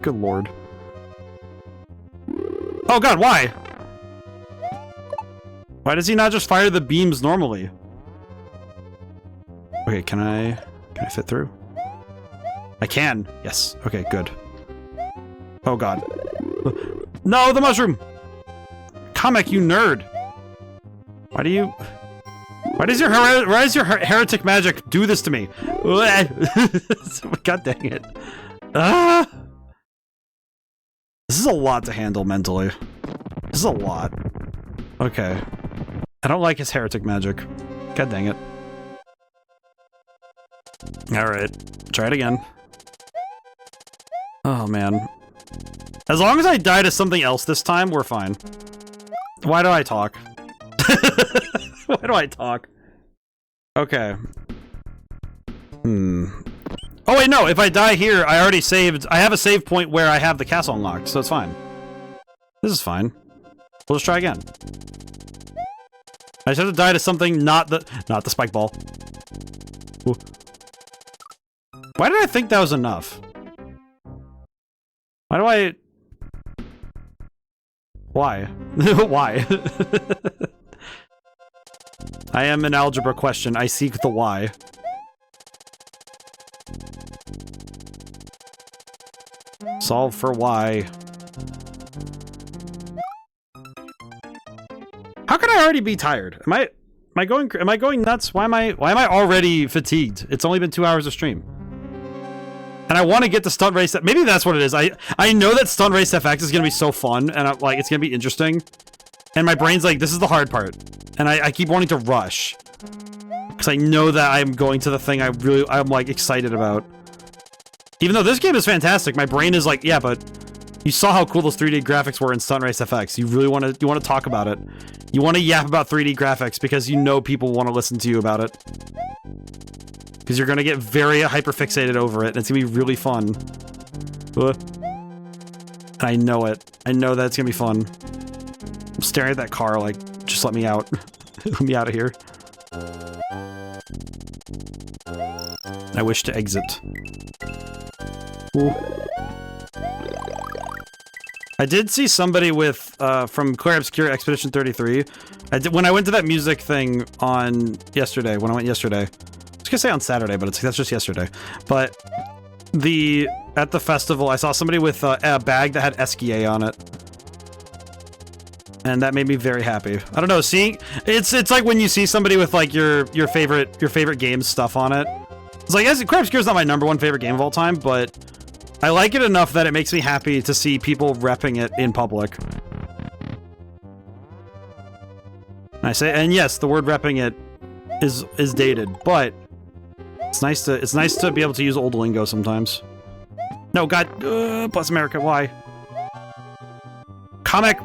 Good lord. Oh god, why? Why does he not just fire the beams normally? Okay, can I fit through? I can. Yes. Okay, good. Oh god. No, the mushroom! Kamek, you nerd! Why does your heretic magic do this to me? God dang it. Ah! This is a lot to handle mentally. This is a lot. Okay. I don't like his heretic magic. God dang it. Alright. Try it again. Oh, man. As long as I die to something else this time, we're fine. Why do I talk? Why do I talk? Okay. Oh wait, no, if I die here, I already saved. I have a save point where I have the castle unlocked, so it's fine. This is fine. We'll just try again. I just have to die to something not the spike ball. Ooh. Why did I think that was enough? Why do I... Why? Why? I am an algebra question. I seek the why. Solve for why. How can I already be tired? Am I going nuts? Why am I already fatigued? It's only been 2 hours of stream. And I want to get to Stunt Race. Maybe that's what it is. I know that Stunt Race FX is going to be so fun, and it's going to be interesting. And my brain's like, this is the hard part. And I keep wanting to rush. Because I know that I'm going to the thing I'm like excited about. Even though this game is fantastic, my brain is like, yeah, but you saw how cool those 3D graphics were in Stunt Race FX. You really want to talk about it. You want to yap about 3D graphics because you know people want to listen to you about it. Because you're going to get very hyper-fixated over it, and it's going to be really fun. And I know it. I know that it's going to be fun. I'm staring at that car like, just let me out. Let me out of here. I wish to exit. Ooh. I did see somebody with, from Claire Obscure Expedition 33. When I went to that music thing on yesterday, when I went yesterday, it's gonna say on Saturday, but that's just yesterday. But at the festival, I saw somebody with a bag that had Esquier on it. And that made me very happy. I don't know, seeing it's like when you see somebody with like your favorite game's stuff on it. It's like, Crab Obscure is not my #1 favorite game of all time, but I like it enough that it makes me happy to see people repping it in public. And yes, the word repping it is dated, but it's nice to be able to use old lingo sometimes. No, God, bless America, why? Comic.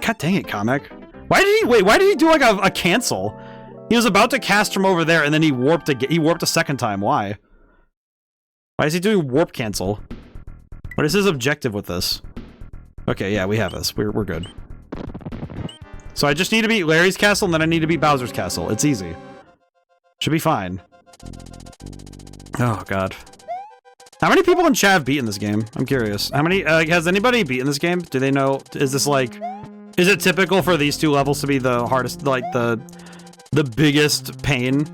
God dang it, Comic. Why did he do like a cancel? He was about to cast from over there and then he warped a second time. Why? Why is he doing warp cancel? What is his objective with this? Okay, yeah, we have this. We're good. So I just need to beat Larry's castle and then I need to beat Bowser's castle. It's easy. Should be fine. Oh god. How many people in chat have beaten this game? I'm curious. How many has anybody beaten this game? Do they know? Is this like, is it typical for these 2 levels to be the hardest, like the biggest pain?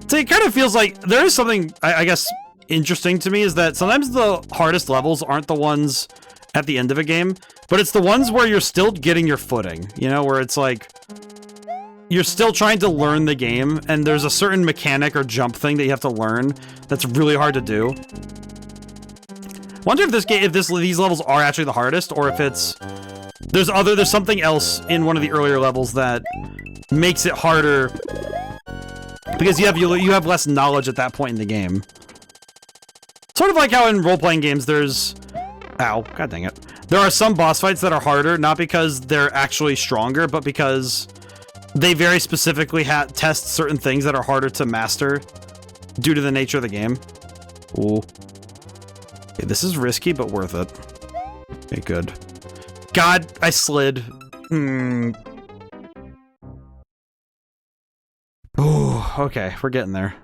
So it kind of feels like there is something, I guess, interesting to me, is that sometimes the hardest levels aren't the ones at the end of a game, but it's the ones where you're still getting your footing, you know, where it's like, you're still trying to learn the game, and there's a certain mechanic or jump thing that you have to learn that's really hard to do. Wonder if these levels are actually the hardest, or if it's there's something else in one of the earlier levels that makes it harder because you have less knowledge at that point in the game. Sort of like how in role-playing games there's god dang it. There are some boss fights that are harder, not because they're actually stronger, but because they very specifically test certain things that are harder to master due to the nature of the game. Ooh. Okay, this is risky, but worth it. Okay, good. God, I slid. Ooh, okay, we're getting there.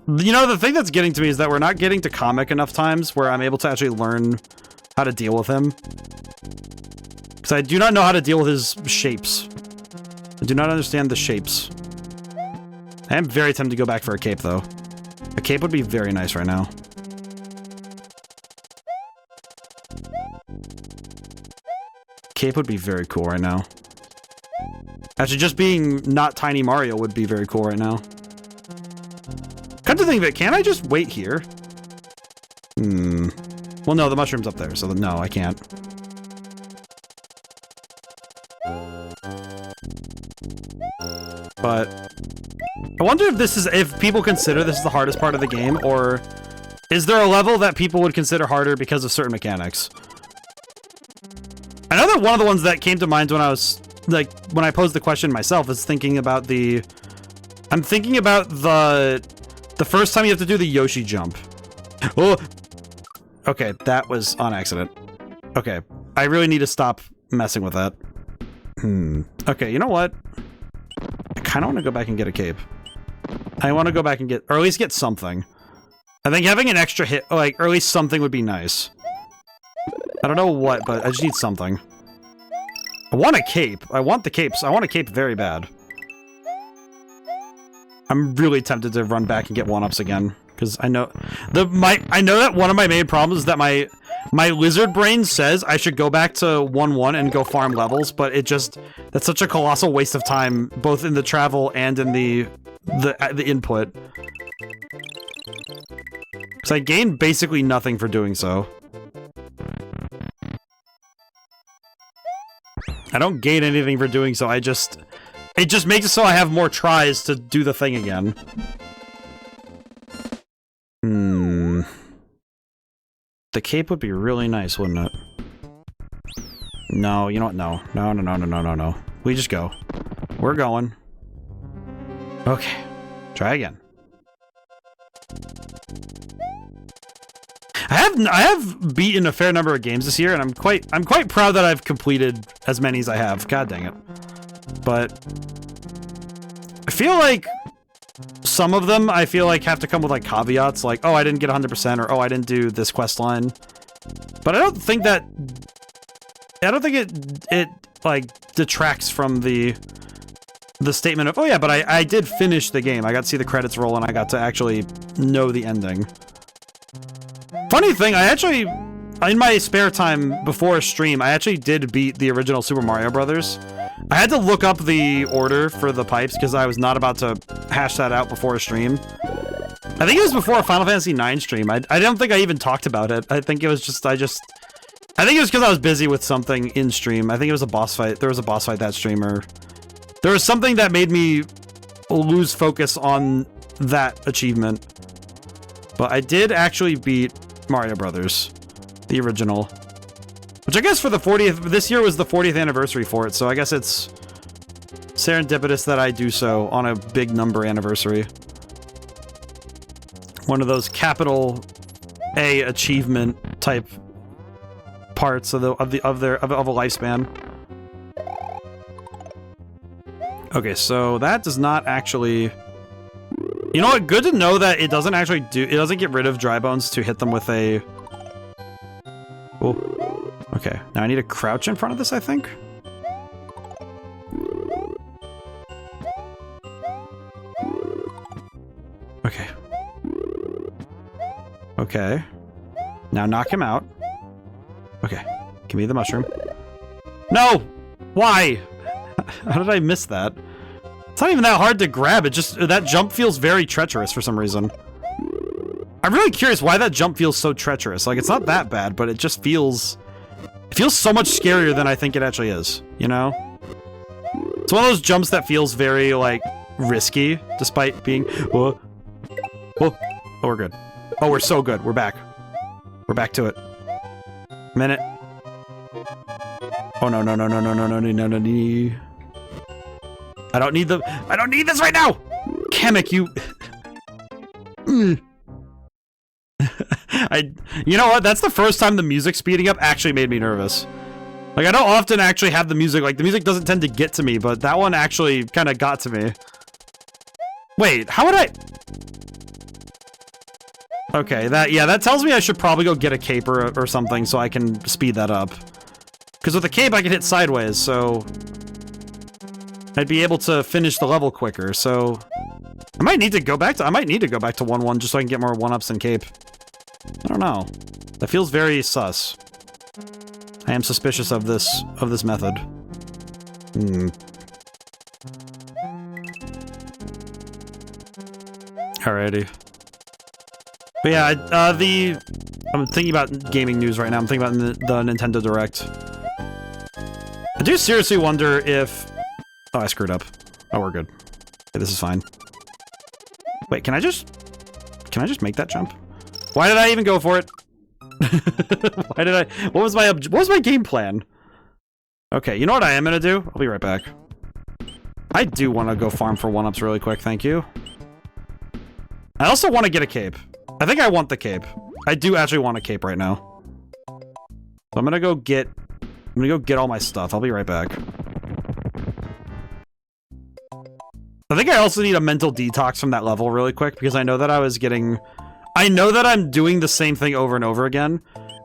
You know, the thing that's getting to me is that we're not getting to Comic enough times where I'm able to actually learn how to deal with him. Because I do not know how to deal with his shapes. I do not understand the shapes. I am very tempted to go back for a cape, though. A cape would be very nice right now. Cape would be very cool right now. Actually, just being not Tiny Mario would be very cool right now. Come to think of it, can't I just wait here? Well, no, the mushroom's up there, so no, I can't. But I wonder if people consider this the hardest part of the game, or is there a level that people would consider harder because of certain mechanics? I know that one of the ones that came to mind when I was, like, when I posed the question myself is thinking about I'm thinking about the first time you have to do the Yoshi jump. Oh! Okay, that was on accident. Okay, I really need to stop messing with that. Okay, you know what? I kind of want to go back and get a cape. I want to go back and or at least get something. I think having an extra hit, like, or at least something would be nice. I don't know what, but I just need something. I want a cape. I want the capes. I want a cape very bad. I'm really tempted to run back and get 1-ups again, because I know I know that one of my main problems is that my lizard brain says I should go back to 1-1 and go farm levels, but that's such a colossal waste of time, both in the travel and in the input. So I gain basically nothing for doing so. I don't gain anything for doing so, it just makes it so I have more tries to do the thing again. The cape would be really nice, wouldn't it? No, you know what? No. No. We just go. We're going. Okay. Try again. I have beaten a fair number of games this year, and I'm quite proud that I've completed as many as I have. God dang it. But I feel like some of them have to come with like caveats, like, oh, I didn't get 100%, or oh, I didn't do this quest line. But I don't think it like detracts from the the statement of, oh yeah, but I did finish the game. I got to see the credits roll and I got to actually know the ending. Funny thing, I actually, in my spare time before stream, I actually did beat the original Super Mario Brothers. I had to look up the order for the pipes because I was not about to hash that out before a stream. I think it was before a Final Fantasy IX stream. I don't think I even talked about it. I think it was just, I think it was because I was busy with something in stream. I think it was a boss fight. There was a boss fight that stream, or there was something that made me lose focus on that achievement. But I did actually beat Mario Brothers, the original. Which I guess for the 40th, this year was the 40th anniversary for it, so I guess it's serendipitous that I do so on a big number anniversary. One of those capital A achievement type parts of a lifespan. Okay, so that does not actually. You know what? Good to know that it doesn't actually do. It doesn't get rid of dry bones to hit them with a. Oh, okay. Now I need to crouch in front of this, I think. Okay. Okay. Now knock him out. Okay. Give me the mushroom. No! Why? How did I miss that? It's not even that hard to grab. It just, that jump feels very treacherous for some reason. I'm really curious why that jump feels so treacherous. Like, it's not that bad, but it just feels... It feels so much scarier than I think it actually is, you know? It's one of those jumps that feels very, like, risky, despite being... Oh, oh, we're good. Oh, we're so good. We're back. We're back to it. Minute. Oh, no. I don't need this right now! Kamek, you... You know what? That's the first time the music speeding up actually made me nervous. Like, I don't often actually have the music, like, the music doesn't tend to get to me, but that one actually kind of got to me. Wait, how would I... Okay, that tells me I should probably go get a cape or something so I can speed that up. Because with a cape I can hit sideways, so... I'd be able to finish the level quicker, so... I might need to go back to 1-1 just so I can get more 1-ups and cape. I don't know. That feels very sus. I am suspicious of this method. Alrighty. But yeah, I'm thinking about gaming news right now. I'm thinking about the Nintendo Direct. I do seriously wonder if... Oh, I screwed up. Oh, we're good. Okay, this is fine. Wait, can I just make that jump? Why did I even go for it? Why did I... What was my game plan? Okay, you know what I am gonna do? I'll be right back. I do want to go farm for 1-ups really quick, thank you. I also want to get a cape. I think I want the cape. I do actually want a cape right now. So I'm gonna go get all my stuff. I'll be right back. I think I also need a mental detox from that level really quick because I know that I know that I'm doing the same thing over and over again,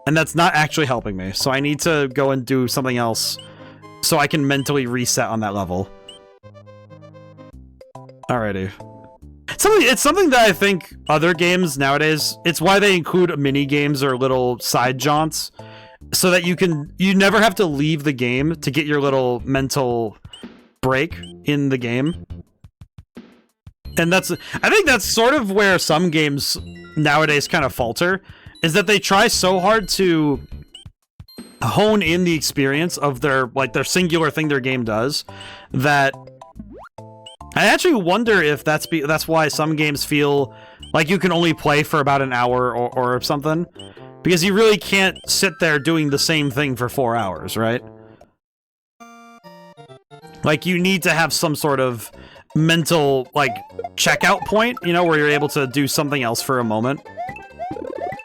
and that's not actually helping me. So I need to go and do something else so I can mentally reset on that level. Alrighty. It's something that I think other games nowadays, it's why they include mini games or little side jaunts so that you never have to leave the game to get your little mental break in the game. And I think that's sort of where some games nowadays kind of falter, is that they try so hard to hone in the experience of their singular thing their game does, that I actually wonder if that's why some games feel like you can only play for about an hour or something, because you really can't sit there doing the same thing for 4 hours, right? Like, you need to have some sort of mental, like, checkout point, you know, where you're able to do something else for a moment.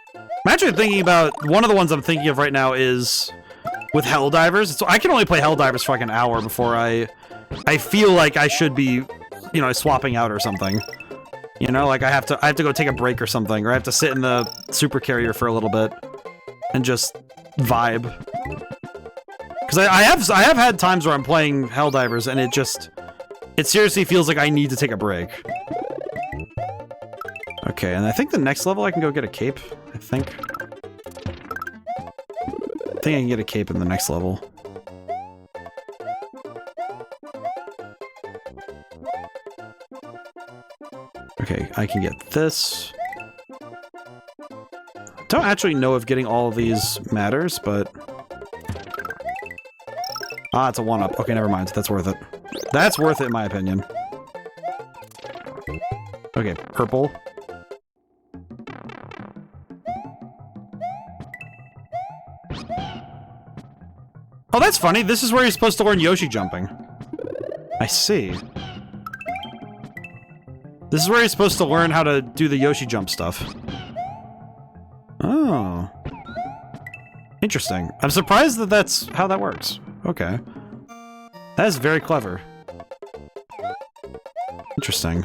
I'm actually thinking about, one of the ones I'm thinking of right now is with Helldivers. So I can only play Helldivers for like an hour before I feel like I should be, you know, swapping out or something. You know, like I have to go take a break or something, or I have to sit in the super carrier for a little bit and just vibe. Because I have had times where I'm playing Helldivers and it seriously feels like I need to take a break. Okay, and I think the next level I can go get a cape, I think. I think I can get a cape in the next level. Okay, I can get this. Don't actually know if getting all of these matters, but... Ah, it's a 1-up. Okay, never mind. That's worth it. That's worth it, in my opinion. Okay, purple. Oh, that's funny. This is where you're supposed to learn Yoshi jumping. I see. This is where you're supposed to learn how to do the Yoshi jump stuff. Oh. Interesting. I'm surprised that that's how that works. Okay. That is very clever. Interesting.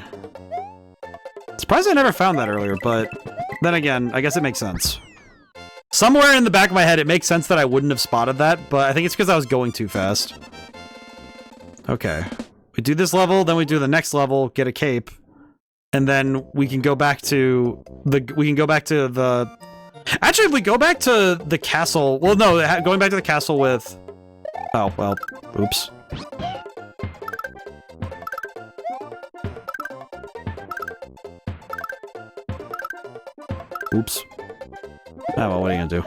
Surprised I never found that earlier, but then again, I guess it makes sense. Somewhere in the back of my head, it makes sense that I wouldn't have spotted that, but I think it's because I was going too fast. Okay. We do this level, then we do the next level, get a cape, and then we can go back to the... Actually, if we go back to the castle... Well, no, going back to the castle with... Oh, well, oops. Oops. Oh, well, what are you gonna do?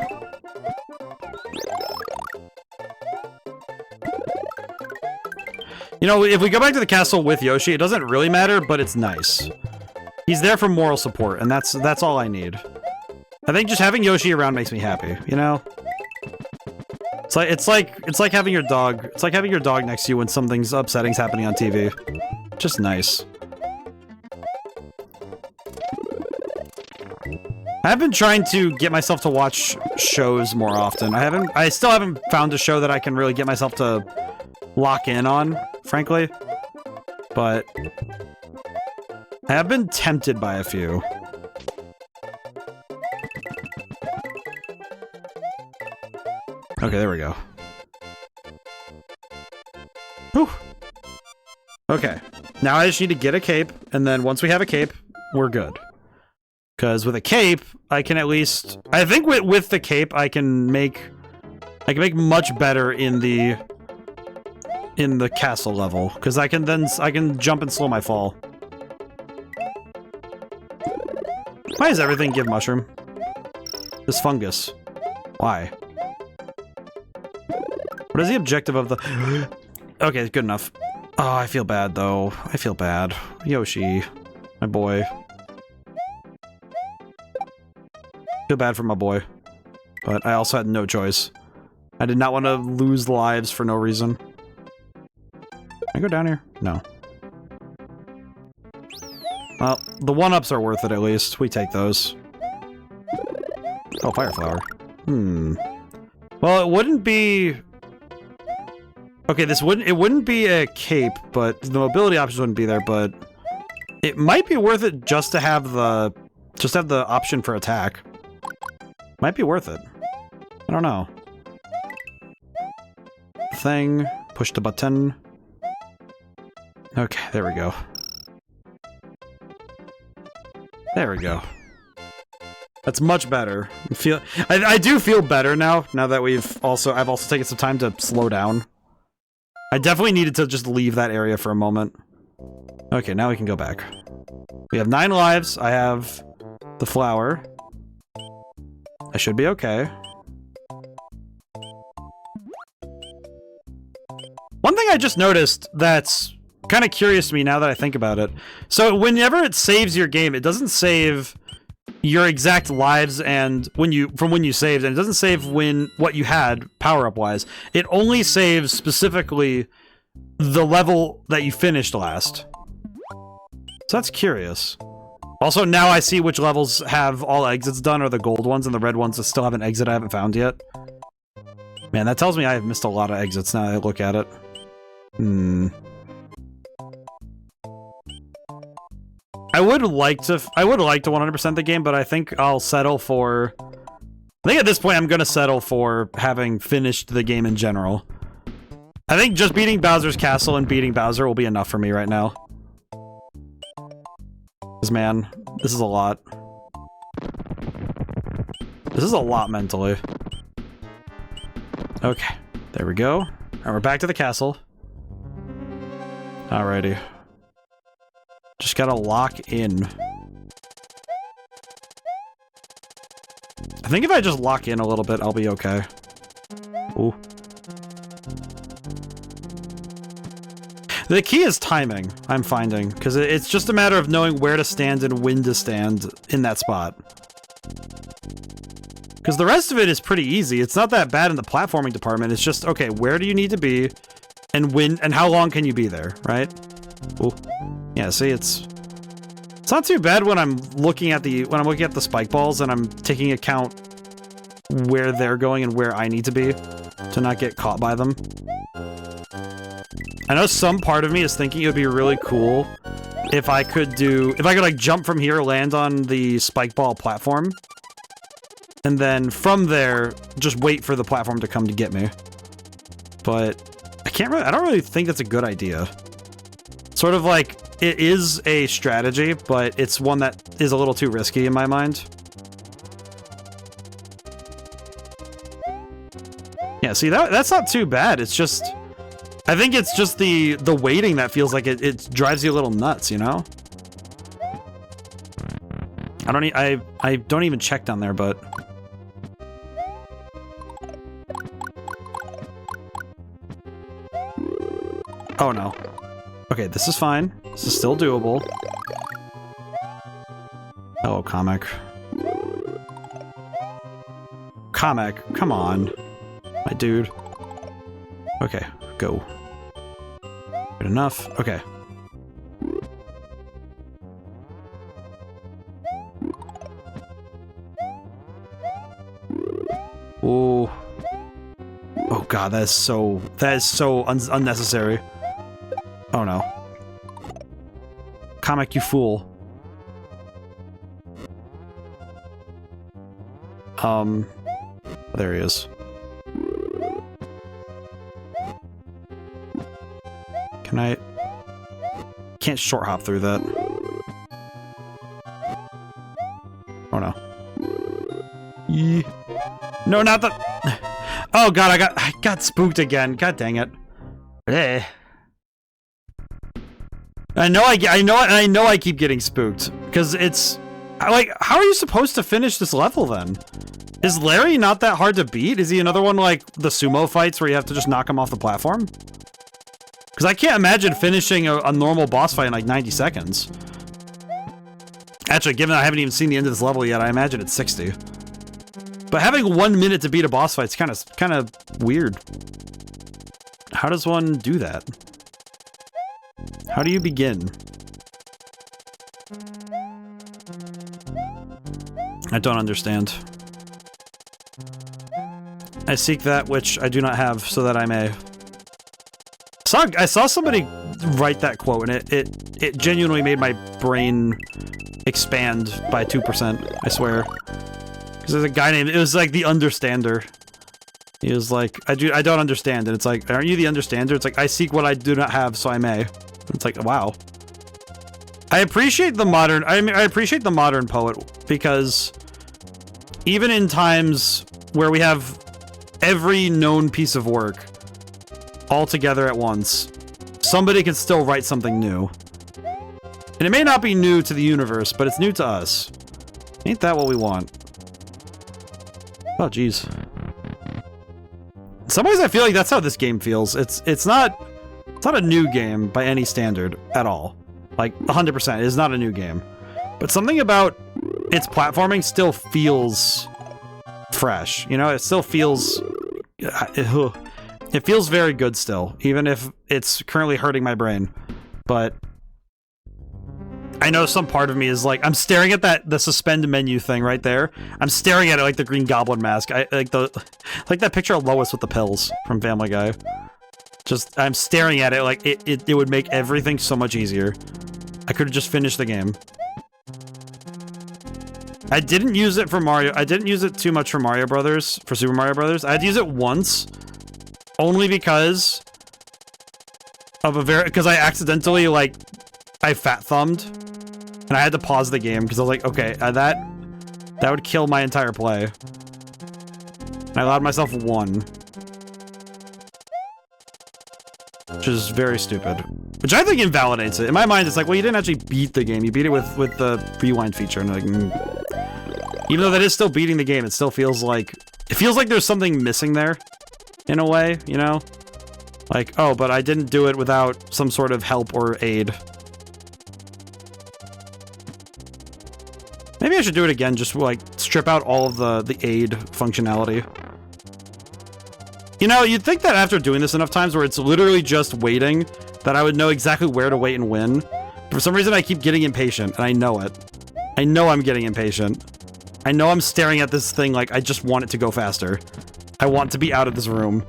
You know, if we go back to the castle with Yoshi, it doesn't really matter, but it's nice. He's there for moral support, and that's all I need. I think just having Yoshi around makes me happy, you know? It's like having your dog. It's like having your dog next to you when something's upsetting's happening on TV. Just nice. I've been trying to get myself to watch shows more often. I still haven't found a show that I can really get myself to lock in on, frankly. But I have been tempted by a few. Okay, there we go. Whew. Okay. Now I just need to get a cape, and then once we have a cape, we're good. Because with a cape, I can at least... I think with the cape, I can make much better in the castle level. Because I can jump and slow my fall. Why does everything give mushroom? This fungus. Why? What is the objective of the... Okay, good enough. Oh, I feel bad, though. I feel bad. Yoshi. My boy. Feel bad for my boy. But I also had no choice. I did not want to lose lives for no reason. Can I go down here? No. Well, the 1-ups are worth it, at least. We take those. Oh, fire flower. Well, it wouldn't be... Okay, it wouldn't be a cape, but the mobility options wouldn't be there, but it might be worth it just to have the option for attack. Might be worth it. I don't know. Thing, push the button. Okay, there we go. There we go. That's much better. I do feel better now that I've also taken some time to slow down. I definitely needed to just leave that area for a moment. Okay, now we can go back. We have 9 lives. I have the flower. I should be okay. One thing I just noticed that's kind of curious to me now that I think about it. So whenever it saves your game, it doesn't save your exact lives and when you saved, and it doesn't save what you had power-up wise. It only saves specifically the level that you finished last. So that's curious. Also, now I see which levels have all exits done are the gold ones, and the red ones that still have an exit I haven't found yet. Man, that tells me I have missed a lot of exits now that I look at it. I would like to 100% the game, but I think I'll settle for... I think at this point I'm gonna settle for having finished the game in general. I think just beating Bowser's Castle and beating Bowser will be enough for me right now. Because, man, this is a lot. This is a lot mentally. Okay, there we go. Alright, we're back to the castle. Alrighty. Just gotta lock in. I think if I just lock in a little bit, I'll be okay. Ooh. The key is timing, I'm finding, because it's just a matter of knowing where to stand and when to stand in that spot. Because the rest of it is pretty easy. It's not that bad in the platforming department. It's just, okay, where do you need to be, and when, and how long can you be there, right? Ooh. Yeah, see, it's not too bad when I'm looking at the spike balls and I'm taking account where they're going and where I need to be to not get caught by them. I know some part of me is thinking it would be really cool if I could like jump from here, land on the spike ball platform, and then from there just wait for the platform to come to get me. But I don't really think that's a good idea. Sort of like, it is a strategy, but it's one that is a little too risky in my mind. Yeah, see, that's not too bad. It's just, I think it's just the waiting that feels like it drives you a little nuts, you know? I don't even check down there, but oh no. Okay, this is fine. This is still doable. Oh, comic. Comic, come on. My dude. Okay, go. Good enough. Okay. Ooh. Oh god, that is so unnecessary. Oh no. Comic, you fool. There he is. Can't short hop through that. Oh no. Yee. No, not the. Oh god, I got spooked again. God dang it. Eh. I know I keep getting spooked because it's like, how are you supposed to finish this level then? Is Larry not that hard to beat? Is he another one like the sumo fights where you have to just knock him off the platform? Because I can't imagine finishing a normal boss fight in like 90 seconds. Actually, given I haven't even seen the end of this level yet, I imagine it's 60. But having 1 minute to beat a boss fight is kind of weird. How does one do that? How do you begin? I don't understand. I seek that which I do not have, so that I may. I saw somebody write that quote, and it genuinely made my brain expand by 2%, I swear. Because there's a guy named, it was like the Understander. He was like, I don't understand, and it's like, aren't you the Understander? It's like, I seek what I do not have, so I may. It's like, wow. I appreciate the modern, I appreciate the modern poet, because even in times where we have every known piece of work all together at once, somebody can still write something new. And it may not be new to the universe, but it's new to us. Ain't that what we want? Oh, jeez. In some ways, I feel like that's how this game feels. It's not a new game by any standard at all. Like, 100%, it is not a new game. But something about its platforming still feels fresh. You know, it still feels... It feels very good still, even if it's currently hurting my brain. But I know some part of me is like, I'm staring at the suspend menu thing right there. I'm staring at it like the Green Goblin mask. Like that picture of Lois with the pills from Family Guy. Just, I'm staring at it like it would make everything so much easier. I could have just finished the game. I didn't use it for Mario. I didn't use it too much for Mario Brothers, for Super Mario Brothers. I'd use it once. Only because of a because I accidentally, like, I fat thumbed, and I had to pause the game because I was like, okay, that would kill my entire play. And I allowed myself 1. Which is very stupid. Which I think invalidates it. In my mind, it's like, well, you didn't actually beat the game. You beat it with the rewind feature. And like, even though that is still beating the game, it still feels like... It feels like there's something missing there, in a way, you know? Like, oh, but I didn't do it without some sort of help or aid. Maybe I should do it again, just, like, strip out all of the aid functionality. You know, you'd think that after doing this enough times where it's literally just waiting, that I would know exactly where to wait and when. For some reason, I keep getting impatient, and I know it. I know I'm getting impatient. I know I'm staring at this thing like I just want it to go faster. I want to be out of this room.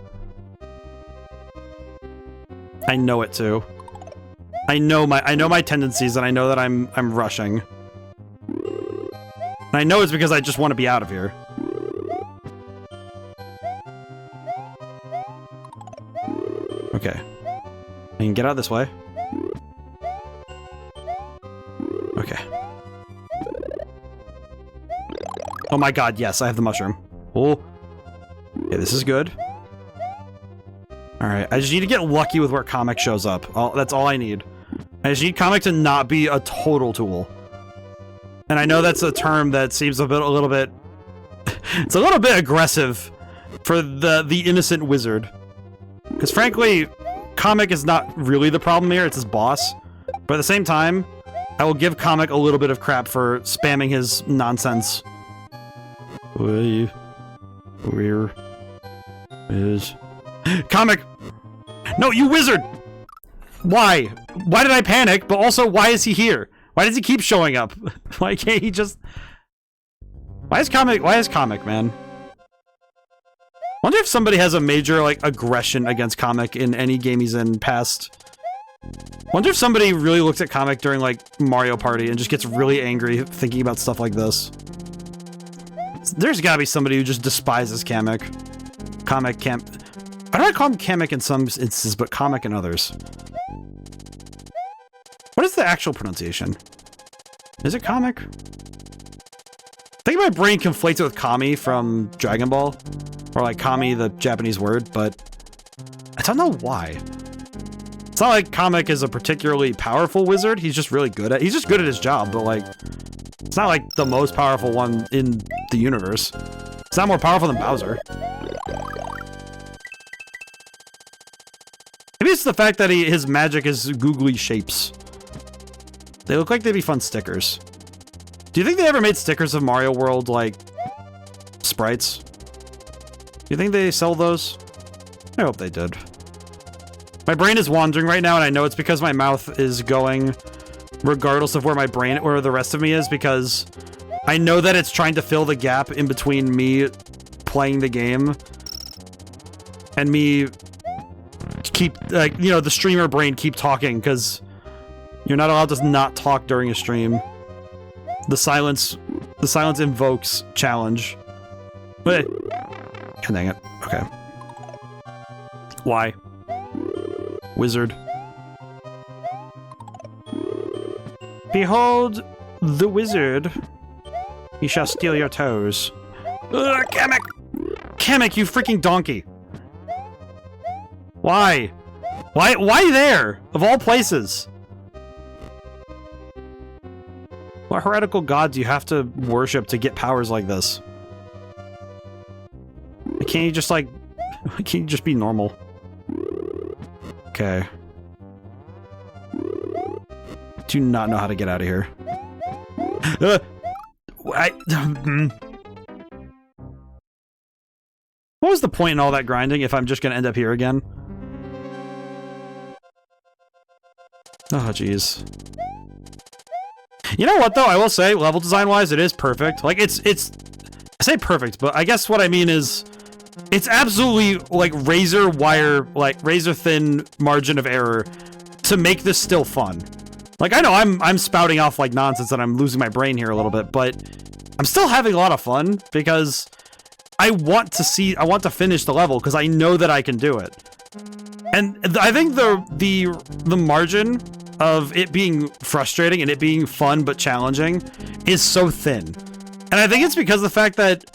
I know it too. I know my tendencies, and I know that I'm rushing. And I know it's because I just want to be out of here. Okay. I can get out this way. Okay. Oh my god, yes, I have the mushroom. Oh. Okay, this is good. Alright, I just need to get lucky with where Comic shows up. That's all I need. I just need Comic to not be a total tool. And I know that's a term that seems a little bit... It's a little bit aggressive for the innocent wizard. Because frankly, Comic is not really the problem here, it's his boss. But at the same time, I will give Comic a little bit of crap for spamming his nonsense. Where is... Comic! No, you wizard! Why? Why did I panic? But also, why is he here? Why does he keep showing up? Why can't he just... Why is Comic, man? Wonder if somebody has a major, like, aggression against Comic in any game he's in past. Wonder if somebody really looks at Comic during, like, Mario Party and just gets really angry thinking about stuff like this. There's gotta be somebody who just despises Comic. I don't call him Comic in some instances, but Comic in others. What is the actual pronunciation? Is it Comic? I think my brain conflates it with Kami from Dragon Ball. Or like Kami, the Japanese word, but I don't know why. It's not like Comic is a particularly powerful wizard. He's just really good at his job, but like, it's not like the most powerful one in the universe. It's not more powerful than Bowser. Maybe it's the fact that his magic is googly shapes. They look like they'd be fun stickers. Do you think they ever made stickers of Mario World, like, sprites? Do you think they sell those? I hope they did. My brain is wandering right now, and I know it's because my mouth is going regardless of where the rest of me is, because I know that it's trying to fill the gap in between me playing the game and me keep, like, you know, the streamer brain keep talking, because you're not allowed to not talk during a stream. The silence invokes challenge. Wait. God dang it. Okay. Why? Wizard. Behold the wizard. He shall steal your toes. Ugh, Kamek! Kamek, you freaking donkey! Why? Why there? Of all places? What heretical god do you have to worship to get powers like this? Can't you just, like... Can't you just be normal? Okay. Do not know how to get out of here. What was the point in all that grinding if I'm just gonna end up here again? Oh, jeez. You know what, though? I will say, level design-wise, it is perfect. Like, it's... I say perfect, but I guess what I mean is... It's absolutely, like, razor-thin margin of error to make this still fun. Like, I know I'm spouting off, like, nonsense and I'm losing my brain here a little bit, but I'm still having a lot of fun because I want to finish the level because I know that I can do it. And I think the margin of it being frustrating and it being fun but challenging is so thin. And I think it's because of the fact that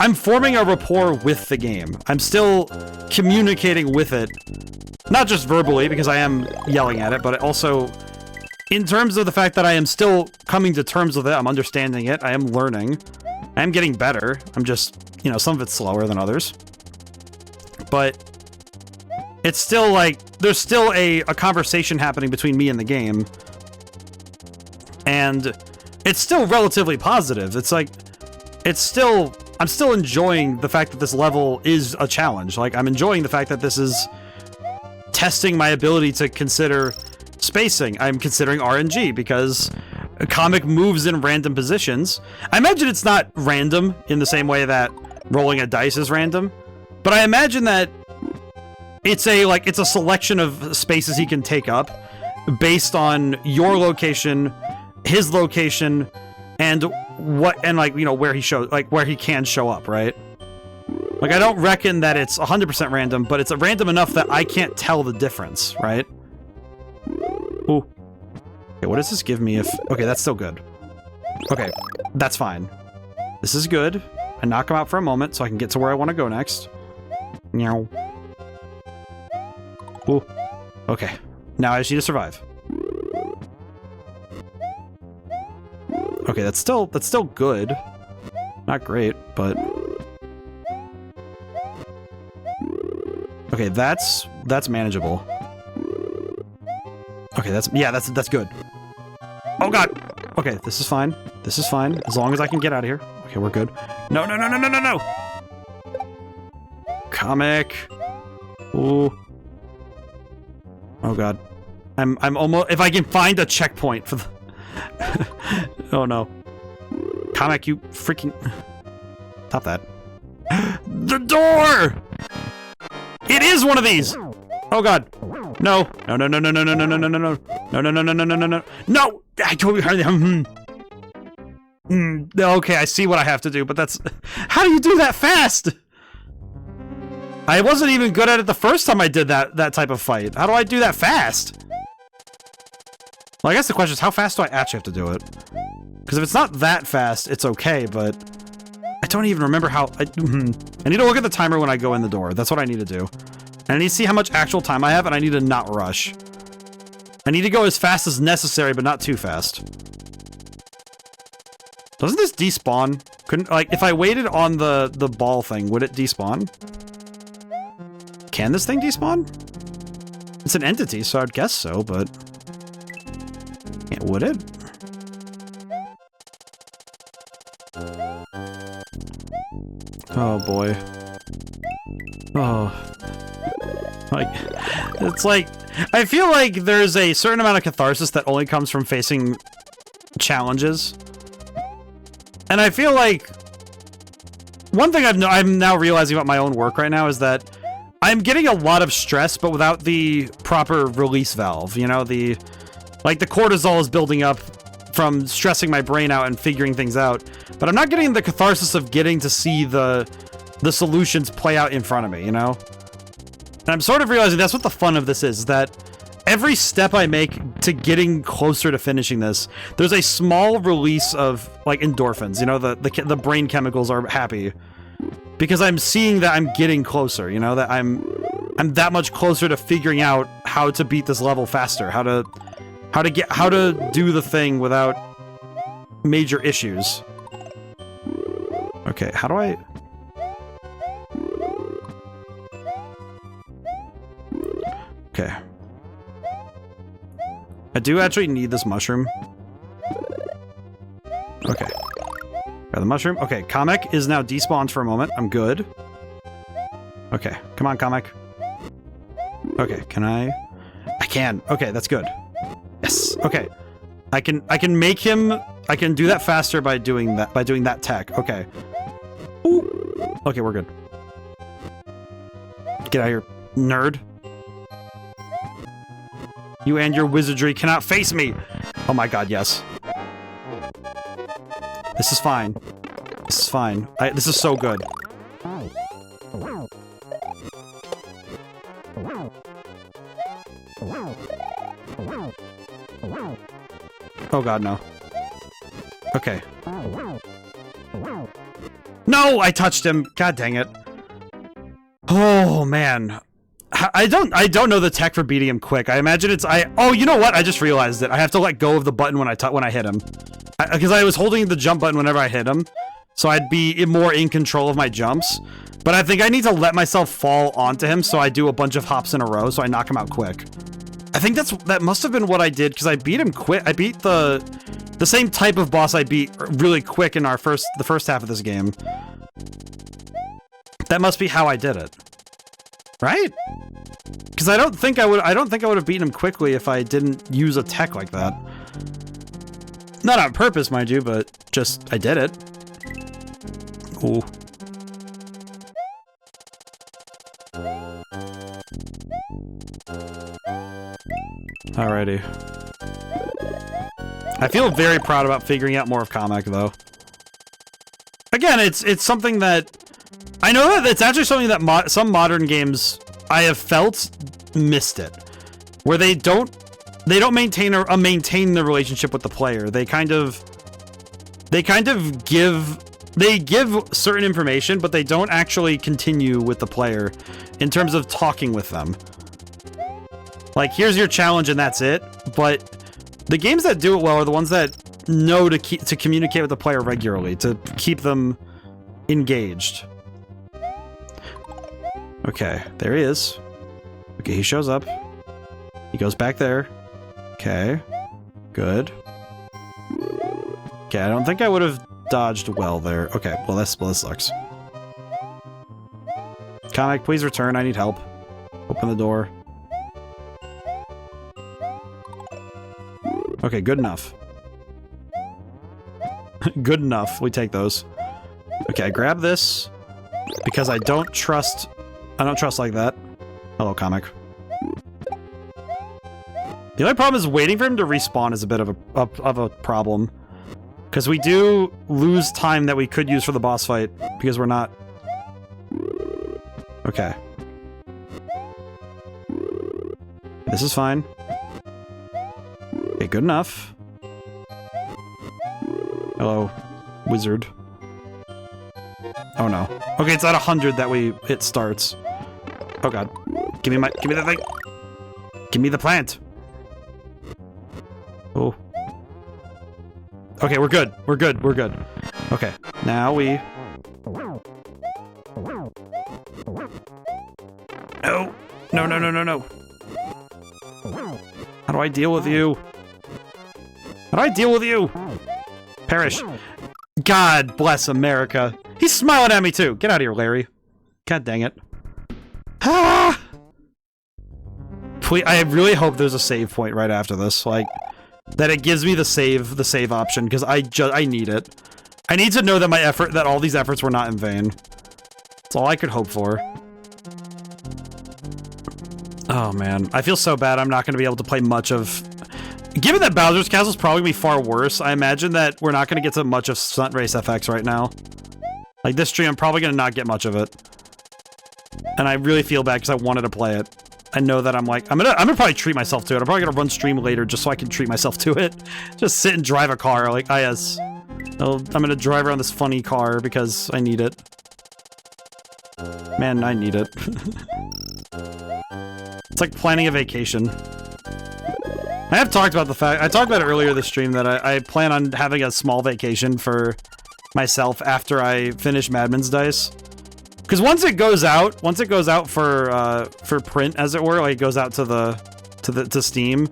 I'm forming a rapport with the game. I'm still communicating with it, not just verbally because I am yelling at it, but also in terms of the fact that I am still coming to terms with it. I'm understanding it. I am learning. I am getting better. I'm just, you know, some of it's slower than others. But it's still like, there's still a conversation happening between me and the game. And it's still relatively positive. It's like, I'm still enjoying the fact that this level is a challenge. Like, I'm enjoying the fact that this is testing my ability to consider spacing. I'm considering RNG because a comic moves in random positions. I imagine it's not random in the same way that rolling a dice is random, but I imagine that it's a selection of spaces he can take up based on your location, his location, and like, you know, where he can show up, right? Like, I don't reckon that it's 100% random, but it's random enough that I can't tell the difference, right? Ooh. Okay, what does this give me if... Okay, that's still good. Okay, that's fine. This is good. I knock him out for a moment so I can get to where I want to go next. Meow. Ooh. Okay. Now I just need to survive. Okay, that's still good. Not great, but... Okay, that's manageable. Okay, that's good. Oh god! Okay, this is fine. This is fine. As long as I can get out of here. Okay, we're good. No, no, no, no, no, no, no! Comic! Ooh. Oh god. I'm almost... If I can find a checkpoint for the... Oh no. Comic, you freaking... Stop that. The door! It is one of these! Oh god. No. No, no, no, no, no, no, no, no, no, no, no. No, no, no, no, no, no, no, no. No! I totally heard him. Okay, I see what I have to do, but that's... How do you do that fast? I wasn't even good at it the first time I did that type of fight. How do I do that fast? Well, I guess the question is, how fast do I actually have to do it? Because if it's not that fast, it's okay, but... I don't even remember how... I need to look at the timer when I go in the door. That's what I need to do. And I need to see how much actual time I have, and I need to not rush. I need to go as fast as necessary, but not too fast. Doesn't this despawn? Couldn't... Like, if I waited on the ball thing, would it despawn? Can this thing despawn? It's an entity, so I'd guess so, but... Yeah, would it? Oh boy. Oh. Like, it's like... I feel like there's a certain amount of catharsis that only comes from facing challenges. And I feel like... One thing I'm now realizing about my own work right now is that I'm getting a lot of stress, but without the proper release valve. You know, like, the cortisol is building up from stressing my brain out and figuring things out. But I'm not getting the catharsis of getting to see the solutions play out in front of me, you know? And I'm sort of realizing that's what the fun of this is that every step I make to getting closer to finishing this, there's a small release of, like, endorphins. You know, the brain chemicals are happy. Because I'm seeing that I'm getting closer, you know? That I'm that much closer to figuring out how to beat this level faster. How to do the thing without major issues. Okay, how do I... Okay. I do actually need this mushroom. Okay. Got the mushroom. Okay, Comic is now despawned for a moment. I'm good. Okay, come on, Comic. Okay, can I... I can. Okay, that's good. Yes. Okay. I can make him... I can do that faster by doing that tech. Okay. Ooh. Okay, we're good. Get out of here, nerd. You and your wizardry cannot face me! Oh my god, yes. This is fine. This is fine. This is so good. Oh god, no. Okay. No, I touched him. God dang it. Oh man. I don't know the tech for beating him quick. I imagine it's oh, you know what? I just realized it. I have to let go of the button when I hit him. Because I was holding the jump button whenever I hit him. So I'd be more in control of my jumps. But I think I need to let myself fall onto him so I do a bunch of hops in a row so I knock him out quick. I think that must have been what I did because I beat him quick. I beat the same type of boss I beat really quick in the first half of this game. That must be how I did it. Right? Because I don't think I would have beaten him quickly if I didn't use a tech like that. Not on purpose, mind you, but just I did it. Ooh. Alrighty. I feel very proud about figuring out more of Kamek, though. Again, it's something that I know that it's actually something that some modern games I have felt missed it, where they don't maintain the relationship with the player. They give certain information, but they don't actually continue with the player in terms of talking with them. Like, here's your challenge and that's it. But the games that do it well are the ones that know to communicate with the player regularly, to keep them engaged. Okay, there he is. Okay, he shows up. He goes back there. Okay, good. Okay, I don't think I would have dodged well there. Okay, well this sucks. Kamek, please return. I need help. Open the door. Okay, good enough. Good enough. We take those. Okay, I grab this because I don't trust like that. Hello, Kamek. The only problem is waiting for him to respawn is a bit of a problem. Because we do lose time that we could use for the boss fight because we're not... Okay. This is fine. Okay, good enough. Hello, wizard. Oh no. Okay, it's at 100 that it starts. Oh god. Give me the thing. Give me the plant. Oh. Okay, we're good. We're good. We're good. Okay, now we... No. No, no, no, no, no. How do I deal with you? How do I deal with you? Perish. God bless America. He's smiling at me too. Get out of here, Larry. God dang it. Ah! Please, I really hope there's a save point right after this. Like, that it gives me the save option, because I need it. I need to know that all these efforts were not in vain. That's all I could hope for. Oh man, I feel so bad I'm not going to be able to play much of... Given that Bowser's Castle is probably going to be far worse, I imagine that we're not going to get to much of Stunt Race FX right now. Like, this stream, I'm probably going to not get much of it. And I really feel bad because I wanted to play it. I know that I'm gonna probably treat myself to it. I'm probably gonna run stream later just so I can treat myself to it. Just sit and drive a car, like, ah yes. I'm gonna drive around this funny car because I need it. Man, I need it. It's like planning a vacation. I have talked about I talked about it earlier this stream that I plan on having a small vacation for myself after I finish Madman's Dice. Because once it goes out for print, as it were, like it goes out to Steam,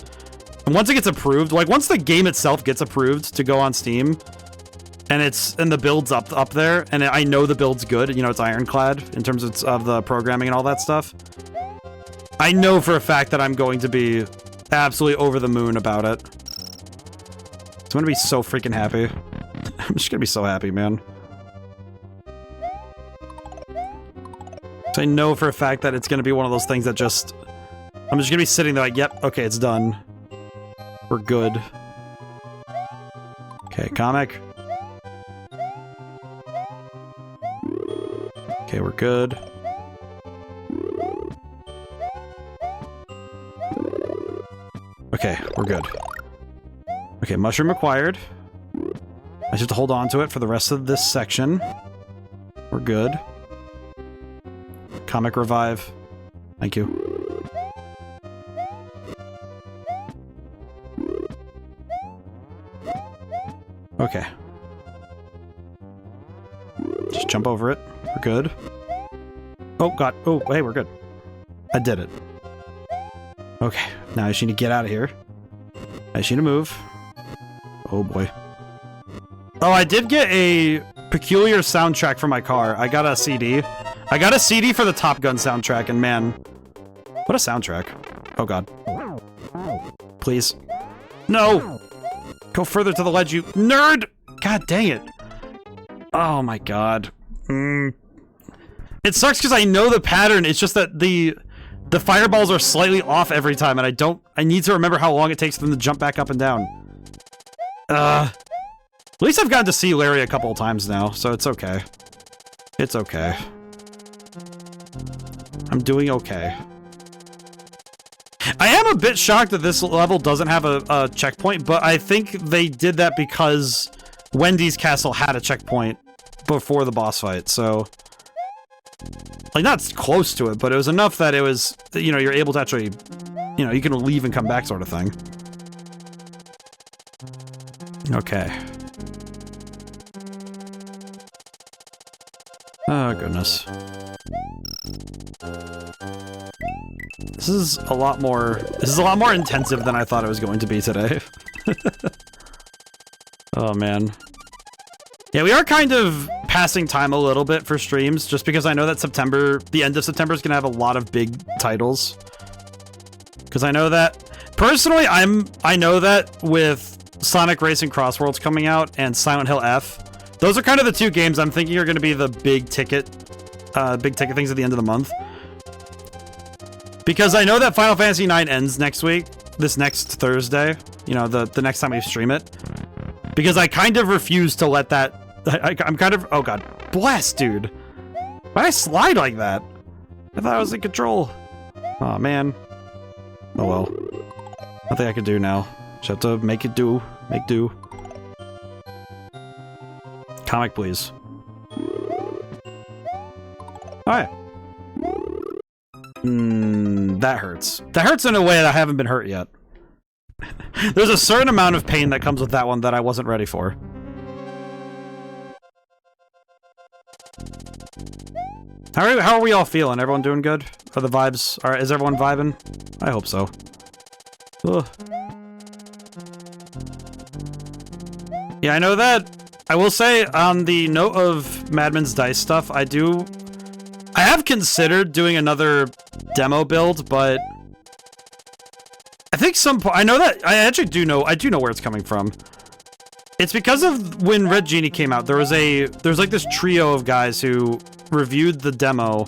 and once it gets approved, like once the game itself gets approved to go on Steam, and the build's up there, and I know the build's good, you know, it's ironclad in terms of the programming and all that stuff. I know for a fact that I'm going to be absolutely over the moon about it. So I'm gonna be so freaking happy. I'm just gonna be so happy, man. I know for a fact that it's going to be one of those things that just... I'm just going to be sitting there like, yep, okay, it's done. We're good. Okay, Kamek. Okay, we're good. Okay, we're good. Okay, mushroom acquired. I just have to hold on to it for the rest of this section. We're good. Comic revive. Thank you. Okay. Just jump over it. We're good. Oh, God. Oh, hey, we're good. I did it. Okay. Now I just need to get out of here. I just need to move. Oh, boy. Oh, I did get a peculiar soundtrack for my car. I got a CD. I got a CD for the Top Gun soundtrack, and man, what a soundtrack. Oh, God. Please. No! Go further to the ledge, you nerd! God dang it. Oh, my God. It sucks because I know the pattern. It's just that the fireballs are slightly off every time, and I need to remember how long it takes for them to jump back up and down. At least I've gotten to see Larry a couple of times now, so it's okay. It's okay. I'm doing okay. I am a bit shocked that this level doesn't have a checkpoint, but I think they did that because Wendy's Castle had a checkpoint before the boss fight, so... Like, not close to it, but it was enough that it was, you know, you're able to actually, you know, you can leave and come back sort of thing. Okay. Oh, goodness. This is a lot more intensive than I thought it was going to be today. Oh, man. Yeah, we are kind of passing time a little bit for streams, just because I know that the end of September is going to have a lot of big titles. Because I know that, personally, I know that with Sonic Racing Cross Worlds coming out and Silent Hill F, those are kind of the two games I'm thinking are going to be the big ticket things at the end of the month. Because I know that Final Fantasy IX ends next week, this next Thursday, you know, the next time we stream it. Because I kind of refuse to let that... I'm kind of... Oh, God. Bless, dude. Why'd I slide like that? I thought I was in control. Oh, man. Oh, well. Nothing I can do now. Just have to make it do. Make do. Comic, please. Alright. That hurts. That hurts in a way that I haven't been hurt yet. There's a certain amount of pain that comes with that one that I wasn't ready for. How are we all feeling? Everyone doing good? Are the vibes... Is everyone vibing? I hope so. Ugh. Yeah, I know that... I will say, on the note of Madman's Dice stuff, I have considered doing another demo build, but... I think I know that... I actually do know where it's coming from. It's because of when Red Genie came out, there's like this trio of guys who reviewed the demo.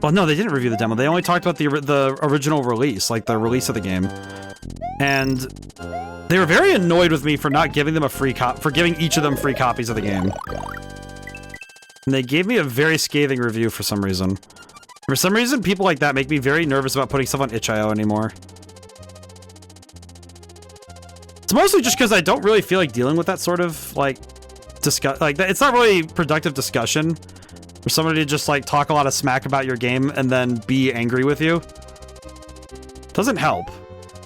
Well, no, they didn't review the demo. They only talked about the original release, like the release of the game. And they were very annoyed with me for not giving them for giving each of them free copies of the game. And they gave me a very scathing review for some reason. For some reason, people like that make me very nervous about putting stuff on itch.io anymore. It's mostly just because I don't really feel like dealing with that sort of, like, it's not really productive discussion for somebody to just, like, talk a lot of smack about your game and then be angry with you. Doesn't help.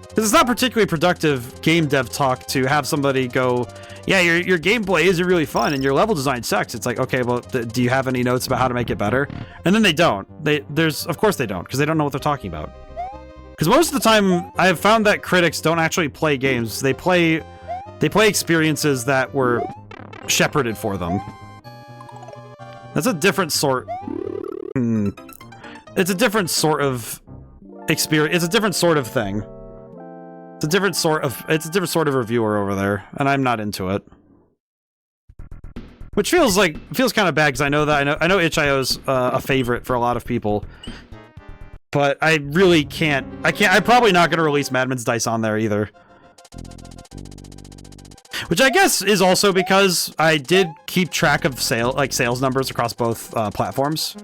Because it's not particularly productive game dev talk to have somebody go, yeah, your gameplay isn't really fun and your level design sucks. It's like, okay, well, do you have any notes about how to make it better? And then they don't. Of course they don't, because they don't know what they're talking about. Because most of the time, I have found that critics don't actually play games. They play experiences that were shepherded for them. That's a different sort... It's a different sort of experience. It's a different sort of thing. It's a different sort of reviewer over there, and I'm not into it. Which feels kind of bad, because I know itch.io's a favorite for a lot of people. But I really can't... I'm probably not going to release Madman's Dice on there either. Which I guess is also because I did keep track of sales numbers across both platforms.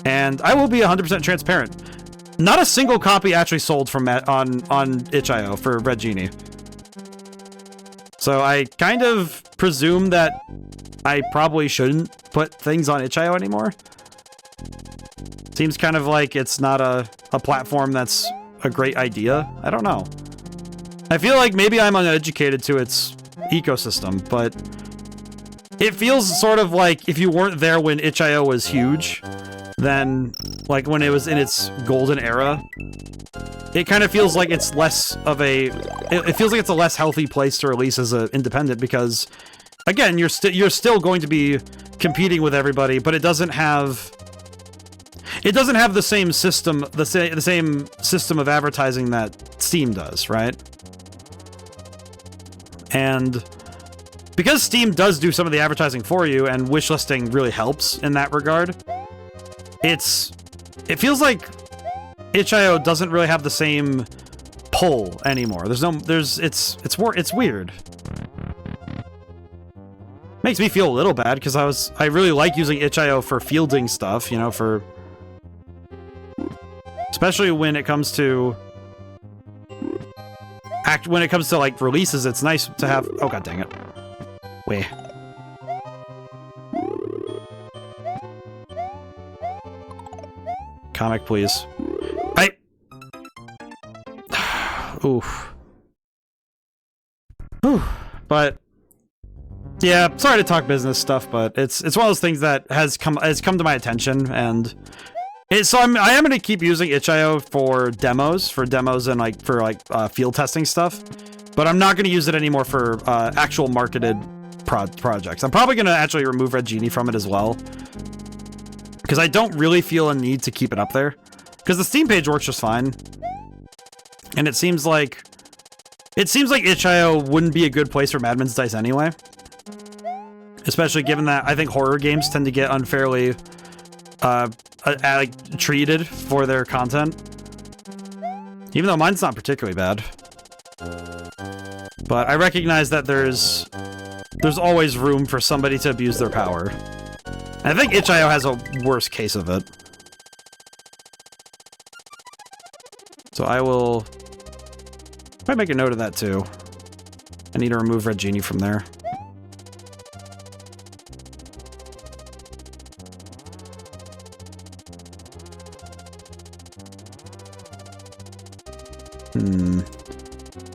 And I will be 100% transparent. Not a single copy actually sold from on itch.io for Red Genie. So I kind of presume that I probably shouldn't put things on itch.io anymore. Seems kind of like it's not a platform that's a great idea. I don't know. I feel like maybe I'm uneducated to its ecosystem, but it feels sort of like if you weren't there when itch.io was huge, then like when it was in its golden era, it kind of feels like it's less of a... It feels like it's a less healthy place to release as an independent because, again, you're still going to be competing with everybody, but it doesn't have the same system, the same system of advertising that Steam does, right? And because Steam does do some of the advertising for you, and wishlisting really helps in that regard, it feels like itch.io doesn't really have the same pull anymore. It's weird. Makes me feel a little bad because I really like using itch.io for fielding stuff, you know, especially when it comes to like releases. It's nice to have. Oh god dang it! Wait. Comic, please. Oof. Oof. But yeah, sorry to talk business stuff, but it's one of those things that has come to my attention, and I am going to keep using itch.io for demos and like for field testing stuff, but I'm not going to use it anymore for actual marketed projects. I'm probably going to actually remove Red Genie from it as well, because I don't really feel a need to keep it up there, because the Steam page works just fine. And it seems like itch.io wouldn't be a good place for Madman's Dice anyway. Especially given that I think horror games tend to get unfairly treated for their content. Even though mine's not particularly bad. But I recognize that there's always room for somebody to abuse their power. And I think itch.io has a worse case of it. So I will... I might make a note of that too. I need to remove Red Genie from there.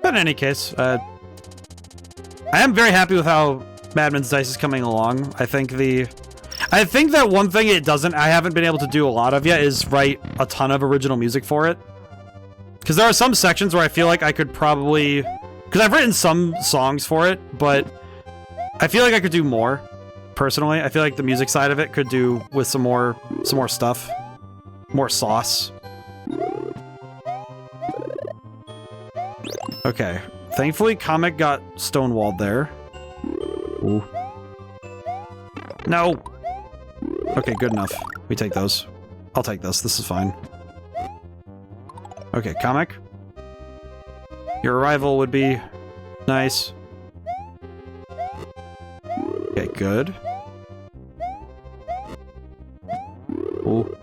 But in any case, I am very happy with how Madman's Dice is coming along. I think that one thing I haven't been able to do a lot of yet is write a ton of original music for it. Because there are some sections where I feel like I could probably... Because I've written some songs for it, but I feel like I could do more, personally. I feel like the music side of it could do with some more stuff. More sauce. Okay. Thankfully, Comic got stonewalled there. Ooh. No! Okay, good enough. We take those. I'll take this. This is fine. Okay, Comic. Your arrival would be nice. Okay, good. Ooh.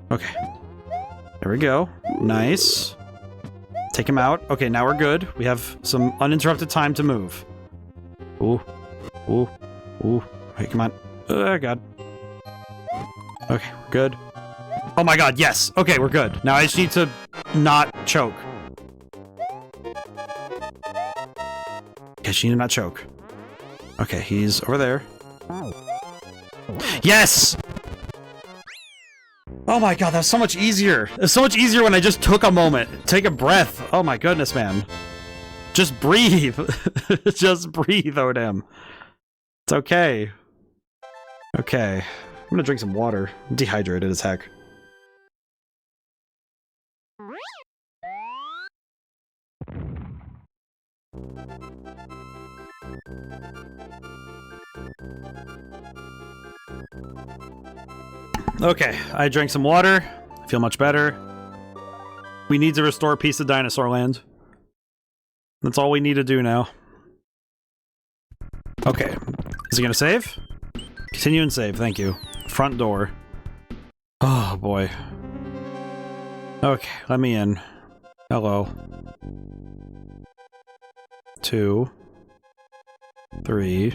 Okay. There we go. Nice. Take him out. Okay, now we're good. We have some uninterrupted time to move. Ooh. Ooh. Ooh. Hey, come on. Oh, God. Okay, we're good. Oh my god, yes! Okay, we're good. Now I just need to not choke. Okay, she need to not choke. Okay, he's over there. Yes! Oh my god, that's so much easier. It's so much easier when I just took a moment. Take a breath. Oh my goodness, man. Just breathe. Just breathe, ODaM. It's okay. Okay. I'm gonna drink some water. I'm dehydrated as heck. Okay, I drank some water. I feel much better. We need to restore peace to Dinosaur Land. That's all we need to do now. Okay. Is he gonna save? Continue and save, thank you. Front door. Oh, boy. Okay, let me in. Hello. 2, 3.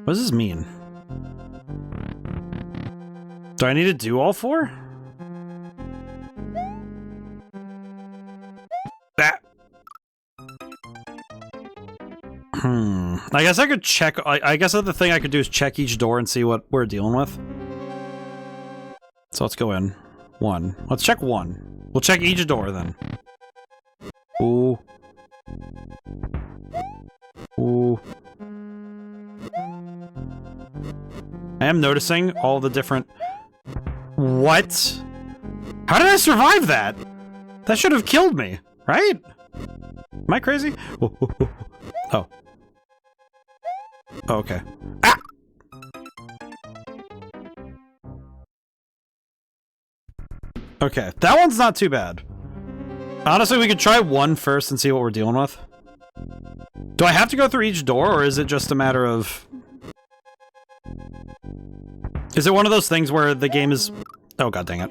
What does this mean? Do I need to do all 4? That. I guess I could check. I guess the other thing I could do is check each door and see what we're dealing with. So let's go in. 1. Let's check 1. We'll check each door then. Ooh. Ooh. I am noticing all the different... What? How did I survive that? That should have killed me, right? Am I crazy? Oh. Oh, okay. Ah! Okay, that one's not too bad. Honestly, we could try 1 first and see what we're dealing with. Do I have to go through each door, or is it just a matter of... Is it one of those things where the game is... Oh, god dang it.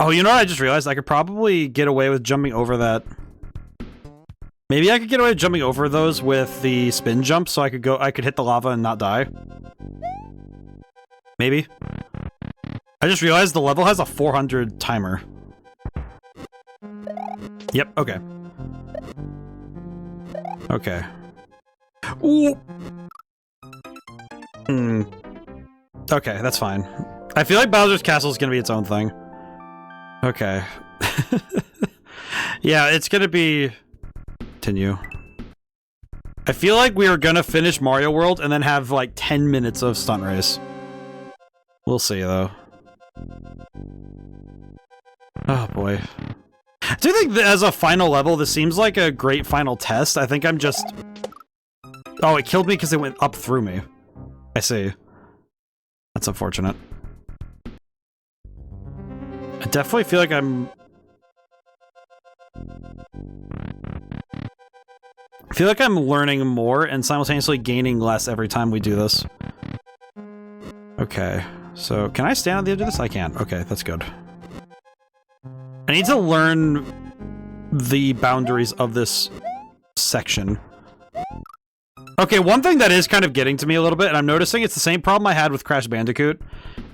Oh, you know what I just realized? I could probably get away with jumping over that... Maybe I could get away with jumping over those with the spin jump, so I could hit the lava and not die. Maybe. I just realized the level has a 400 timer. Yep, okay. Okay. Ooh! Okay, that's fine. I feel like Bowser's Castle is gonna be its own thing. Okay. Yeah, it's gonna be... Continue. I feel like we are gonna finish Mario World and then have like 10 minutes of Stunt Race. We'll see, though. Oh, boy. I do think that as a final level, this seems like a great final test. I think I'm just... Oh, it killed me because it went up through me. I see. That's unfortunate. I definitely feel like I'm... I feel like I'm learning more and simultaneously gaining less every time we do this. Okay, so can I stand on the edge of this? I can. Okay, that's good. I need to learn the boundaries of this section. Okay, one thing that is kind of getting to me a little bit, and I'm noticing it's the same problem I had with Crash Bandicoot,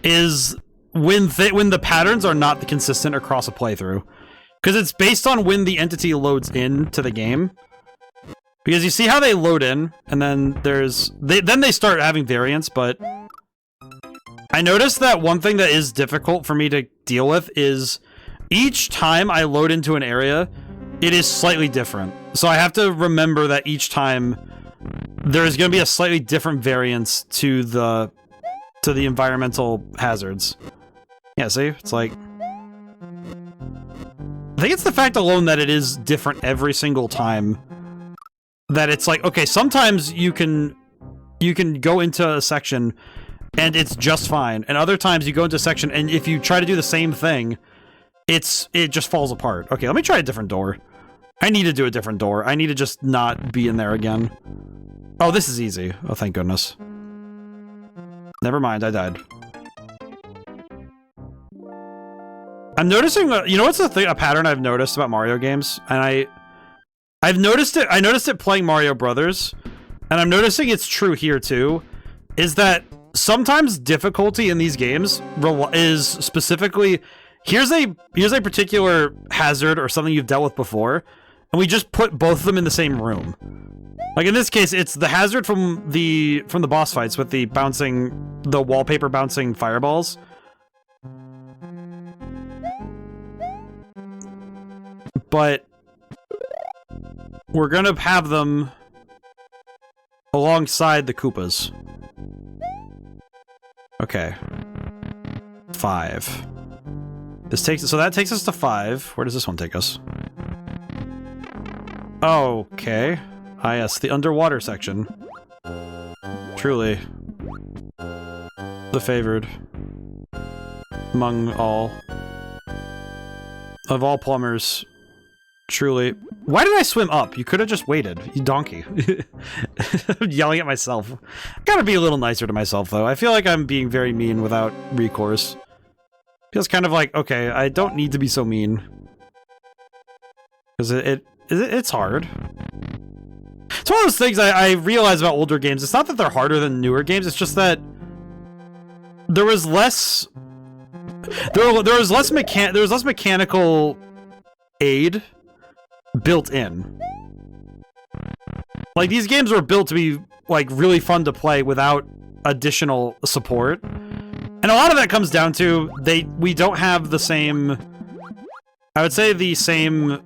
is when the patterns are not consistent across a playthrough. Because it's based on when the entity loads into the game. Because you see how they load in, and then then they start having variants, but... I noticed that one thing that is difficult for me to deal with is each time I load into an area, it is slightly different. So I have to remember that each time there is going to be a slightly different variance to the environmental hazards. Yeah, see? It's like... I think it's the fact alone that it is different every single time. That it's like, okay, sometimes you can go into a section and it's just fine, and other times you go into a section and if you try to do the same thing, it just falls apart. Okay, let me try a different door. I need to do a different door. I need to just not be in there again. Oh, this is easy. Oh, thank goodness. Never mind, I died. I'm noticing, you know what's a pattern I've noticed about Mario games? And I've noticed it, I noticed it playing Mario Brothers, and I'm noticing it's true here too, is that sometimes difficulty in these games is specifically, here's a particular hazard or something you've dealt with before, and we just put both of them in the same room. Like in this case, it's the hazard from the boss fights with the wallpaper bouncing fireballs. But we're gonna have them alongside the Koopas. Okay. 5. So that takes us to 5. Where does this one take us? Okay. Ah, yes, the underwater section. Truly. The favored. Among all. Of all plumbers. Truly. Why did I swim up? You could have just waited, you donkey. I'm yelling at myself. Gotta be a little nicer to myself, though. I feel like I'm being very mean without recourse. Feels kind of like, okay, I don't need to be so mean. Because it's hard. It's one of those things I realize about older games. It's not that they're harder than newer games, it's just that there was less mechanical aid built in. Like, these games were built to be, like, really fun to play without additional support. And a lot of that comes down to we don't have the same, I would say the same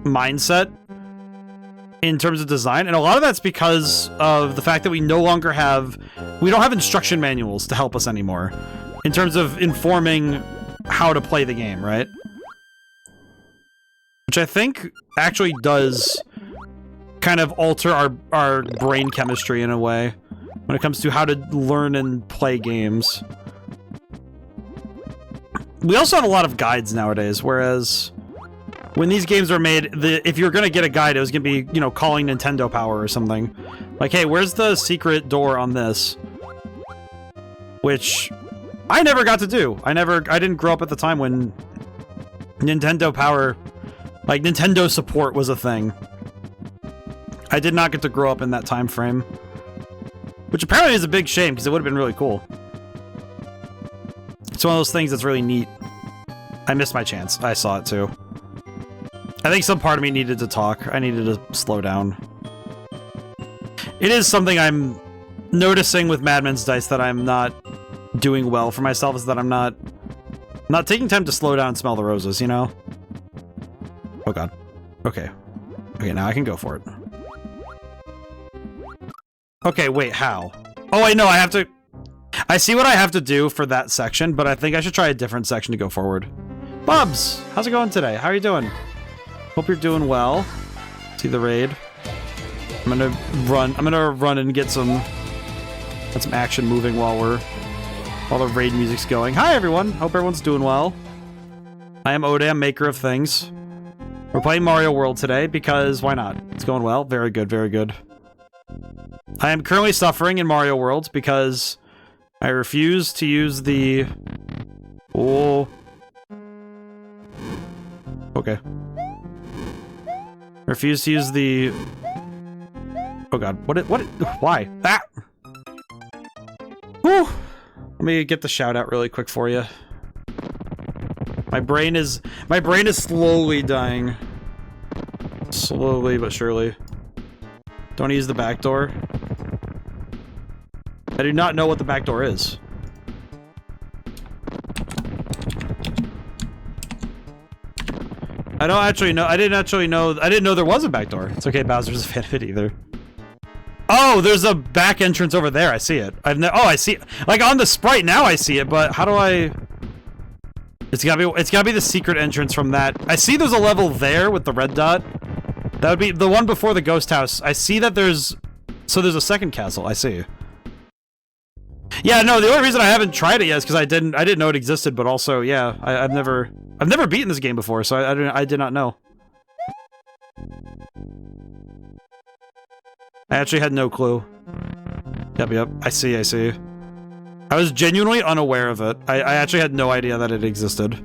mindset in terms of design. And a lot of that's because of the fact that we don't have instruction manuals to help us anymore in terms of informing how to play the game, right? Which I think actually does kind of alter our brain chemistry in a way when it comes to how to learn and play games. We also have a lot of guides nowadays, whereas when these games were made, if you're gonna get a guide, it was gonna be, you know, calling Nintendo Power or something. Like, hey, where's the secret door on this? Which I never got to do. I didn't grow up at the time when Nintendo Power, like, Nintendo support was a thing. I did not get to grow up in that time frame. Which apparently is a big shame, because it would have been really cool. It's one of those things that's really neat. I missed my chance. I saw it too. I think some part of me needed to talk. I needed to slow down. It is something I'm noticing with Madman's Dice that I'm not doing well for myself, is that I'm not taking time to slow down and smell the roses, you know? Oh god. Okay. Okay, now I can go for it. Okay, wait, how? Oh, I know, I have to... I see what I have to do for that section, but I think I should try a different section to go forward. Bubs! How's it going today? How are you doing? Hope you're doing well. See the raid. I'm gonna run and get some action moving while the raid music's going. Hi everyone! Hope everyone's doing well. I am ODaM, maker of things. We're playing Mario World today because why not? It's going well. Very good, very good. I am currently suffering in Mario World because I refuse to use the... Oh. Okay. Refuse to use the... Oh god, what, why? Ah! Whew! Let me get the shout out really quick for you. My brain is slowly dying. Slowly but surely. Don't use the back door. I do not know what the back door is. I don't actually know. I didn't know there was a back door. It's okay, Bowser's a fan of it either. Oh, there's a back entrance over there. I see it. Oh, I see it. Like on the sprite now I see it, but how do I... It's gotta be the secret entrance from that. I see there's a level there with the red dot. That would be the one before the ghost house. I see that there's a second castle. I see. Yeah, no, the only reason I haven't tried it yet is because I didn't know it existed, but also, yeah, I've never beaten this game before, so I did not know. I actually had no clue. Yep, I see. I was genuinely unaware of it. I actually had no idea that it existed.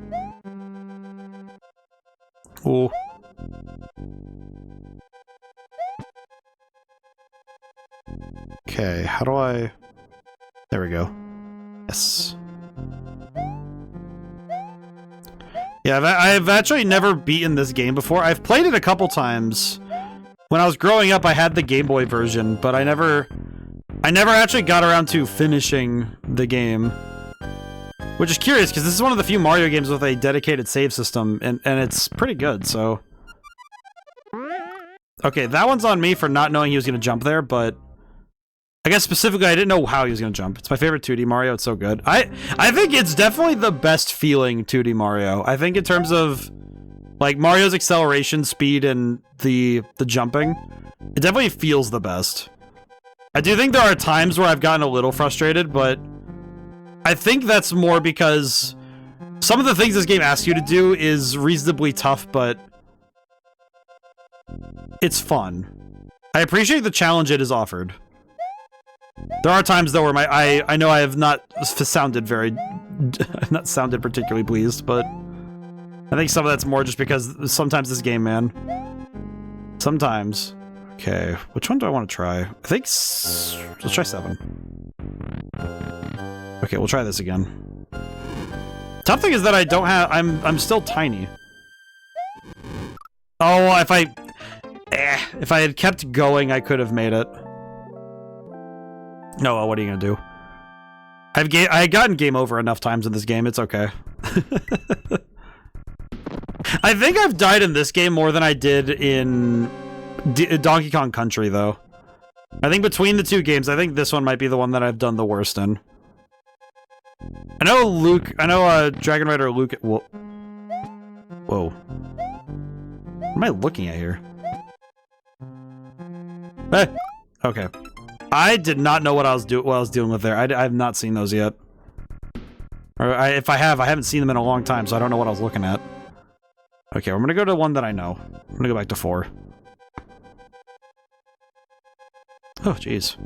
Ooh. Okay, how do I... There we go. Yes. Yeah, I've actually never beaten this game before. I've played it a couple times. When I was growing up, I had the Game Boy version, but I never actually got around to finishing the game. Which is curious, because this is one of the few Mario games with a dedicated save system, and it's pretty good, so... Okay, that one's on me for not knowing he was going to jump there, but... I guess specifically, I didn't know how he was going to jump. It's my favorite 2D Mario. It's so good. I think it's definitely the best feeling 2D Mario. I think in terms of, like, Mario's acceleration, speed, and the jumping, it definitely feels the best. I do think there are times where I've gotten a little frustrated, but I think that's more because some of the things this game asks you to do is reasonably tough, but it's fun. I appreciate the challenge it is offered. There are times, though, where I know I have not sounded very not sounded particularly pleased, but I think some of that's more just because sometimes this game, man. Sometimes. Okay, which one do I want to try? I think let's try 7. Okay, we'll try this again. Tough thing is that I don't have. I'm still tiny. Oh, if I had kept going, I could have made it. No, well, what are you gonna do? I had gotten game over enough times in this game. It's okay. I think I've died in this game more than I did in Donkey Kong Country, though. I think between the two games, I think this one might be the one that I've done the worst in. I know Dragon Rider Luke. Whoa. What am I looking at here? Okay. I did not know what I was dealing with there. I have not seen those yet. Or if I have, I haven't seen them in a long time, so I don't know what I was looking at. Okay, I'm gonna go to one that I know. I'm gonna go back to 4. Oh, jeez.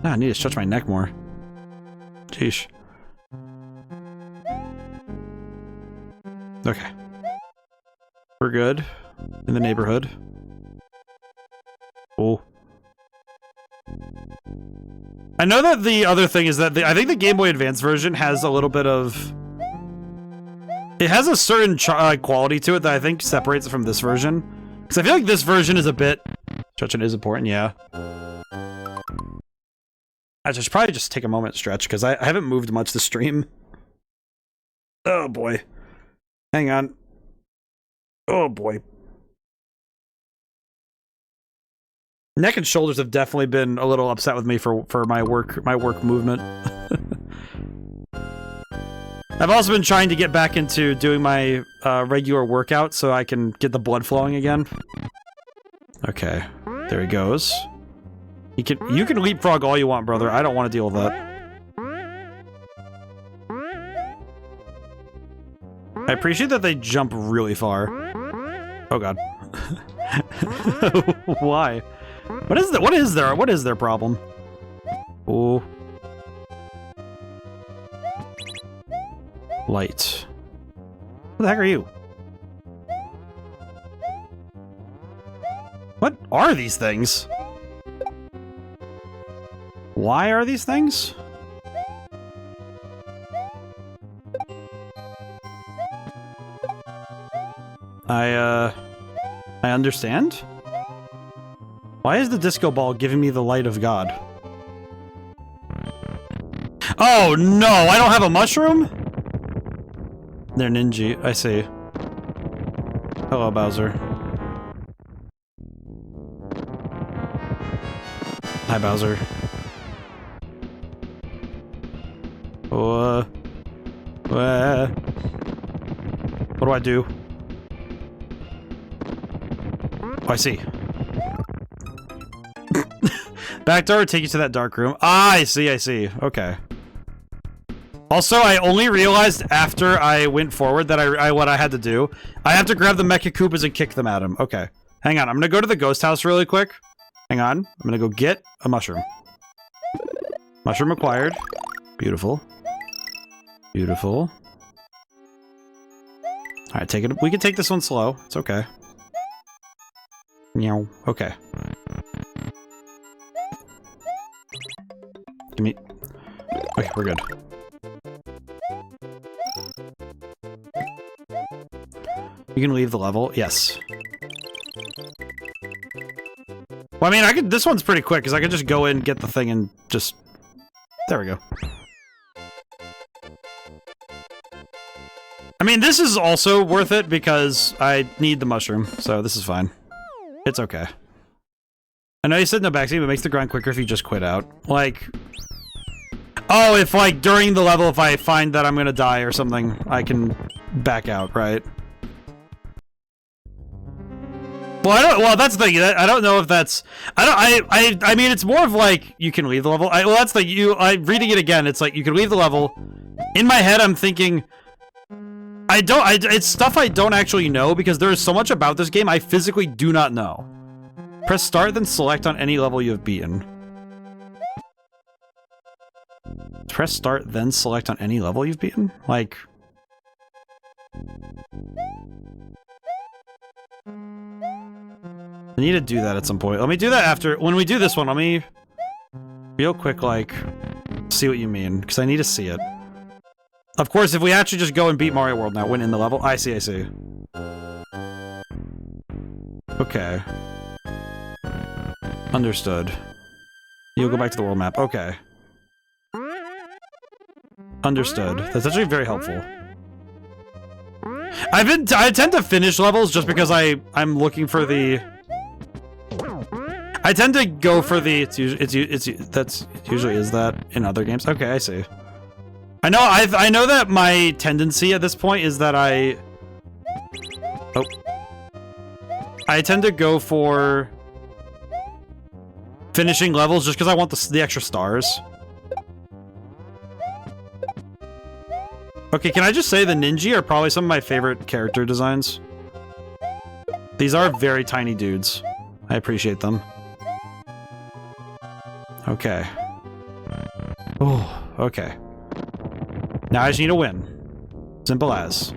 Ah, I need to stretch my neck more. Jeez. Okay. We're good. In the neighborhood. Oh. I know that the other thing is that I think the Game Boy Advance version has a little bit of... It has a certain quality to it that I think separates it from this version. Because I feel like this version is a bit... Stretching is important, yeah. I should probably just take a moment to stretch, because I haven't moved much this stream. Oh boy. Hang on. Oh boy. Neck and shoulders have definitely been a little upset with me for my work movement. I've also been trying to get back into doing my regular workout so I can get the blood flowing again. Okay, there he goes. You can leapfrog all you want, brother. I don't want to deal with that. I appreciate that they jump really far. Oh god. Why? What is their problem? Oh. Light. What the heck are you? What are these things? Why are these things? I understand? Why is the disco ball giving me the light of God? Oh no, I don't have a mushroom? They're ninja, I see. Hello, Bowser. Hi, Bowser. What do I do? Oh, I see. Back door would take you to that dark room. Ah, I see. Okay. Also, I only realized after I went forward that what I had to do. I have to grab the Mecha Koopas and kick them at him. Okay. Hang on, I'm gonna go to the ghost house really quick. Hang on. I'm gonna go get a mushroom. Mushroom acquired. Beautiful. Beautiful. Alright, take it. We can take this one slow. It's okay. Meow. Okay. Give me... Okay, we're good. You can leave the level? Yes. Well, I mean, this one's pretty quick, because I can just go in, get the thing, and just... There we go. I mean, this is also worth it, because I need the mushroom, so this is fine. It's okay. I know you said no backseat, but it makes the grind quicker if you just quit out. Like... Oh, if, like, during the level, if I find that I'm gonna die or something, I can back out, right? Well, that's the thing. I don't know if that's... I mean, it's more of, like, you can leave the level. Well, that's the... reading it again, it's like, you can leave the level. In my head, I'm thinking... It's stuff I don't actually know, because there is so much about this game I physically do not know. Press start, then select on any level you have beaten. Press start, then select on any level you've beaten? Like... I need to do that at some point. Let me do that after... When we do this one, let me... Real quick, like... See what you mean, because I need to see it. Of course, if we actually just go and beat Mario World now, win in the level... I see, I see. Okay. Understood. You'll go back to the world map. Okay. Understood. That's actually very helpful. I tend to finish levels just because I'm looking for the... I tend to go for the... That's usually is that in other games. Okay, I see. I know that my tendency at this point is that I tend to go for finishing levels just because I want the extra stars. Okay, can I just say the Ninja are probably some of my favorite character designs? These are very tiny dudes. I appreciate them. Okay. Oh, okay. Now I just need to win. Simple as.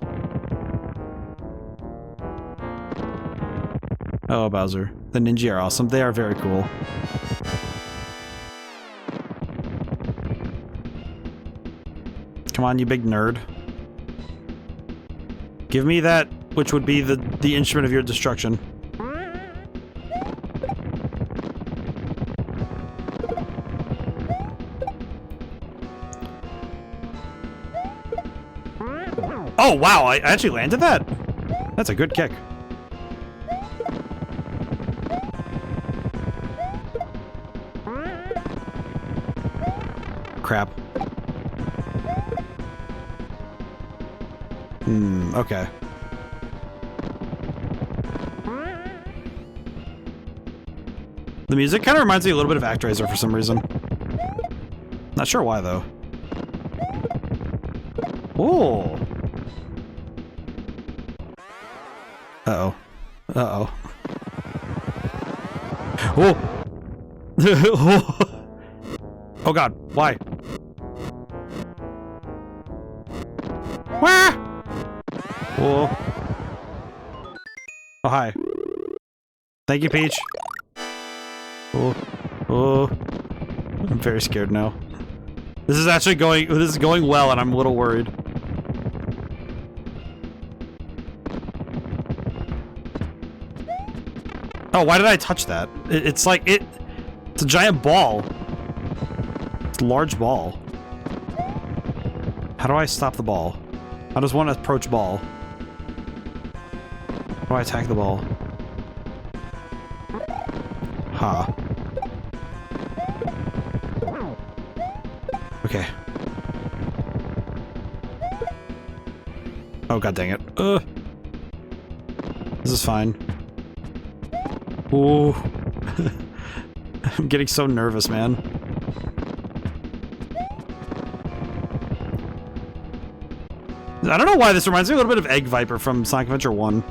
Oh, Bowser. The Ninja are awesome. They are very cool. Come on, you big nerd. Give me that, which would be the instrument of your destruction. Oh, wow, I actually landed that? That's a good kick. Crap. Okay. The music kind of reminds me a little bit of ActRaiser for some reason. Not sure why, though. Ooh. Uh-oh. Uh-oh. Oh! Oh god, why? Wah! Oh. Oh, hi. Thank you, Peach. Oh. Oh. I'm very scared now. This is actually going well, and I'm a little worried. Oh, why did I touch that? It's like, it's a giant ball. It's a large ball. How do I stop the ball? How does one approach ball? How do I attack the ball? Ha. Okay. Oh, god dang it. This is fine. Ooh. I'm getting so nervous, man. I don't know why this reminds me a little bit of Egg Viper from Sonic Adventure 1.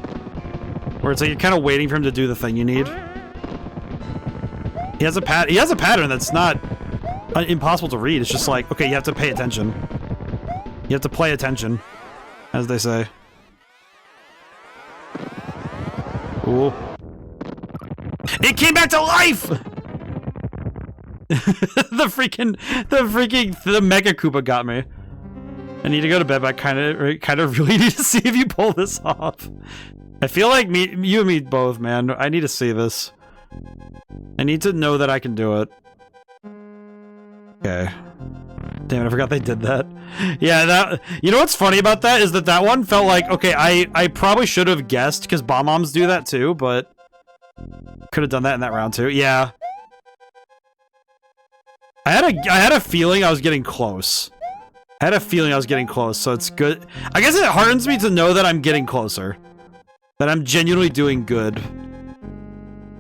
Where it's like you're kind of waiting for him to do the thing you need. He has a pattern that's not impossible to read. It's just like, okay, you have to pay attention. You have to play attention, as they say. Ooh. It came back to life! the Mega Koopa got me. I need to go to bed, but I kind of really need to see if you pull this off. I feel like you and me both, man. I need to see this. I need to know that I can do it. Okay. Damn it, I forgot they did that. Yeah, you know what's funny about that is that one felt like, okay, I probably should have guessed, because Bomb-Bombs do that too, but could have done that in that round too. Yeah. I had a feeling I was getting close. So it's good. I guess it heartens me to know that I'm getting closer. That I'm genuinely doing good.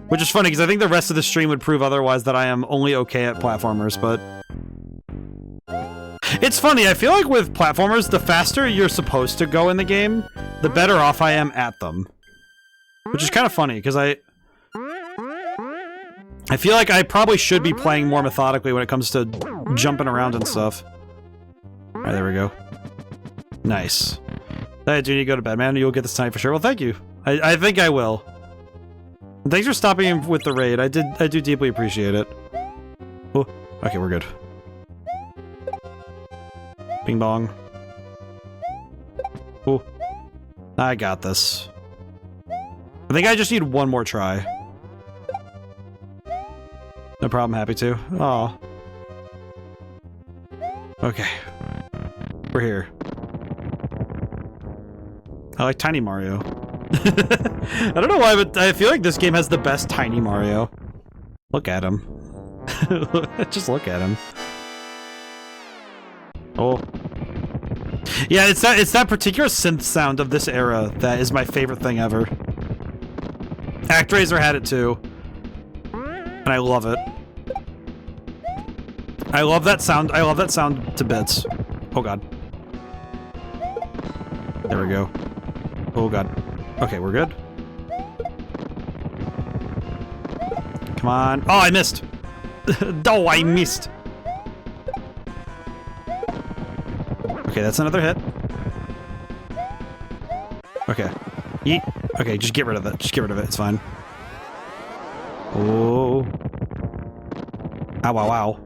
Which is funny, because I think the rest of the stream would prove otherwise that I am only okay at platformers, but... It's funny, I feel like with platformers, the faster you're supposed to go in the game, the better off I am at them. Which is kind of funny, because I feel like I probably should be playing more methodically when it comes to jumping around and stuff. Alright, there we go. Nice. Hey, Genie, go to bed, man. You'll get this tonight for sure. Well, thank you. I think I will. Thanks for stopping in with the raid. I do deeply appreciate it. Oh, okay, we're good. Bing bong. Oh, I got this. I think I just need one more try. No problem, happy to. Aw. Okay. We're here. I like Tiny Mario. I don't know why, but I feel like this game has the best Tiny Mario. Look at him. Just look at him. Oh. Yeah, it's that particular synth sound of this era that is my favorite thing ever. ActRaiser had it too. And I love it. I love that sound. I love that sound to bits. Oh god. There we go. Oh god. Okay, we're good. Come on. Oh, I missed! Oh, I missed! Okay, that's another hit. Okay. Yeet. Okay, just get rid of it. Just get rid of it. It's fine. Oh. Ow, wow, wow.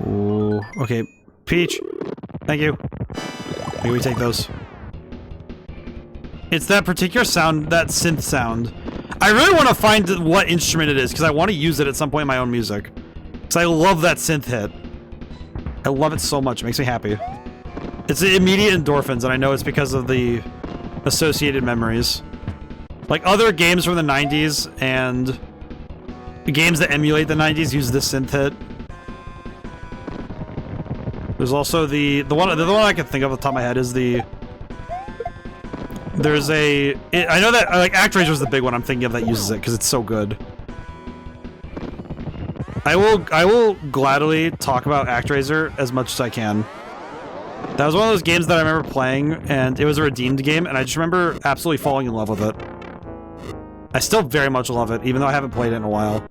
Oh. Okay. Peach. Thank you. Maybe we take those. It's that particular sound, that synth sound. I really want to find what instrument it is, because I want to use it at some point in my own music. Because I love that synth hit. I love it so much. It makes me happy. It's immediate endorphins, and I know it's because of the associated memories. Like, other games from the 90s and games that emulate the 90s use this synth hit. There's also the one I can think of off the top of my head is the... There's a... I know that, like, ActRaiser was the big one I'm thinking of that uses it, because it's so good. I will gladly talk about ActRaiser as much as I can. That was one of those games that I remember playing, and it was a redeemed game, and I just remember absolutely falling in love with it. I still very much love it, even though I haven't played it in a while.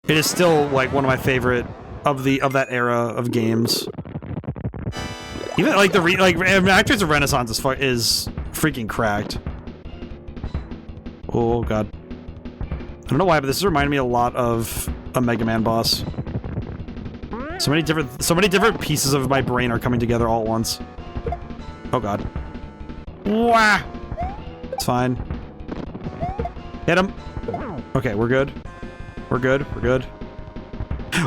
It is still, like, one of my favorite of that era of games. Even, like, ActRaiser Renaissance is freaking cracked. Oh, god. I don't know why, but this is reminding me a lot of a Mega Man boss. So many different pieces of my brain are coming together all at once. Oh god. Wah! It's fine. Hit him. Okay, we're good. We're good. We're good.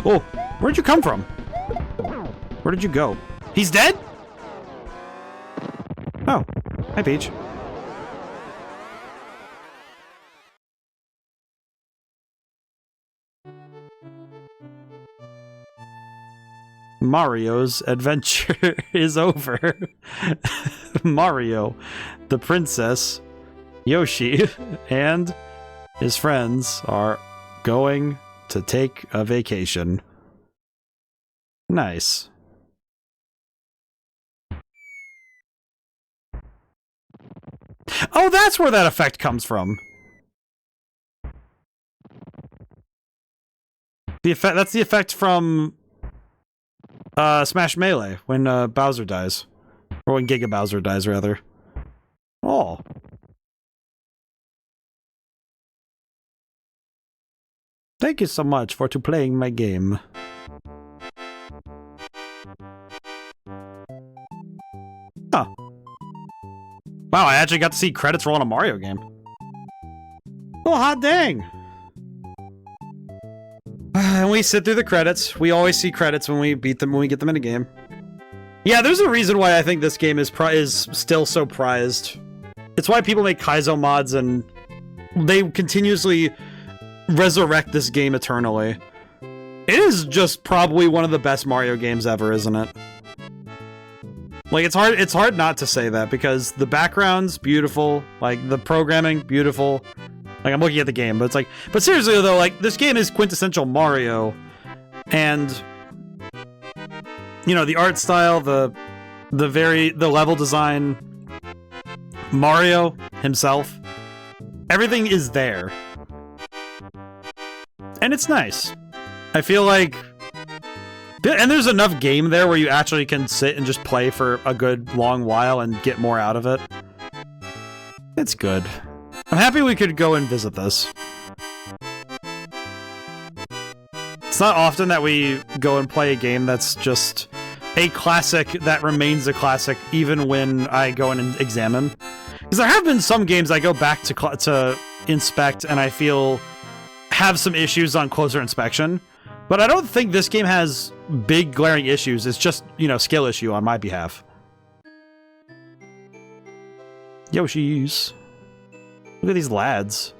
Oh, where'd you come from? Where did you go? He's dead? Oh. Hi, Peach. Mario's adventure is over. Mario, the princess, Yoshi, and his friends are going to take a vacation. Nice. Oh, that's where that effect comes from. That's the effect from Smash Melee, when Bowser dies. Or when Giga Bowser dies, rather. Oh. Thank you so much for playing my game. Huh. Wow, I actually got to see credits roll on a Mario game. Oh, hot dang! And we sit through the credits. We always see credits when we beat them, when we get them in a game. Yeah, there's a reason why I think this game is still so prized. It's why people make Kaizo mods and they continuously resurrect this game eternally. It is just probably one of the best Mario games ever, isn't it? Like, it's hard not to say that, because the background's beautiful, like, the programming, beautiful. Like, I'm looking at the game, but it's like... But seriously, though, like, this game is quintessential Mario. And... You know, the art style, the level design... Mario himself. Everything is there. And it's nice. I feel like... And there's enough game there where you actually can sit and just play for a good long while and get more out of it. It's good. I'm happy we could go and visit this. It's not often that we go and play a game that's just a classic that remains a classic even when I go in and examine. Because there have been some games I go back to inspect and I feel have some issues on closer inspection. But I don't think this game has big glaring issues. It's just, you know, skill issue on my behalf. Yoshis. Look at these lads.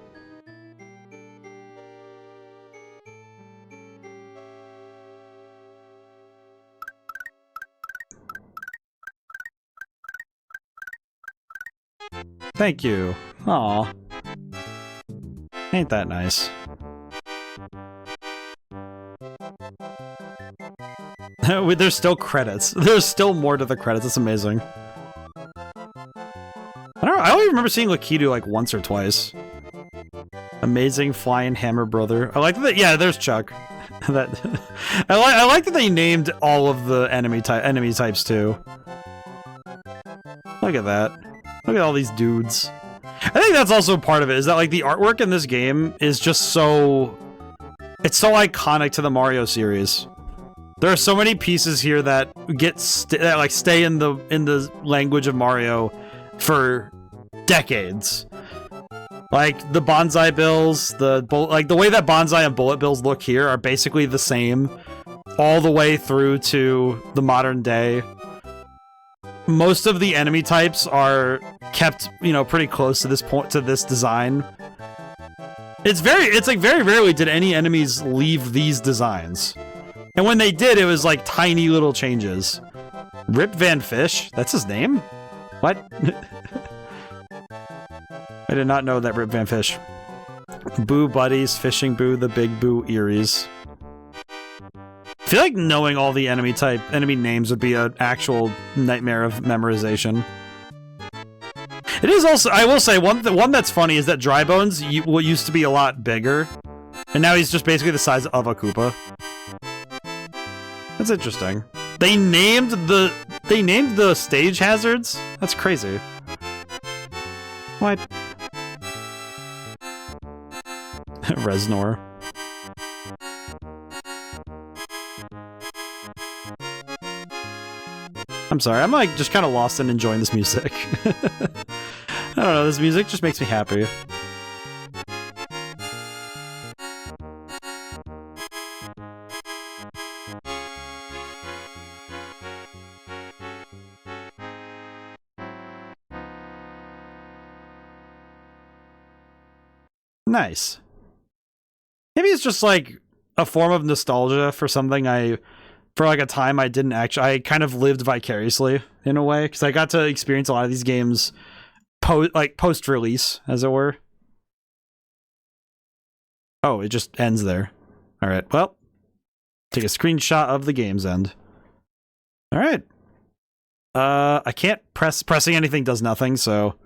Thank you. Aw. Ain't that nice? There's still credits. There's still more to the credits. It's amazing. I only remember seeing Lakitu like once or twice. Amazing flying hammer brother. I like that. Yeah, there's Chuck. That I like that they named all of the enemy types too. Look at that. Look at all these dudes. I think that's also part of it. Is that like the artwork in this game is just so. It's so iconic to the Mario series. There are so many pieces here that stay in the language of Mario for decades. Like the bonsai bills, the way that bonsai and bullet bills look here are basically the same all the way through to the modern day. Most of the enemy types are kept, you know, pretty close to this point, to this design. It's like very rarely did any enemies leave these designs. And when they did, it was like tiny little changes. Rip Van Fish? That's his name? What? I did not know that Rip Van Fish. Boo Buddies, Fishing Boo, the Big Boo Eries. I feel like knowing all the enemy names would be an actual nightmare of memorization. It is also, I will say, one that's funny is that Drybones used to be a lot bigger, and now he's just basically the size of a Koopa. That's interesting. They named the stage hazards? That's crazy. What? Reznor. I'm sorry, I'm like just kind of lost in enjoying this music. I don't know, this music just makes me happy. Nice. Maybe it's just like a form of nostalgia for something for like a time I didn't actually, I kind of lived vicariously in a way, because I got to experience a lot of these games post-release, as it were. Oh, it just ends there. All right, well, take a screenshot of the game's end. All right. I can't pressing anything does nothing, so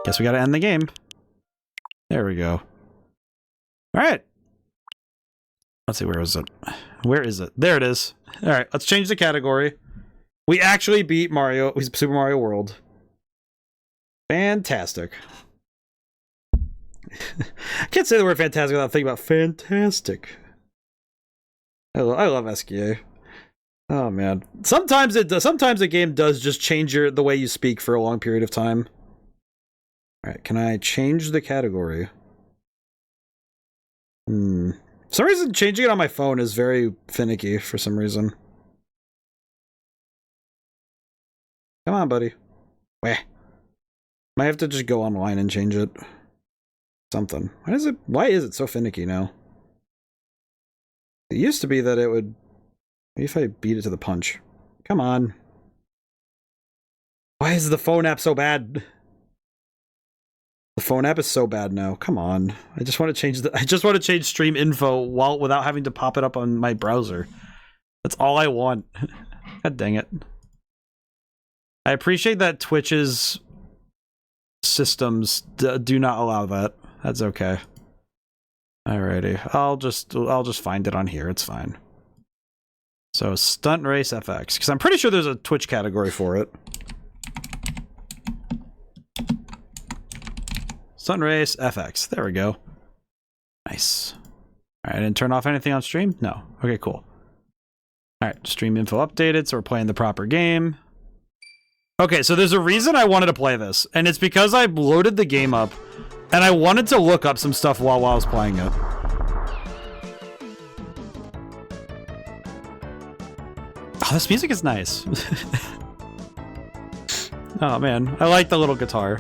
guess we gotta end the game. There we go. All right. Let's see, where is it? Where is it? There it is. All right, let's change the category. We actually beat Super Mario World. Fantastic. I can't say the word fantastic without thinking about fantastic. I love SKA. Oh man. Sometimes a game does just change the way you speak for a long period of time. All right, can I change the category? For some reason, changing it on my phone is very finicky for some reason. Come on, buddy. Wah. Might have to just go online and change it. Something. Why is it so finicky now? It used to be that it would... Maybe if I beat it to the punch. Come on. Why is the phone app so bad? The phone app is so bad now. Come on. I just want to change stream info without having to pop it up on my browser. That's all I want. God dang it. I appreciate that Twitch's systems do not allow that. That's okay. Alrighty, I'll just find it on here. It's fine. So Stunt Race FX, because I'm pretty sure there's a Twitch category for it. Stunt Race FX. There we go. Nice. All right, I didn't turn off anything on stream? No. Okay, cool. All right, stream info updated, so we're playing the proper game. Okay, so there's a reason I wanted to play this, and it's because I loaded the game up, and I wanted to look up some stuff while I was playing it. Oh, this music is nice. Oh man, I like the little guitar.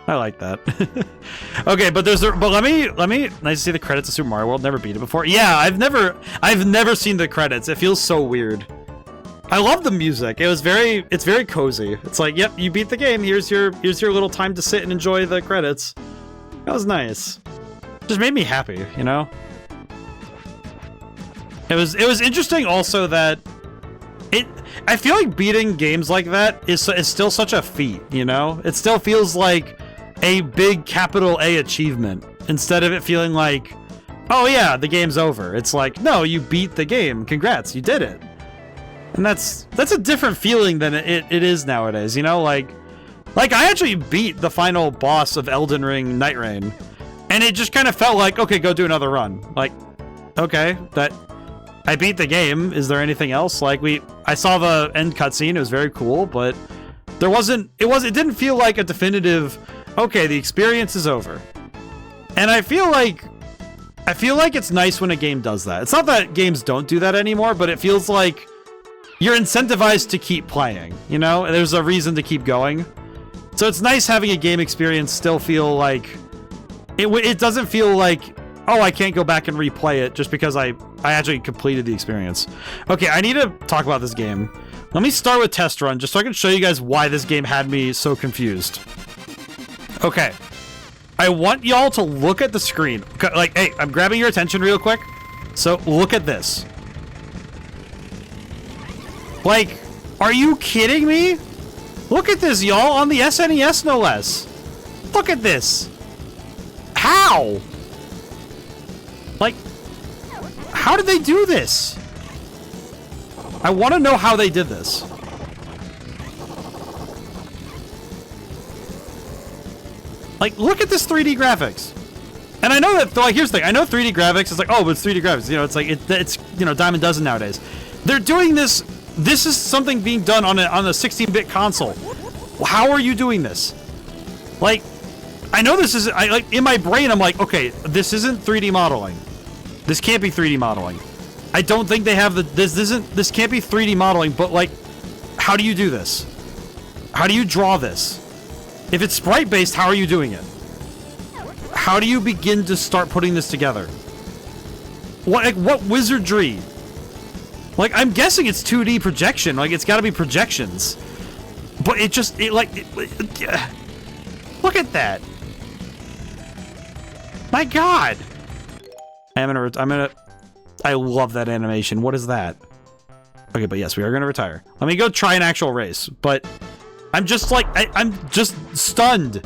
I like that. Okay, but let me nice to see the credits of Super Mario World. Never beat it before. Yeah, I've never seen the credits. It feels so weird. I love the music. It's very cozy. It's like, yep, you beat the game. Here's your little time to sit and enjoy the credits. That was nice. Just made me happy, you know? It was interesting also that I feel like beating games like that is still such a feat, you know? It still feels like a big capital A achievement instead of it feeling like, oh yeah, the game's over. It's like, no, you beat the game. Congrats, you did it. And that's a different feeling than it is nowadays, you know? Like I actually beat the final boss of Elden Ring Night Rain, and it just kind of felt like, okay, go do another run. Like, okay, I beat the game. Is there anything else? Like I saw the end cutscene. It was very cool, but it didn't feel like a definitive, okay, the experience is over. And I feel like it's nice when a game does that. It's not that games don't do that anymore, but it feels like you're incentivized to keep playing, you know? There's a reason to keep going. So it's nice having a game experience still feel like it doesn't feel like, oh, I can't go back and replay it just because I actually completed the experience. Okay, I need to talk about this game. Let me start with test run, just so I can show you guys why this game had me so confused. Okay. I want y'all to look at the screen. Like, hey, I'm grabbing your attention real quick. So, look at this. Like, are you kidding me? Look at this, y'all, on the SNES, no less. Look at this. How? Like, how did they do this? I want to know how they did this. Like, look at this 3D graphics. And I know that, like, here's the thing. I know 3D graphics is like, oh, but it's 3D graphics. You know, it's like, it's you know, dime a dozen nowadays. They're doing this. This is something being done on a 16-bit console. How are you doing this? Like, I know this is, like, in my brain, I'm like, okay, this isn't 3D modeling. This can't be 3D modeling. I don't think they have this can't be 3D modeling, but like, how do you do this? How do you draw this? If it's sprite-based, how are you doing it? How do you begin to start putting this together? What wizardry? Like, I'm guessing it's 2D projection. Like, it's gotta be projections. But look at that. My God. I love that animation. What is that? Okay, but yes, we are gonna retire. Let me go try an actual race. But I'm just like, I'm just stunned.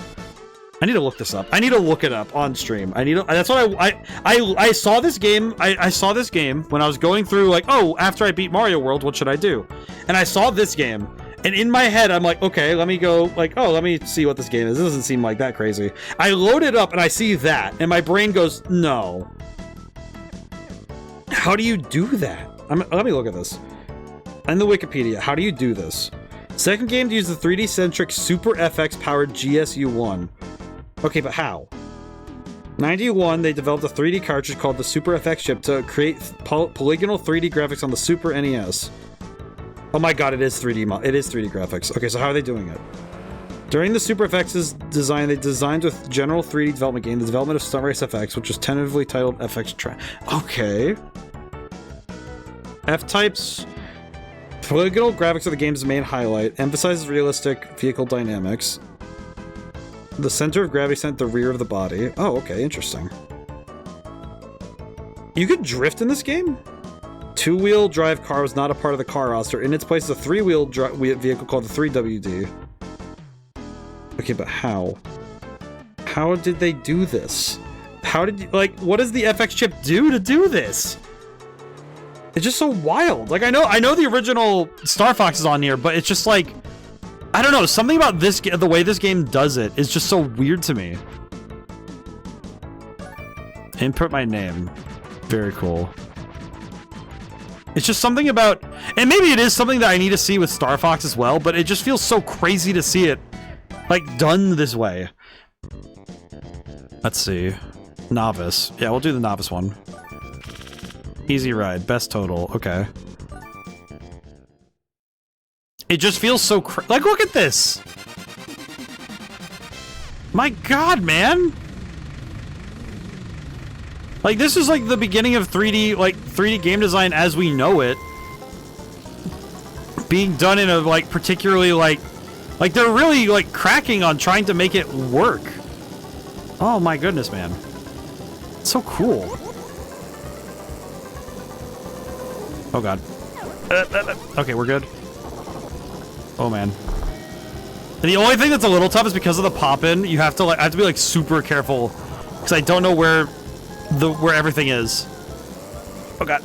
I need to look this up. I need to look it up on stream. That's what I saw this game. I saw this game when I was going through, like, oh, after I beat Mario World, what should I do? And I saw this game, and in my head, I'm like, okay, let me go, like, oh, let me see what this game is. This doesn't seem like that crazy. I load it up, and I see that, and my brain goes, no. How do you do that? Let me look at this. In the Wikipedia, how do you do this? Second game to use the 3D-centric Super FX-powered GSU-1. Okay, but how? 91, they developed a 3D cartridge called the Super FX chip to create polygonal 3D graphics on the Super NES. Oh my God, it is 3D. It is 3D graphics. Okay, so how are they doing it? During the Super FX's design, they designed with general 3D development game, the development of Stunt Race FX, which was tentatively titled FX Track. Okay. F-Type's polygonal graphics are the game's main highlight, emphasizes realistic vehicle dynamics. The center of gravity sent the rear of the body. Oh, okay, interesting. You could drift in this game? Two-wheel drive car was not a part of the car roster. In its place is a three-wheel vehicle called the 3WD. Okay, but how? How did they do this? How did you, like, what does the FX chip do to do this? It's just so wild. Like, I know the original Star Fox is on here, but it's just like, I don't know, something about this, the way this game does it is just so weird to me. Input my name. Very cool. It's just something about, and maybe it is something that I need to see with Star Fox as well, but it just feels so crazy to see it, like, done this way. Let's see. Novice. Yeah, we'll do the novice one. Easy ride. Best total. Okay. It just feels so like, look at this! My god, man! Like, this is like the beginning of 3D, like, 3D game design as we know it. Being done in a, like, particularly, like, they're really, like, cracking on trying to make it work. Oh my goodness, man. It's so cool. Oh god. Okay, we're good. Oh man. And the only thing that's a little tough is because of the pop-in, you have to, like, I have to be, like, super careful. Because I don't know where everything is. Oh god.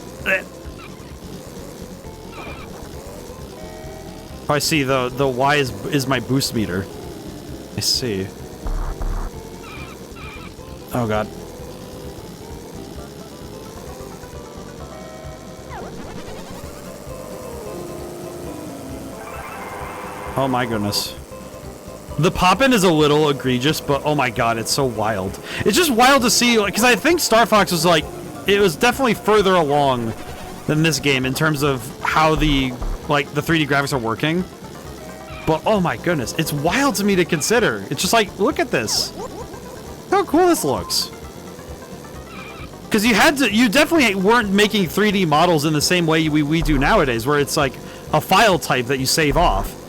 Oh, I see. The Y is my boost meter. I see. Oh god. Oh my goodness. The pop-in is a little egregious, but oh my god, it's so wild. It's just wild to see, like, because I think Star Fox was like, it was definitely further along than this game in terms of how the 3D graphics are working. But oh my goodness, it's wild to me to consider. It's just like, look at this. How cool this looks. Because you definitely weren't making 3D models in the same way we do nowadays, where it's like a file type that you save off.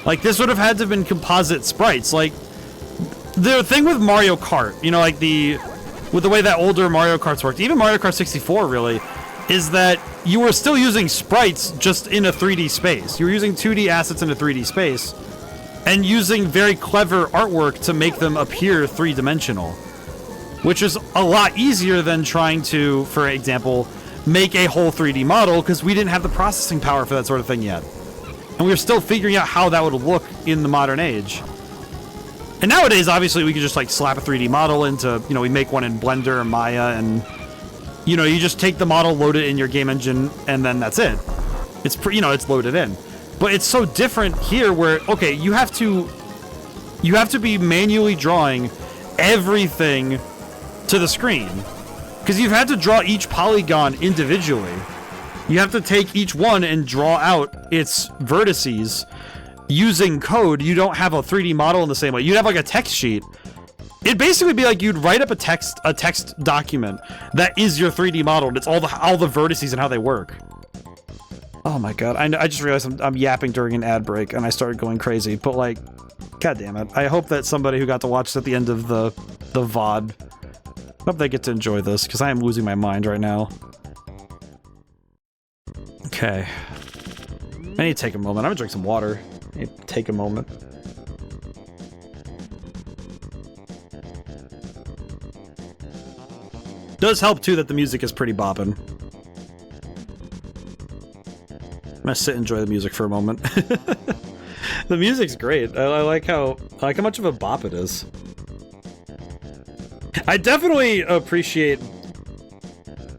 Like, this would have had to have been composite sprites. Like, the thing with Mario Kart, you know, like with the way that older Mario Karts worked, even Mario Kart 64 really, is that you were still using sprites just in a 3D space. You were using 2D assets in a 3D space and using very clever artwork to make them appear three-dimensional, which is a lot easier than trying to, for example, make a whole 3D model, because we didn't have the processing power for that sort of thing yet. And we were still figuring out how that would look in the modern age. And nowadays, obviously, we could just, like, slap a 3D model into, you know, we make one in Blender or Maya, and, you know, you just take the model, load it in your game engine, and then that's it. It's, you know, it's loaded in. But it's so different here where, okay, you have to be manually drawing everything to the screen. Because you've had to draw each polygon individually. You have to take each one and draw out its vertices using code. You don't have a 3D model in the same way. You'd have like a text sheet. It'd basically be like you'd write up a text document that is your 3D model, and it's all the vertices and how they work. Oh my god, I just realized I'm yapping during an ad break, and I started going crazy, but like, god damn it. I hope that somebody who got to watch this at the end of the VOD, I hope they get to enjoy this, because I am losing my mind right now. Okay. I need to take a moment. I'm gonna drink some water. I need to take a moment. Does help too that the music is pretty boppin'. I'm gonna sit and enjoy the music for a moment. The music's great. I like how much of a bop it is. I definitely appreciate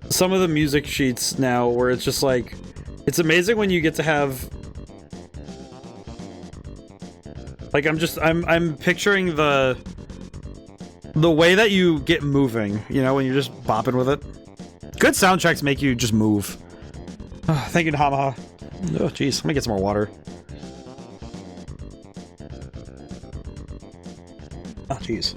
some of the music sheets now where it's just like, it's amazing when you get to have, like, I'm picturing the way that you get moving, you know, when you're just bopping with it. Good soundtracks make you just move. Oh, thank you, Hamaha. Oh, jeez, let me get some more water. Oh, jeez.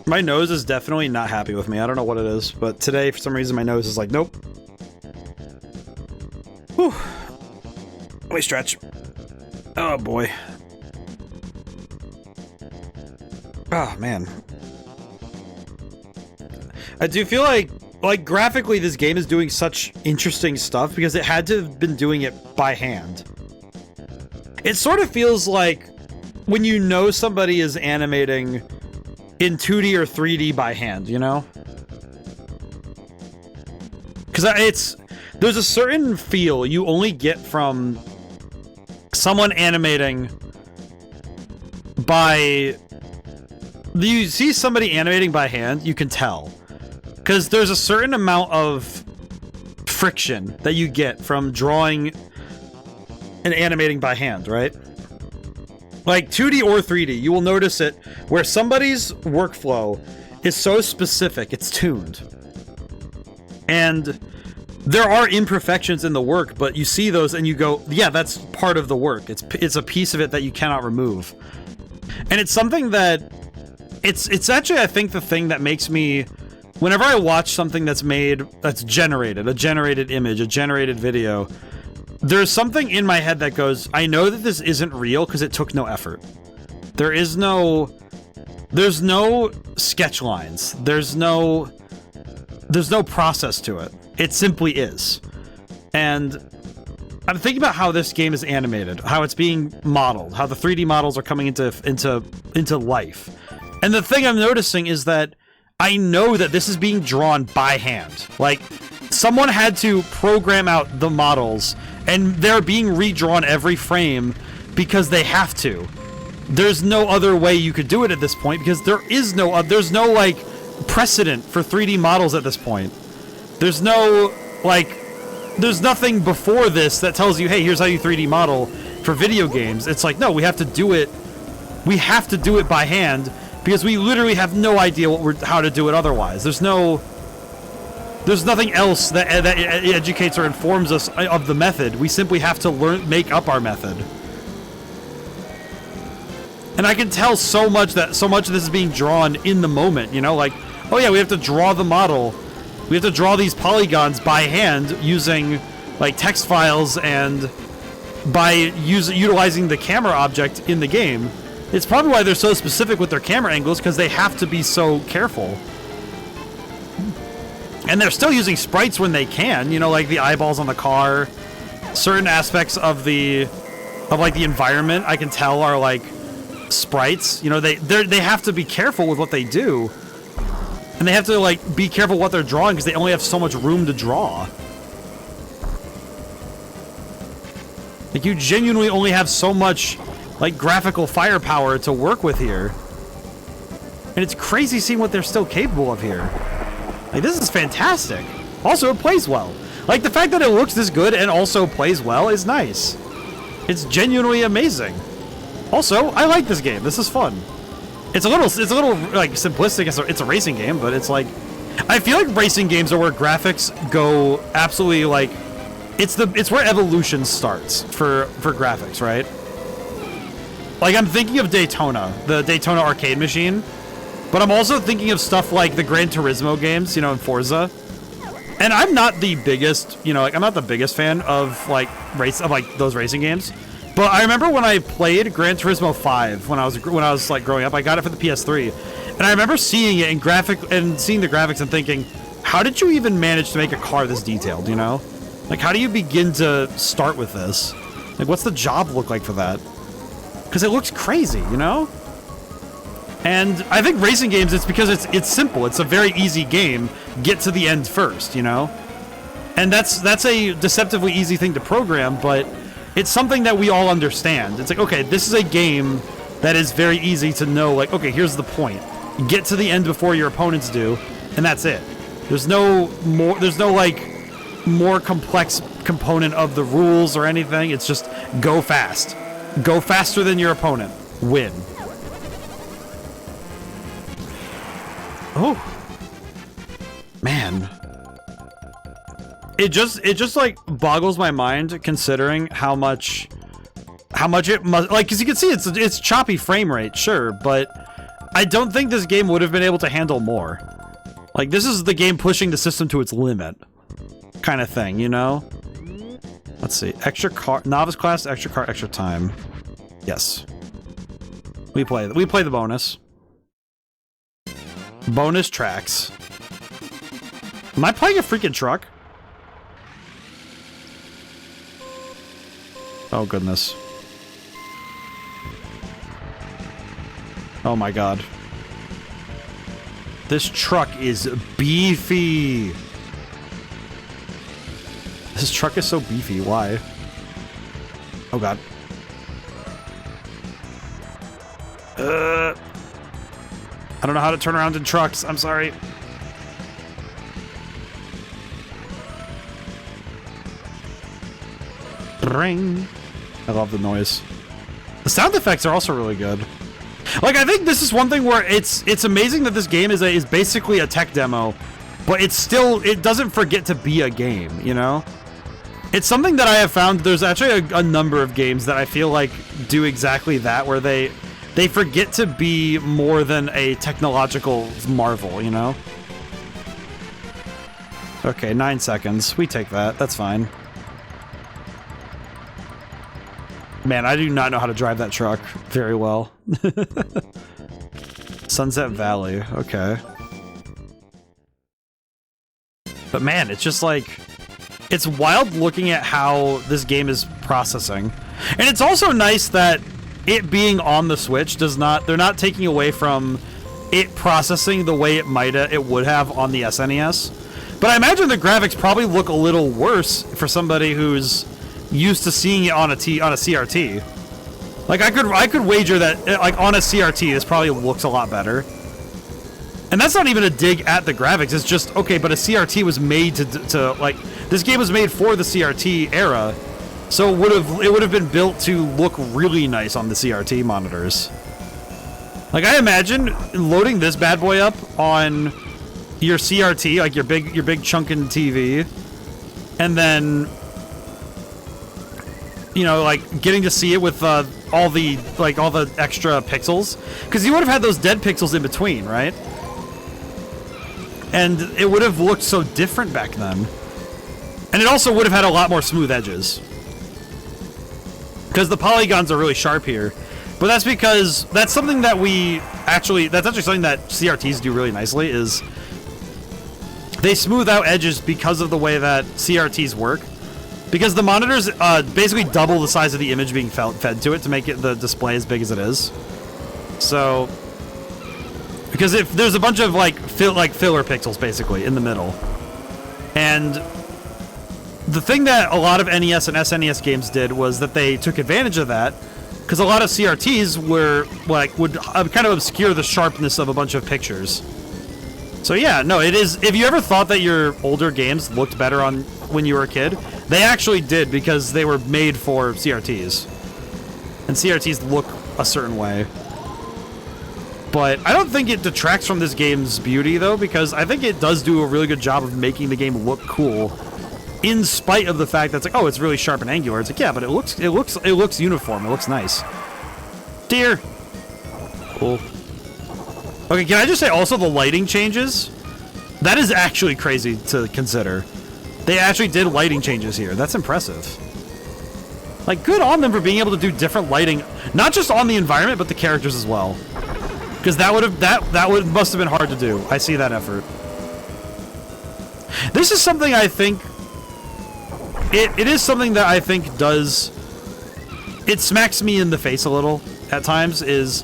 My nose is definitely not happy with me. I don't know what it is, but today, for some reason, my nose is like, nope. Whew. Let me stretch. Oh, boy. Oh, man. I do feel like graphically, this game is doing such interesting stuff because it had to have been doing it by hand. It sort of feels like when you know somebody is animating in 2D or 3D by hand, you know? Because there's a certain feel you only get from someone animating by... You see somebody animating by hand, you can tell. Because there's a certain amount of friction that you get from drawing and animating by hand, right? Like 2D or 3D, you will notice it where somebody's workflow is so specific, it's tuned. And there are imperfections in the work, but you see those and you go, yeah, that's part of the work. It's a piece of it that you cannot remove. And it's something that it's actually, I think, the thing that makes me, whenever I watch something that's generated, a generated image, a generated video, there's something in my head that goes, I know that this isn't real because it took no effort. There's no sketch lines. There's no process to it. It simply is. And I'm thinking about how this game is animated, how it's being modeled, how the 3D models are coming into life. And the thing I'm noticing is that I know that this is being drawn by hand. Like, someone had to program out the models, and they're being redrawn every frame because they have to. There's no other way you could do it at this point because there's no like precedent for 3D models at this point. There's nothing before this that tells you, hey, here's how you 3D model for video games. It's like, no, we have to do it by hand because we literally have no idea how to do it otherwise. There's nothing else that educates or informs us of the method. We simply have to make up our method. And I can tell so much of this is being drawn in the moment, you know, like, oh yeah, we have to draw the model. We have to draw these polygons by hand using like text files and by utilizing the camera object in the game. It's probably why they're so specific with their camera angles, because they have to be so careful. And they're still using sprites when they can, you know, like the eyeballs on the car. Certain aspects of the environment I can tell are like sprites. You know, they have to be careful with what they do. And they have to like be careful what they're drawing because they only have so much room to draw. Like, you genuinely only have so much like graphical firepower to work with here. And it's crazy seeing what they're still capable of here. Like, this is fantastic. Also, it plays well. Like, the fact that it looks this good and also plays well is nice. It's genuinely amazing. Also, I like this game. This is fun. It's a little like simplistic. It's a racing game, but it's like, I feel like racing games are where graphics go absolutely like, it's where evolution starts for graphics, right? Like, I'm thinking of Daytona, the Daytona arcade machine, but I'm also thinking of stuff like the Gran Turismo games, you know, in Forza. And I'm not the biggest, you know, like, I'm not the biggest fan of like those racing games. But I remember when I played Gran Turismo 5 when I was like growing up, I got it for the PS3, and I remember seeing it in seeing the graphics and thinking, how did you even manage to make a car this detailed? You know, like, how do you begin to start with this? Like, what's the job look like for that? Because it looks crazy, you know. And I think racing games, it's because it's simple. It's a very easy game. Get to the end first, you know. And that's a deceptively easy thing to program, but it's something that we all understand. It's like, okay, this is a game that is very easy to know, like, okay, here's the point. Get to the end before your opponents do, and that's it. There's no like more complex component of the rules or anything. It's just go fast. Go faster than your opponent. Win. Oh. Man. It just like boggles my mind considering how much it must, like, because you can see it's choppy frame rate, sure, but I don't think this game would have been able to handle more. Like, this is the game pushing the system to its limit kind of thing, you know? Let's see. Extra car, novice class, extra car, extra time. Yes. We play the bonus. Bonus tracks. Am I playing a freaking truck? Oh, goodness. Oh my god. This truck is beefy. This truck is so beefy. Why? Oh god. I don't know how to turn around in trucks. I'm sorry. Ring. I love the noise. The sound effects are also really good. Like, I think this is one thing where it's amazing that this game is basically a tech demo, but it doesn't forget to be a game, you know? It's something that I have found there's actually a number of games that I feel like do exactly that, where they forget to be more than a technological marvel, you know? Okay, 9 seconds. We take that. That's fine. Man, I do not know how to drive that truck very well. Sunset Valley. Okay. But man, it's just like... It's wild looking at how this game is processing. And it's also nice that it being on the Switch does not... They're not taking away from it processing the way it would have on the SNES. But I imagine the graphics probably look a little worse for somebody who's used to seeing it on a CRT. Like, I could wager that, like, on a CRT, this probably looks a lot better. And that's not even a dig at the graphics. It's just, okay, but a CRT was made to like, this game was made for the CRT era, so it would have been built to look really nice on the CRT monitors. Like, I imagine loading this bad boy up on your CRT, like your big chunkin' TV, and then, you know, like, getting to see it with all the extra pixels, because you would have had those dead pixels in between, right? And it would have looked so different back then. And it also would have had a lot more smooth edges, because the polygons are really sharp here. But that's because that's something that that's actually something that CRTs do really nicely, is they smooth out edges because of the way that CRTs work. Because the monitors basically double the size of the image being fed to it to make the display as big as it is. So, because if there's a bunch of filler pixels basically in the middle, and the thing that a lot of NES and SNES games did was that they took advantage of that, because a lot of CRTs would kind of obscure the sharpness of a bunch of pictures. So yeah, no, it is. If you ever thought that your older games looked better on when you were a kid, they actually did, because they were made for CRTs. And CRTs look a certain way. But I don't think it detracts from this game's beauty, though, because I think it does do a really good job of making the game look cool, in spite of the fact that it's like, oh, it's really sharp and angular. It's like, yeah, but it looks uniform. It looks nice. Deer. Cool. Okay, can I just say also the lighting changes? That is actually crazy to consider. They actually did lighting changes here. That's impressive. Like, good on them for being able to do different lighting, not just on the environment, but the characters as well. Because must have been hard to do. I see that effort. This is something I think it is something that I think does, it smacks me in the face a little at times, is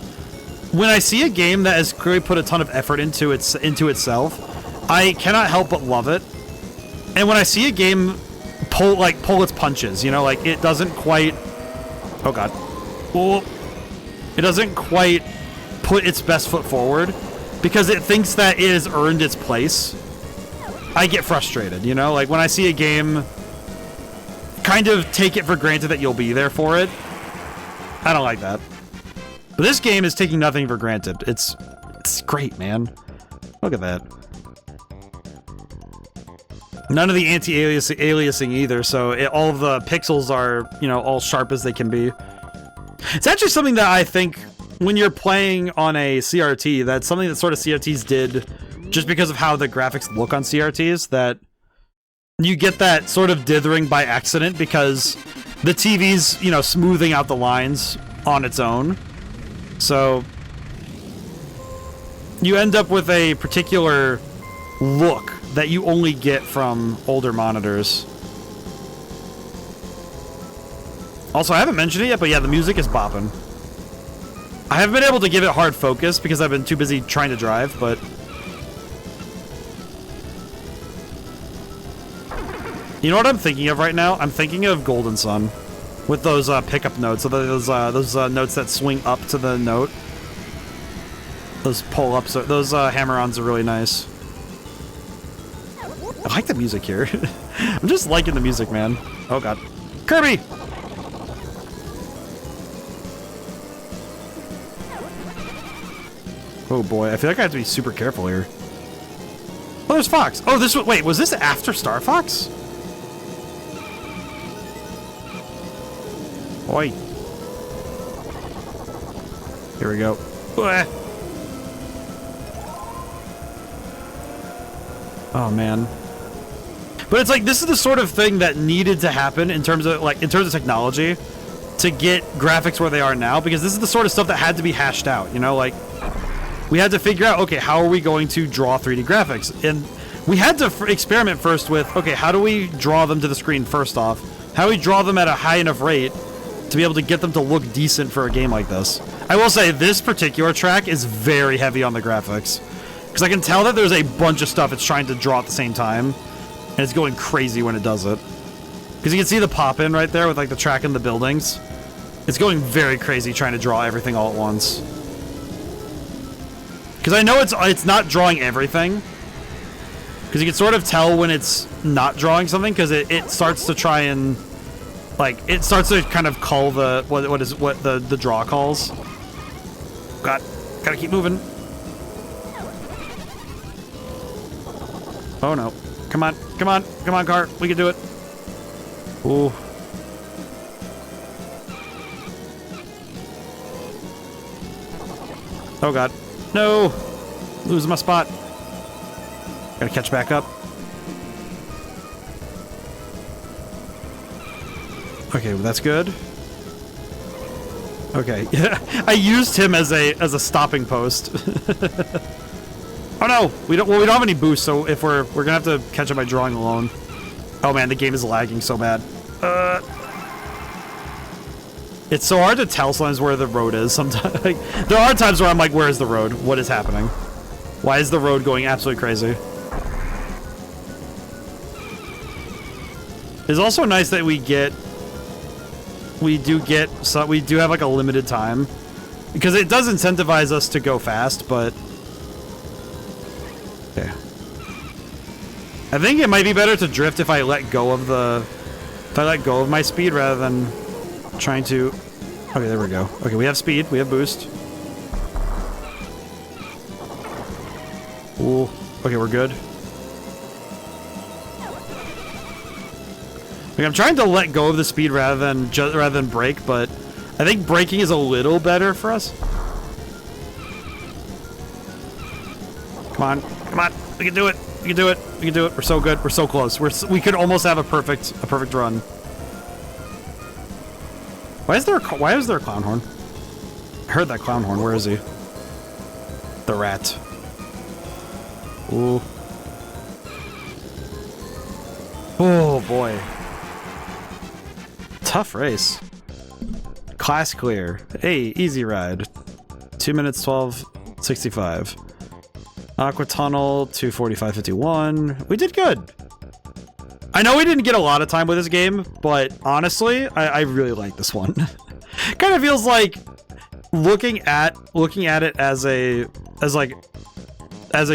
when I see a game that has clearly put a ton of effort into itself, I cannot help but love it. And when I see a game pull its punches, you know, like it doesn't quite, oh god, it doesn't quite put its best foot forward because it thinks that it has earned its place, I get frustrated, you know? Like when I see a game kind of take it for granted that you'll be there for it, I don't like that. But this game is taking nothing for granted. It's great, man. Look at that. None of the anti-aliasing either, so all of the pixels are, you know, all sharp as they can be. It's actually something that I think when you're playing on a CRT, that's something that sort of CRTs did just because of how the graphics look on CRTs, that you get that sort of dithering by accident because the TV's, you know, smoothing out the lines on its own. So you end up with a particular look that you only get from older monitors. Also, I haven't mentioned it yet, but yeah, the music is bopping. I haven't been able to give it hard focus because I've been too busy trying to drive, but... You know what I'm thinking of right now? I'm thinking of Golden Sun. With those pickup notes, so those notes that swing up to the note. Those pull-ups, those hammer-ons are really nice. I like the music here. I'm just liking the music, man. Oh god. Kirby! Oh boy, I feel like I have to be super careful here. Oh, there's Fox. Oh, this was... Wait, was this after Star Fox? Oi. Here we go. Oh man. But it's like this is the sort of thing that needed to happen in terms of technology to get graphics where they are now, because this is the sort of stuff that had to be hashed out, you know, like we had to figure out, okay, how are we going to draw 3D graphics? And we had to experiment first with, okay, how do we draw them to the screen first off? How do we draw them at a high enough rate to be able to get them to look decent for a game like this? I will say this particular track is very heavy on the graphics, because I can tell that there's a bunch of stuff it's trying to draw at the same time, and it's going crazy when it does it. Because you can see the pop-in right there with like the track and the buildings. It's going very crazy trying to draw everything all at once. Because I know it's not drawing everything, because you can sort of tell when it's not drawing something, because it starts to try and like it starts to kind of call the what the draw calls. Gotta keep moving. Oh no. Come on, come on, come on, car. We can do it. Ooh. Oh god. No! Losing my spot. Gotta catch back up. Okay, well, that's good. Okay. I used him as a stopping post. Oh no! We don't have any boost, so if we're gonna have to catch up by drawing alone. Oh man, the game is lagging so bad. It's so hard to tell sometimes where the road is. Sometimes like, there are times where I'm like, where is the road? What is happening? Why is the road going absolutely crazy? It's also nice that we do have like a limited time, because it does incentivize us to go fast, but okay. I think it might be better to drift if I let go of my speed rather than trying to... Okay, there we go. Okay, we have speed. We have boost. Ooh. Okay, we're good. Like, I'm trying to let go of the speed rather than brake, but I think braking is a little better for us. Come on. Come on. We can do it. We can do it. We can do it. We're so good. We're so close. We could almost have a perfect run. Why is there a clown horn? I heard that clown horn. Where is he? The rat. Ooh. Oh boy. Tough race. Class clear. Hey, easy ride. 2 minutes 12:65. Aqua Tunnel 2:45:51. We did good. I know we didn't get a lot of time with this game, but honestly, I really like this one. Kind of feels like looking at it as a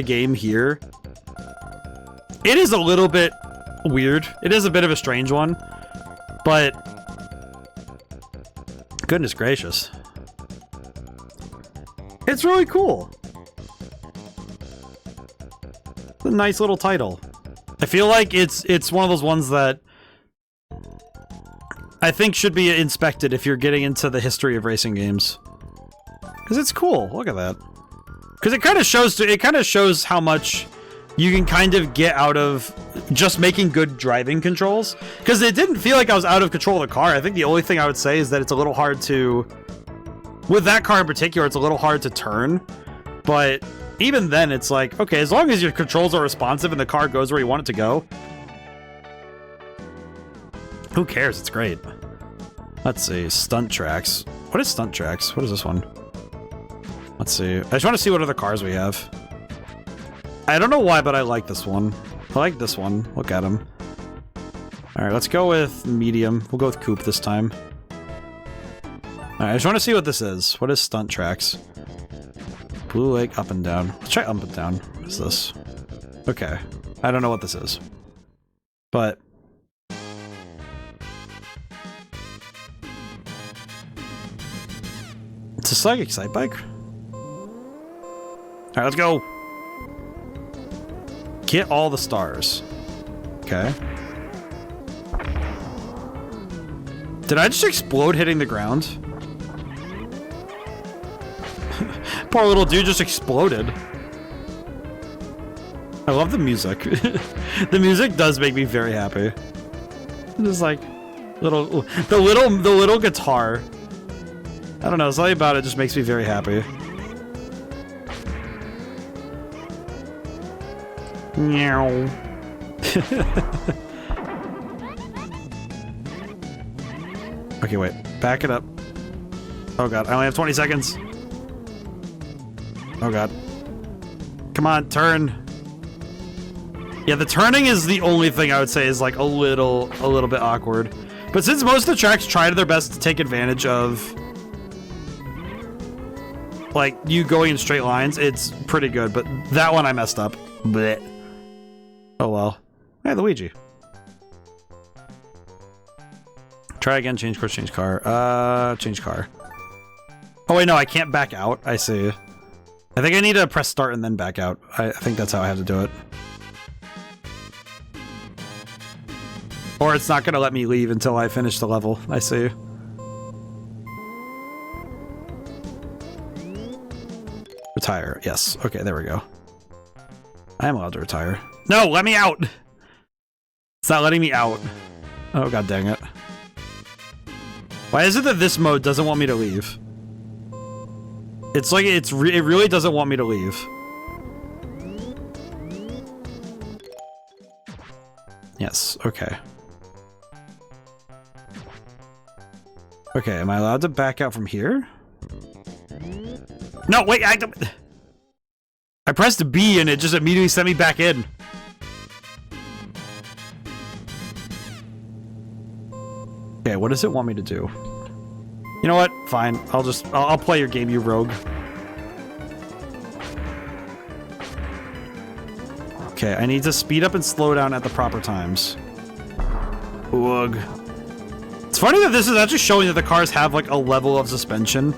game here. It is a little bit weird. It is a bit of a strange one, but goodness gracious, it's really cool. It's a nice little title. I feel like it's one of those ones that I think should be inspected if you're getting into the history of racing games, because it's cool. Look at that. Because it kind of shows how much you can kind of get out of just making good driving controls. Because it didn't feel like I was out of control of the car. I think the only thing I would say is that it's a little hard to, with that car in particular, it's a little hard to turn. But even then, it's like, okay, as long as your controls are responsive and the car goes where you want it to go, who cares? It's great. Let's see, stunt tracks. What is stunt tracks? What is this one? Let's see. I just want to see what other cars we have. I don't know why, but I like this one. I like this one. Look at him. Alright, let's go with medium. We'll go with coupe this time. Alright, I just want to see what this is. What is stunt tracks? Blue Lake up and down. Let's try up and down. What is this? Okay. I don't know what this is. But... It's a like Excite Bike? Alright, let's go! Get all the stars. Okay. Did I just explode hitting the ground? Poor little dude just exploded. I love the music. The music does make me very happy. Just like the little guitar. I don't know, something about it just makes me very happy. Meow. Okay, wait. Back it up. Oh god, I only have 20 seconds. Oh god. Come on, turn. Yeah, the turning is the only thing I would say is like a little bit awkward. But since most of the tracks try their best to take advantage of like you going in straight lines, it's pretty good. But that one I messed up. Blech. Oh well. Hey, Luigi. Try again, change course, change car. Change car. Oh wait, no, I can't back out. I see. I think I need to press start and then back out. I think that's how I have to do it. Or it's not gonna let me leave until I finish the level. I see. Retire. Yes. Okay, there we go. I am allowed to retire. No, let me out! It's not letting me out. Oh god dang it. Why is it that this mode doesn't want me to leave? It's like it really doesn't want me to leave. Yes, okay. Okay, am I allowed to back out from here? No, wait, I pressed B and it just immediately sent me back in. Okay, what does it want me to do? You know what? Fine. I'll play your game, you rogue. Okay, I need to speed up and slow down at the proper times. Ugh. It's funny that this is actually showing that the cars have like a level of suspension.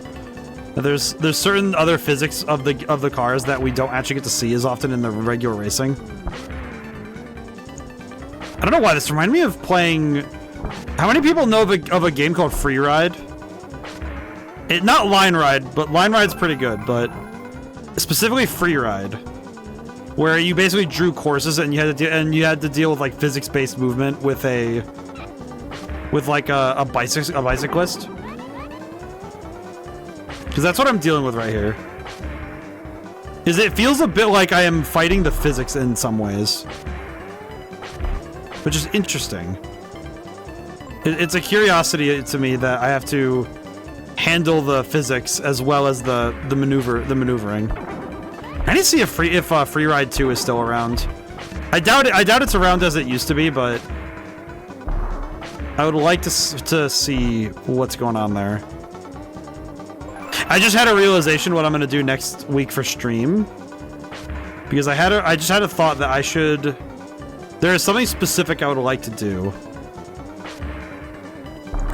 There's certain other physics of the cars that we don't actually get to see as often in the regular racing. I don't know why this reminded me of playing. How many people know of a game called Free Ride? Not Line Ride, but Line Ride's pretty good, but specifically Free Ride, where you basically drew courses and you had to deal with like physics-based movement with like a bicyclist. Because that's what I'm dealing with right here. Is it feels a bit like I am fighting the physics in some ways, which is interesting. It's a curiosity to me that I have to handle the physics as well as the maneuvering. I need to see if Free Ride 2 is still around. I doubt it's around as it used to be, but I would like to see what's going on there. I just had a realization what I'm gonna do next week for stream, because I just had a thought that I should. There is something specific I would like to do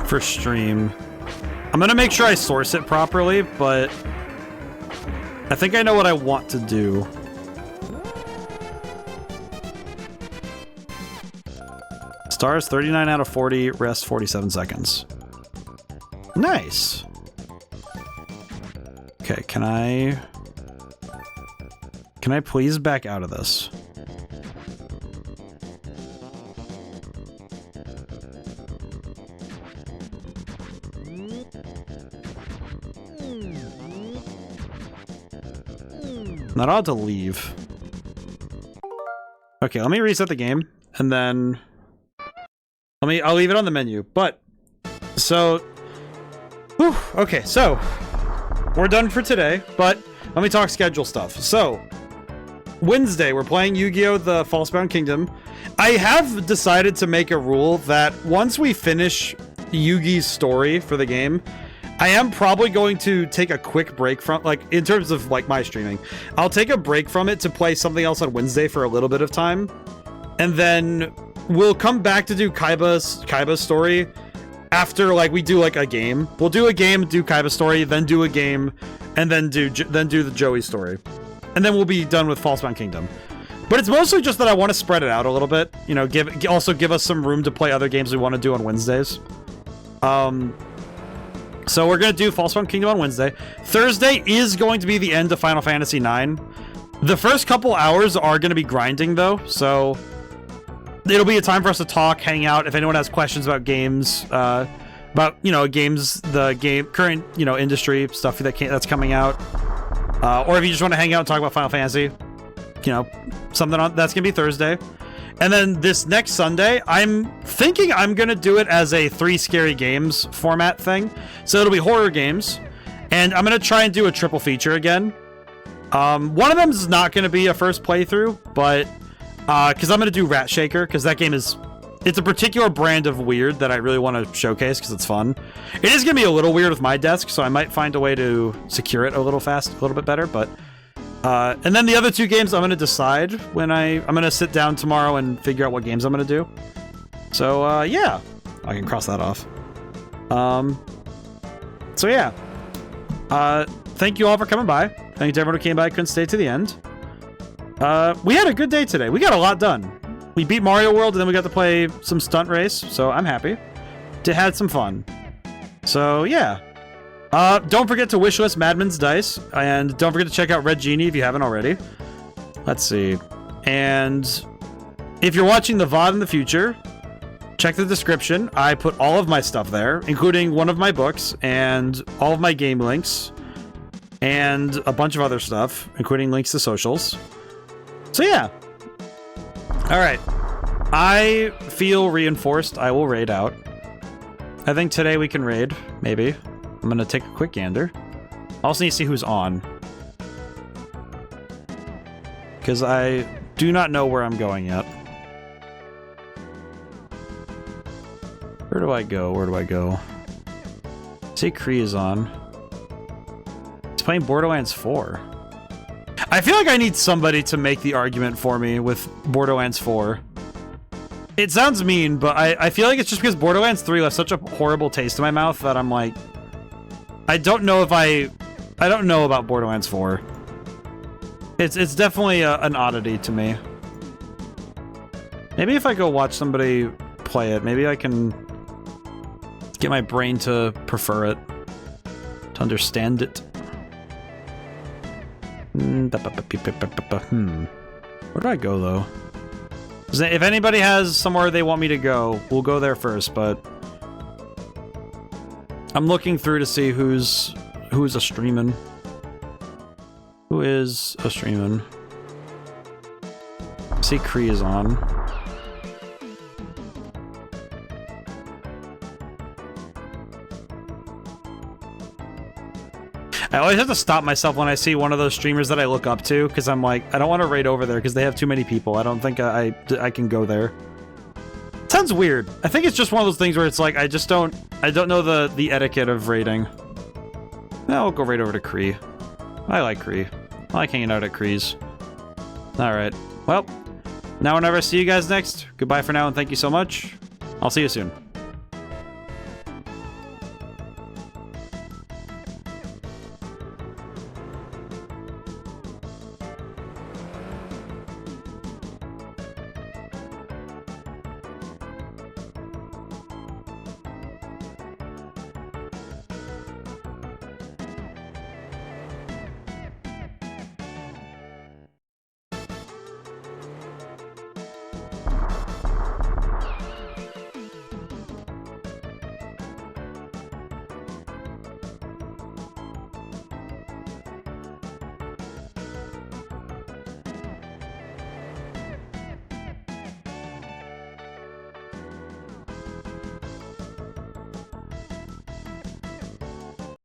for stream. I'm gonna make sure I source it properly, but I think I know what I want to do. Stars 39 out of 40, rest 47 seconds. Nice. Okay, can I please back out of this? Not allowed to leave. Okay, let me reset the game, and then I'll leave it on the menu. But so, whew, okay, so we're done for today. But let me talk schedule stuff. So, Wednesday, we're playing Yu-Gi-Oh! The Falsebound Kingdom. I have decided to make a rule that once we finish Yugi's story for the game, I am probably going to take a quick break from, like, in terms of, like, my streaming. I'll take a break from it to play something else on Wednesday for a little bit of time. And then we'll come back to do Kaiba's story after, like, we do, like, a game. We'll do a game, do Kaiba's story, then do a game, and then do the Joey story. And then we'll be done with Falsebound Kingdom. But it's mostly just that I want to spread it out a little bit. You know, also give us some room to play other games we want to do on Wednesdays. So we're going to do Falsebound Kingdom on Wednesday. Thursday is going to be the end of Final Fantasy IX. The first couple hours are going to be grinding, though, so it'll be a time for us to talk, hang out. If anyone has questions about games, about, you know, current, you know, industry stuff that's coming out, or if you just want to hang out and talk about Final Fantasy, you know, that's going to be Thursday. And then this next Sunday, I'm thinking I'm going to do it as a 3 Scary Games format thing. So it'll be horror games. And I'm going to try and do a triple feature again. One of them is not going to be a first playthrough, but because I'm going to do Rat Shaker, because that game it's a particular brand of weird that I really want to showcase because it's fun. It is going to be a little weird with my desk, so I might find a way to secure it a little bit better, but... and then the other 2 games I'm going to decide when I'm going to sit down tomorrow and figure out what games I'm going to do. So, yeah. I can cross that off. So, yeah. Thank you all for coming by. Thank you to everyone who came by, couldn't stay to the end. We had a good day today. We got a lot done. We beat Mario World, and then we got to play some Stunt Race, so I'm happy. Had some fun. So, yeah. Don't forget to wishlist Madman's Dice, and don't forget to check out Red Genie if you haven't already. Let's see. And if you're watching the VOD in the future, check the description. I put all of my stuff there, including one of my books and all of my game links and a bunch of other stuff, including links to socials. So yeah. All right. I feel reinforced. I will raid out. I think today we can raid, maybe. I'm gonna take a quick gander. I also need to see who's on. Because I do not know where I'm going yet. Where do I go? Where do I go? Say Kree is on. He's playing Borderlands 4. I feel like I need somebody to make the argument for me with Borderlands 4. It sounds mean, but I feel like it's just because Borderlands 3 left such a horrible taste in my mouth that I'm like... I don't know if I don't know about Borderlands 4. It's definitely an oddity to me. Maybe if I go watch somebody play it, maybe I can get my brain to prefer it, to understand it. Where do I go, though? If anybody has somewhere they want me to go, we'll go there first, but... I'm looking through to see who's a streamin'. Who is a streamin'? See, Kree is on. I always have to stop myself when I see one of those streamers that I look up to, because I'm like, I don't want to raid over there because they have too many people. I don't think I can go there. Sounds weird. I think it's just one of those things where it's like, I don't know the etiquette of raiding. I'll go right over to Kree. I like Kree. I like hanging out at Kree's. Alright. Well, now whenever I see you guys next, goodbye for now and thank you so much. I'll see you soon.